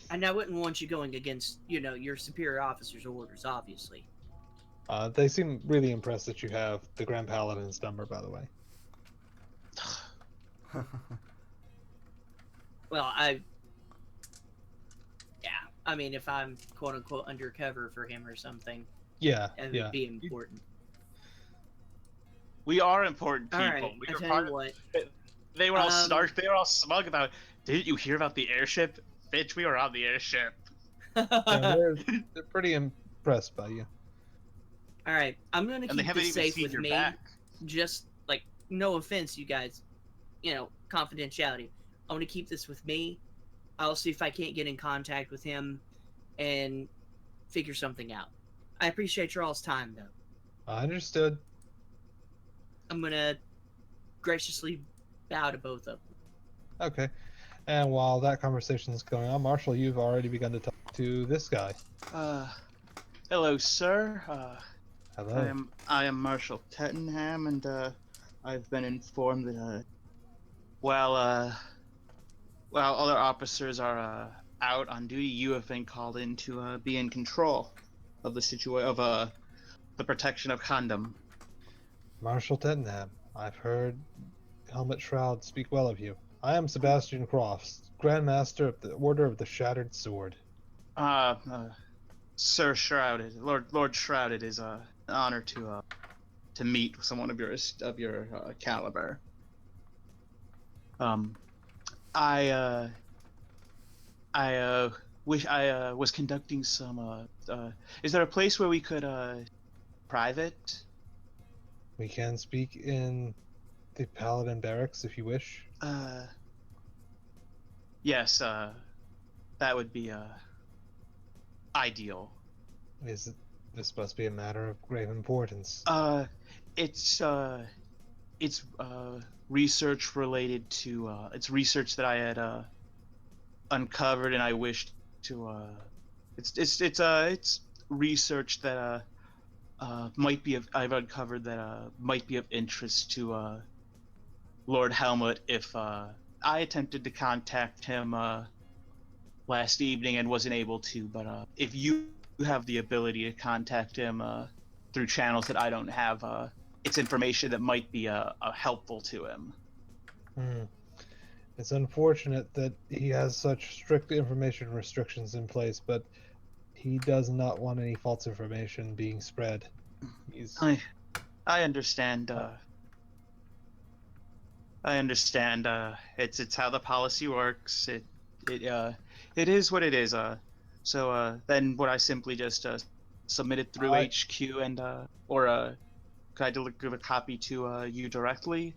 and I wouldn't want you going against, your superior officer's orders, obviously. They seem really impressed that you have the Grand Paladin's number, by the way. Well, I mean, if I'm quote-unquote undercover for him or something, Yeah, that yeah. would be important. We are important people. Alright, We I are tell part you of- what. They were all snark. They were all smug about. Didn't you hear about the airship? Bitch, we were on the airship. Yeah, they're pretty impressed by you. Alright, I'm gonna And they keep haven't this even safe seen with your me. back. Just, no offense, you guys. Confidentiality. I want to keep this with me. I'll see if I can't get in contact with him and figure something out. I appreciate your all's time, though. Understood. I'm gonna graciously bow to both of them. Okay. And while that conversation's going on, Marshall, you've already begun to talk to this guy. Hello, sir. Hello. I am Marshal Tettenham, and I've been informed that while other officers are out on duty, you have been called in to be in control of the situation of the protection of Condom. Marshal Tettenham, I've heard Helmet Shroud speak well of you. I am Sebastian Crofts, Grand Master of the Order of the Shattered Sword. Sir Shrouded, Lord Shrouded, is an honor to meet someone of your caliber. I was conducting some. Is there a place where we could private? We can speak in the Paladin Barracks if you wish. Yes. That would be ideal. This must be a matter of grave importance. It's research related to it's research that I had uncovered, and I wished to it's research that I've uncovered that might be of interest to Lord Helmut. If I attempted to contact him last evening and wasn't able to, but if you have the ability to contact him through channels that I don't have, it's information that might be helpful to him. It's unfortunate that he has such strict information restrictions in place, but he does not want any false information being spread. I understand. I understand. It's how the policy works. It is what it is. So then would I simply just submit it through I- HQ and or could I give a copy to you directly?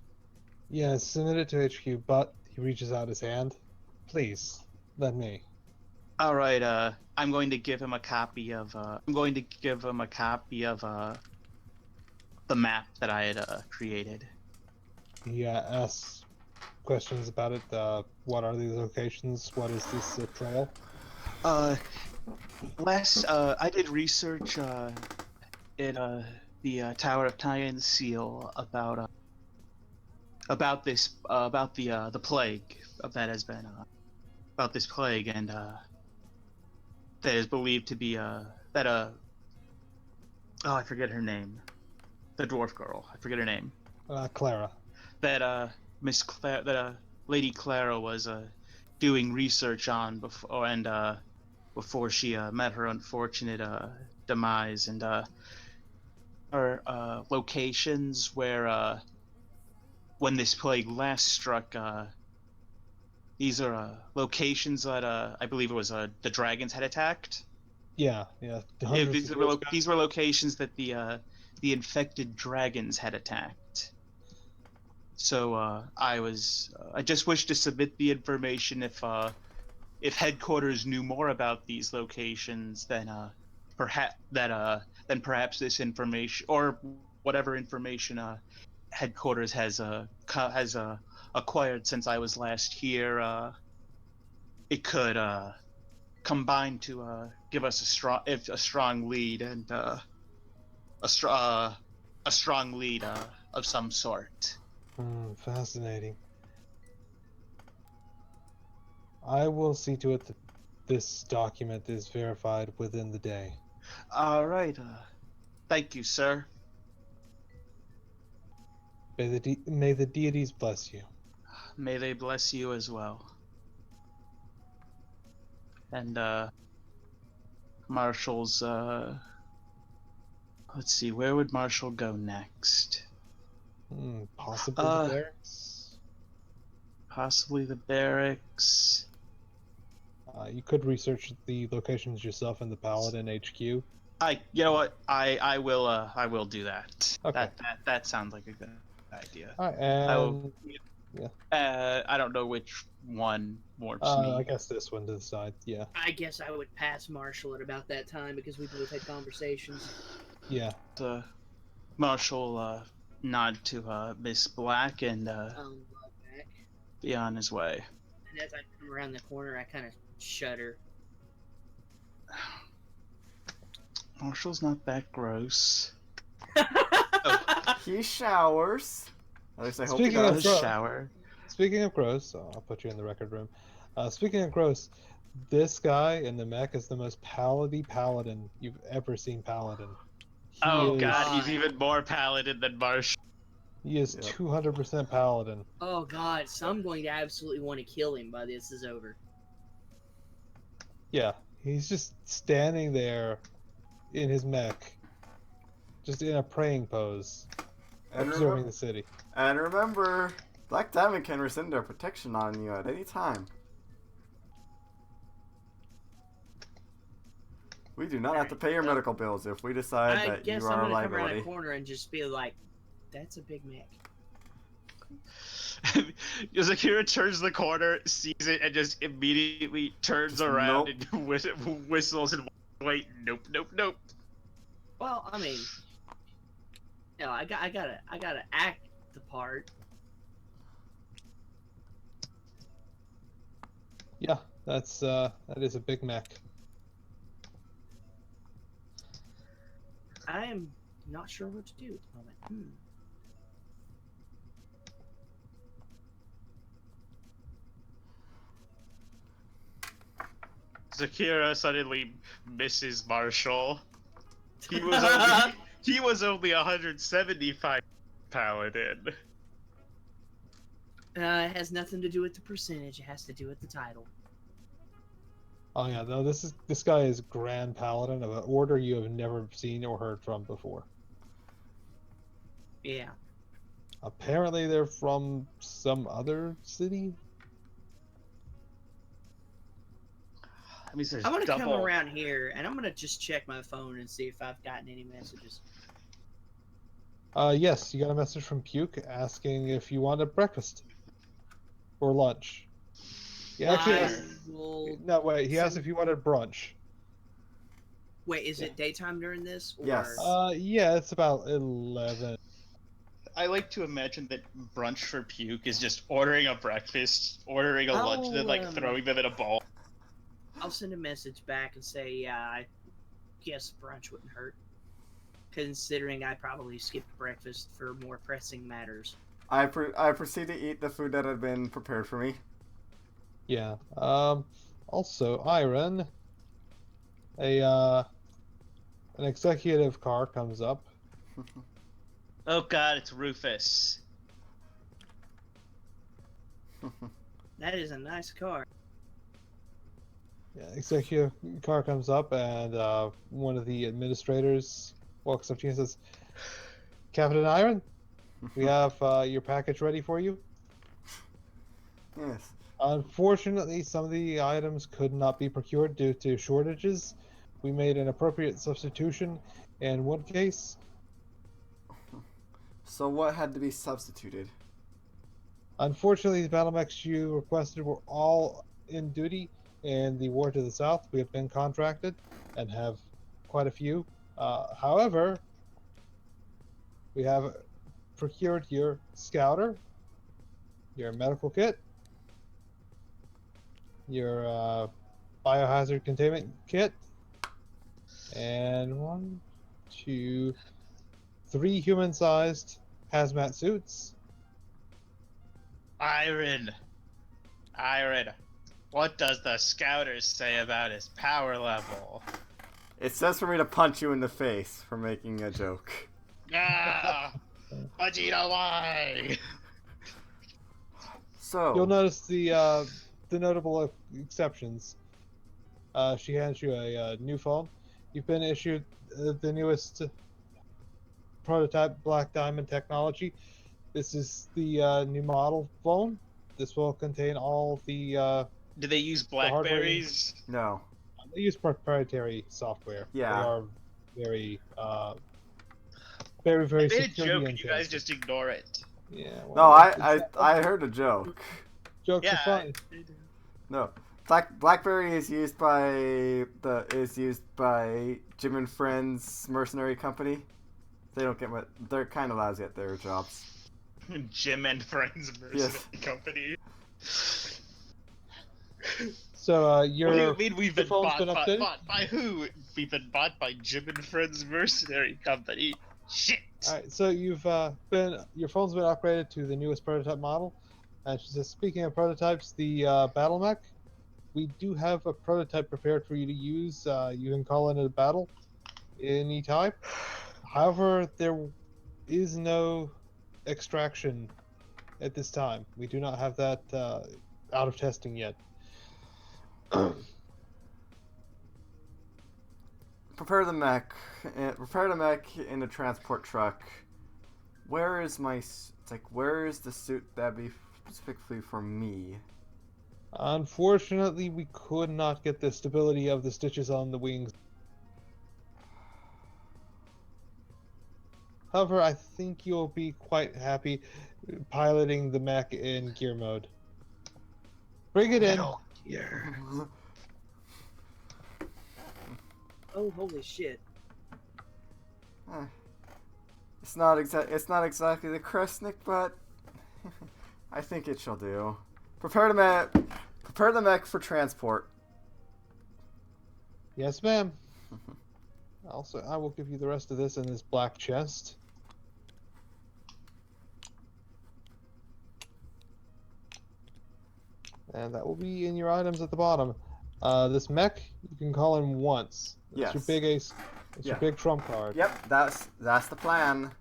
Yeah, submit it to HQ, but he reaches out his hand. Please, let me. All right. I'm going to give him a copy of. I'm going to give him a copy of the map that I had created. He asks questions about it. What are these locations? What is this trail? Uh, I did research in the Tower of Tyen's Seal about this about the plague that has been about this plague and that is believed to be that oh, I forget her name, the dwarf girl, I forget her name, Clara. that Lady Clara was doing research on before and before she met her unfortunate demise, and are locations where when this plague last struck, these are locations that I believe it was the dragons had attacked. Yeah, hundreds of years ago. These were locations that the infected dragons had attacked. So I just wish to submit the information if headquarters knew more about these locations, then perhaps this information or whatever information headquarters has acquired since I was last here, it could combine to give us a strong lead and a str- uh, a strong lead of some sort. Fascinating. I will see to it that this document is verified within the day. All right. Thank you, sir. May the deities bless you. May they bless you as well. And Marshall's let's see, where would Marshall go next? Possibly the Uh, barracks. Possibly the barracks. You could research the locations yourself in the Paladin HQ. You know what? I will do that. Okay. That sounds like a good idea. Alright, I will. and yeah. I don't know which one warps I me. guess this one to the side. Yeah. I guess I would pass Marshall at about that time because we both had conversations. Yeah. Marshall nod to Miss Black and Love back. be on his way. And as I come around the corner, I kind of shudder. Marshall's not that gross. He showers. At least I hope he Speaking of does. gross- Shower. Speaking of gross, I'll put you in the record room. Speaking of gross, this guy in the mech is the most paladin you've ever seen paladin. Oh is, God, he's even more paladin than Marshall. He is Yep. 200% paladin. Oh god, so I'm going to absolutely want to kill him by this is over. Yeah, he's just standing there in his mech, just in a praying pose, And observing the city. And remember, Black Diamond can rescind their protection on you at any time. We do not have to pay your medical bills if we decide I that guess you I'm are a gonna come around liability. a corner and just be like, "That's a big Mac." Zakira turns the corner, sees it, and just immediately turns Just around nope. and whistles and wait, nope, nope, nope. Well, I mean, I gotta act the part. Yeah, that is a Big Mac. I am not sure what to do at the moment. Zakira suddenly misses Marshall. He was only 175 paladin. It has nothing to do with the percentage. It has to do with the title. Oh yeah, no, this guy is Grand Paladin of an order you have never seen or heard from before. Yeah. Apparently they're from some other city. means there's I'm gonna double. come around here and I'm gonna just check my phone and see if I've gotten any messages. Yes, you got a message from Puke asking if you wanted breakfast or lunch. He actually I asked, will. no, wait, he asked if you wanted brunch. Wait, is it daytime during this? Or... Yes. Yeah, it's about 11. I like to imagine that brunch for Puke is just ordering a breakfast, ordering a lunch, and then like throwing them in a bowl. I'll send a message back and say, yeah, I guess brunch wouldn't hurt. Considering I probably skipped breakfast for more pressing matters. I proceed to eat the food that had been prepared for me. Yeah. Also, Iron, an executive car comes up. Oh god, it's Rufus. That is a nice car. Yeah, executive car comes up, and one of the administrators walks up to you and says, "Captain Iron, we have your package ready for you." Yes. Unfortunately, some of the items could not be procured due to shortages. We made an appropriate substitution in one case. So what had to be substituted? Unfortunately, the battle mechs you requested were all in duty in the war to the south. We have been contracted and have quite a few. However, we have procured your scouter, your medical kit, your biohazard containment kit, and 1, 2, 3 human-sized hazmat suits. Iron. What does the scouter say about his power level? It says for me to punch you in the face for making a joke. Ah! Vegeta, why? So You'll notice the notable exceptions. She hands you a new phone. You've been issued the newest prototype Black Diamond technology. This is the new model phone. This will contain all the Do they use hardware- blackberries? no. they use proprietary software. Yeah. They are very, very I made a security joke and you guys intensive. just ignore it. Yeah. No, Well, I heard a joke. jokes Yeah. are fun. No. BlackBerry is used by Jim and Friends mercenary company. They don't get much. They're kind of lousy at their jobs. Jim and Friends mercenary company. So What do you mean we've your been phone's bought, been updated? bought by who? We've been bought by Jim and Friends mercenary company. Shit. All right, so your phone's been upgraded to the newest prototype model. And she says, speaking of prototypes, the battle mech, we do have a prototype prepared for you to use. You can call in a battle any type. However, there is no extraction at this time. We do not have that out of testing yet. Prepare the mech. Prepare the mech in a transport truck. Where is where is the suit that'd be specifically for me? Unfortunately, we could not get the stability of the stitches on the wings. However, I think you'll be quite happy piloting the mech in gear mode. Bring it in. Oh, holy shit. It's not exactly the Kresnik, but I think it shall do. Prepare the mech for transport. Yes, ma'am. Also, I will give you the rest of this in this black chest. And that will be in your items at the bottom. This mech, you can call in once. It's Yes. your big ace. It's your Yeah. big trump card. Yep, that's the plan.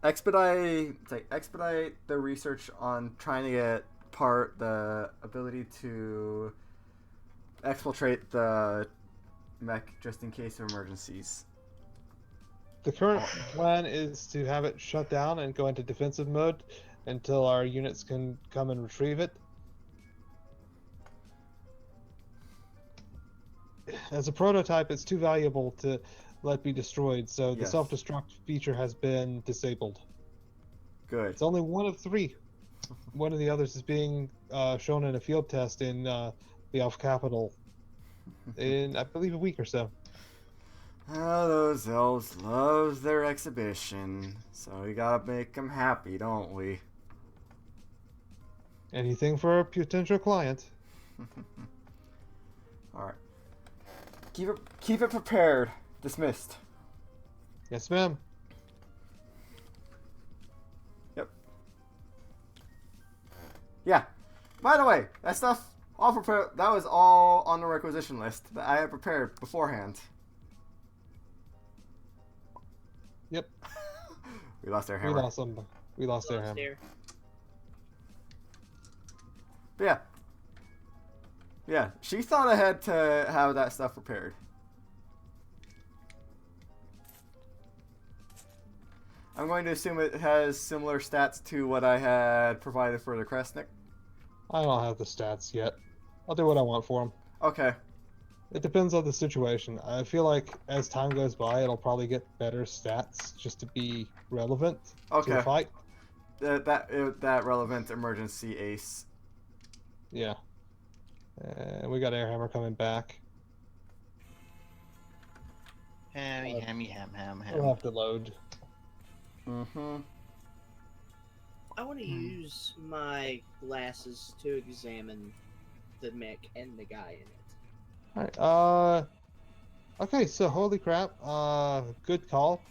Expedite the research on trying to get the ability to exfiltrate the mech just in case of emergencies. The current plan is to have it shut down and go into defensive mode until our units can come and retrieve it. as a prototype, it's too valuable to let be destroyed, so the Yes. self-destruct feature has been disabled. Good. It's only one of 3. One of the others is being shown in a field test in the Elf Capital in, I believe, a week or so. Oh, those elves loves their exhibition, so we gotta make them happy, don't we? Anything for a potential client. All right. Keep it prepared. Dismissed. Yes, ma'am. Yep. Yeah. By the way, that stuff all prepared. That was all on the requisition list that I had prepared beforehand. Yep. We lost our We hammer. lost some. We lost their Lost hammer. there. But yeah. Yeah, she thought ahead to have that stuff prepared. I'm going to assume it has similar stats to what I had provided for the Kresnik. I don't have the stats yet. I'll do what I want for them. Okay. It depends on the situation. I feel like as time goes by, it'll probably get better stats just to be relevant to Okay. the fight. That relevant emergency ace. Yeah. And we got Airhammer coming back. Hammy, hammy, ham, ham, ham. We'll have to load. Mm-hmm. I want to use my glasses to examine the mech and the guy in it. Alright, okay, so holy crap, good call.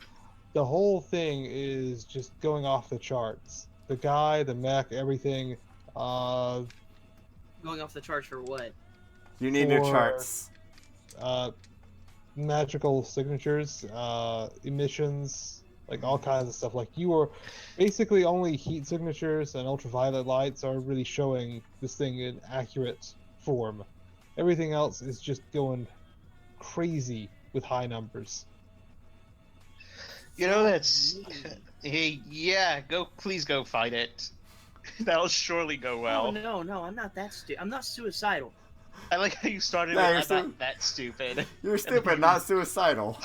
The whole thing is just going off the charts. The guy, the mech, everything, Going off the charts for what? You need new For- charts. magical signatures, emissions, like all kinds of stuff. Like you were basically only heat signatures and ultraviolet lights are really showing this thing in accurate form. Everything else is just going crazy with high numbers. You know that's. Hey, yeah, please go fight it. That'll surely go well. Oh no, I'm not that stupid. I'm not suicidal. I like how you started Yeah, with you're I'm not that stupid. You're stupid, not suicidal.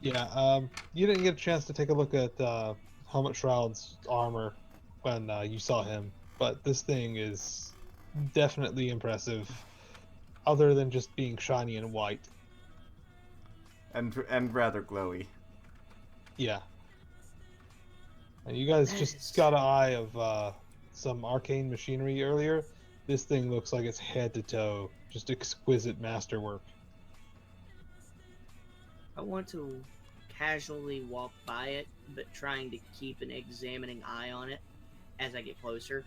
Yeah, you didn't get a chance to take a look at Helmet Shroud's armor when you saw him, but this thing is definitely impressive, other than just being shiny and white. And rather glowy. Yeah. And you guys just got an eye of some arcane machinery earlier. This thing looks like it's head to toe, just exquisite masterwork. I want to casually walk by it, but trying to keep an examining eye on it as I get closer.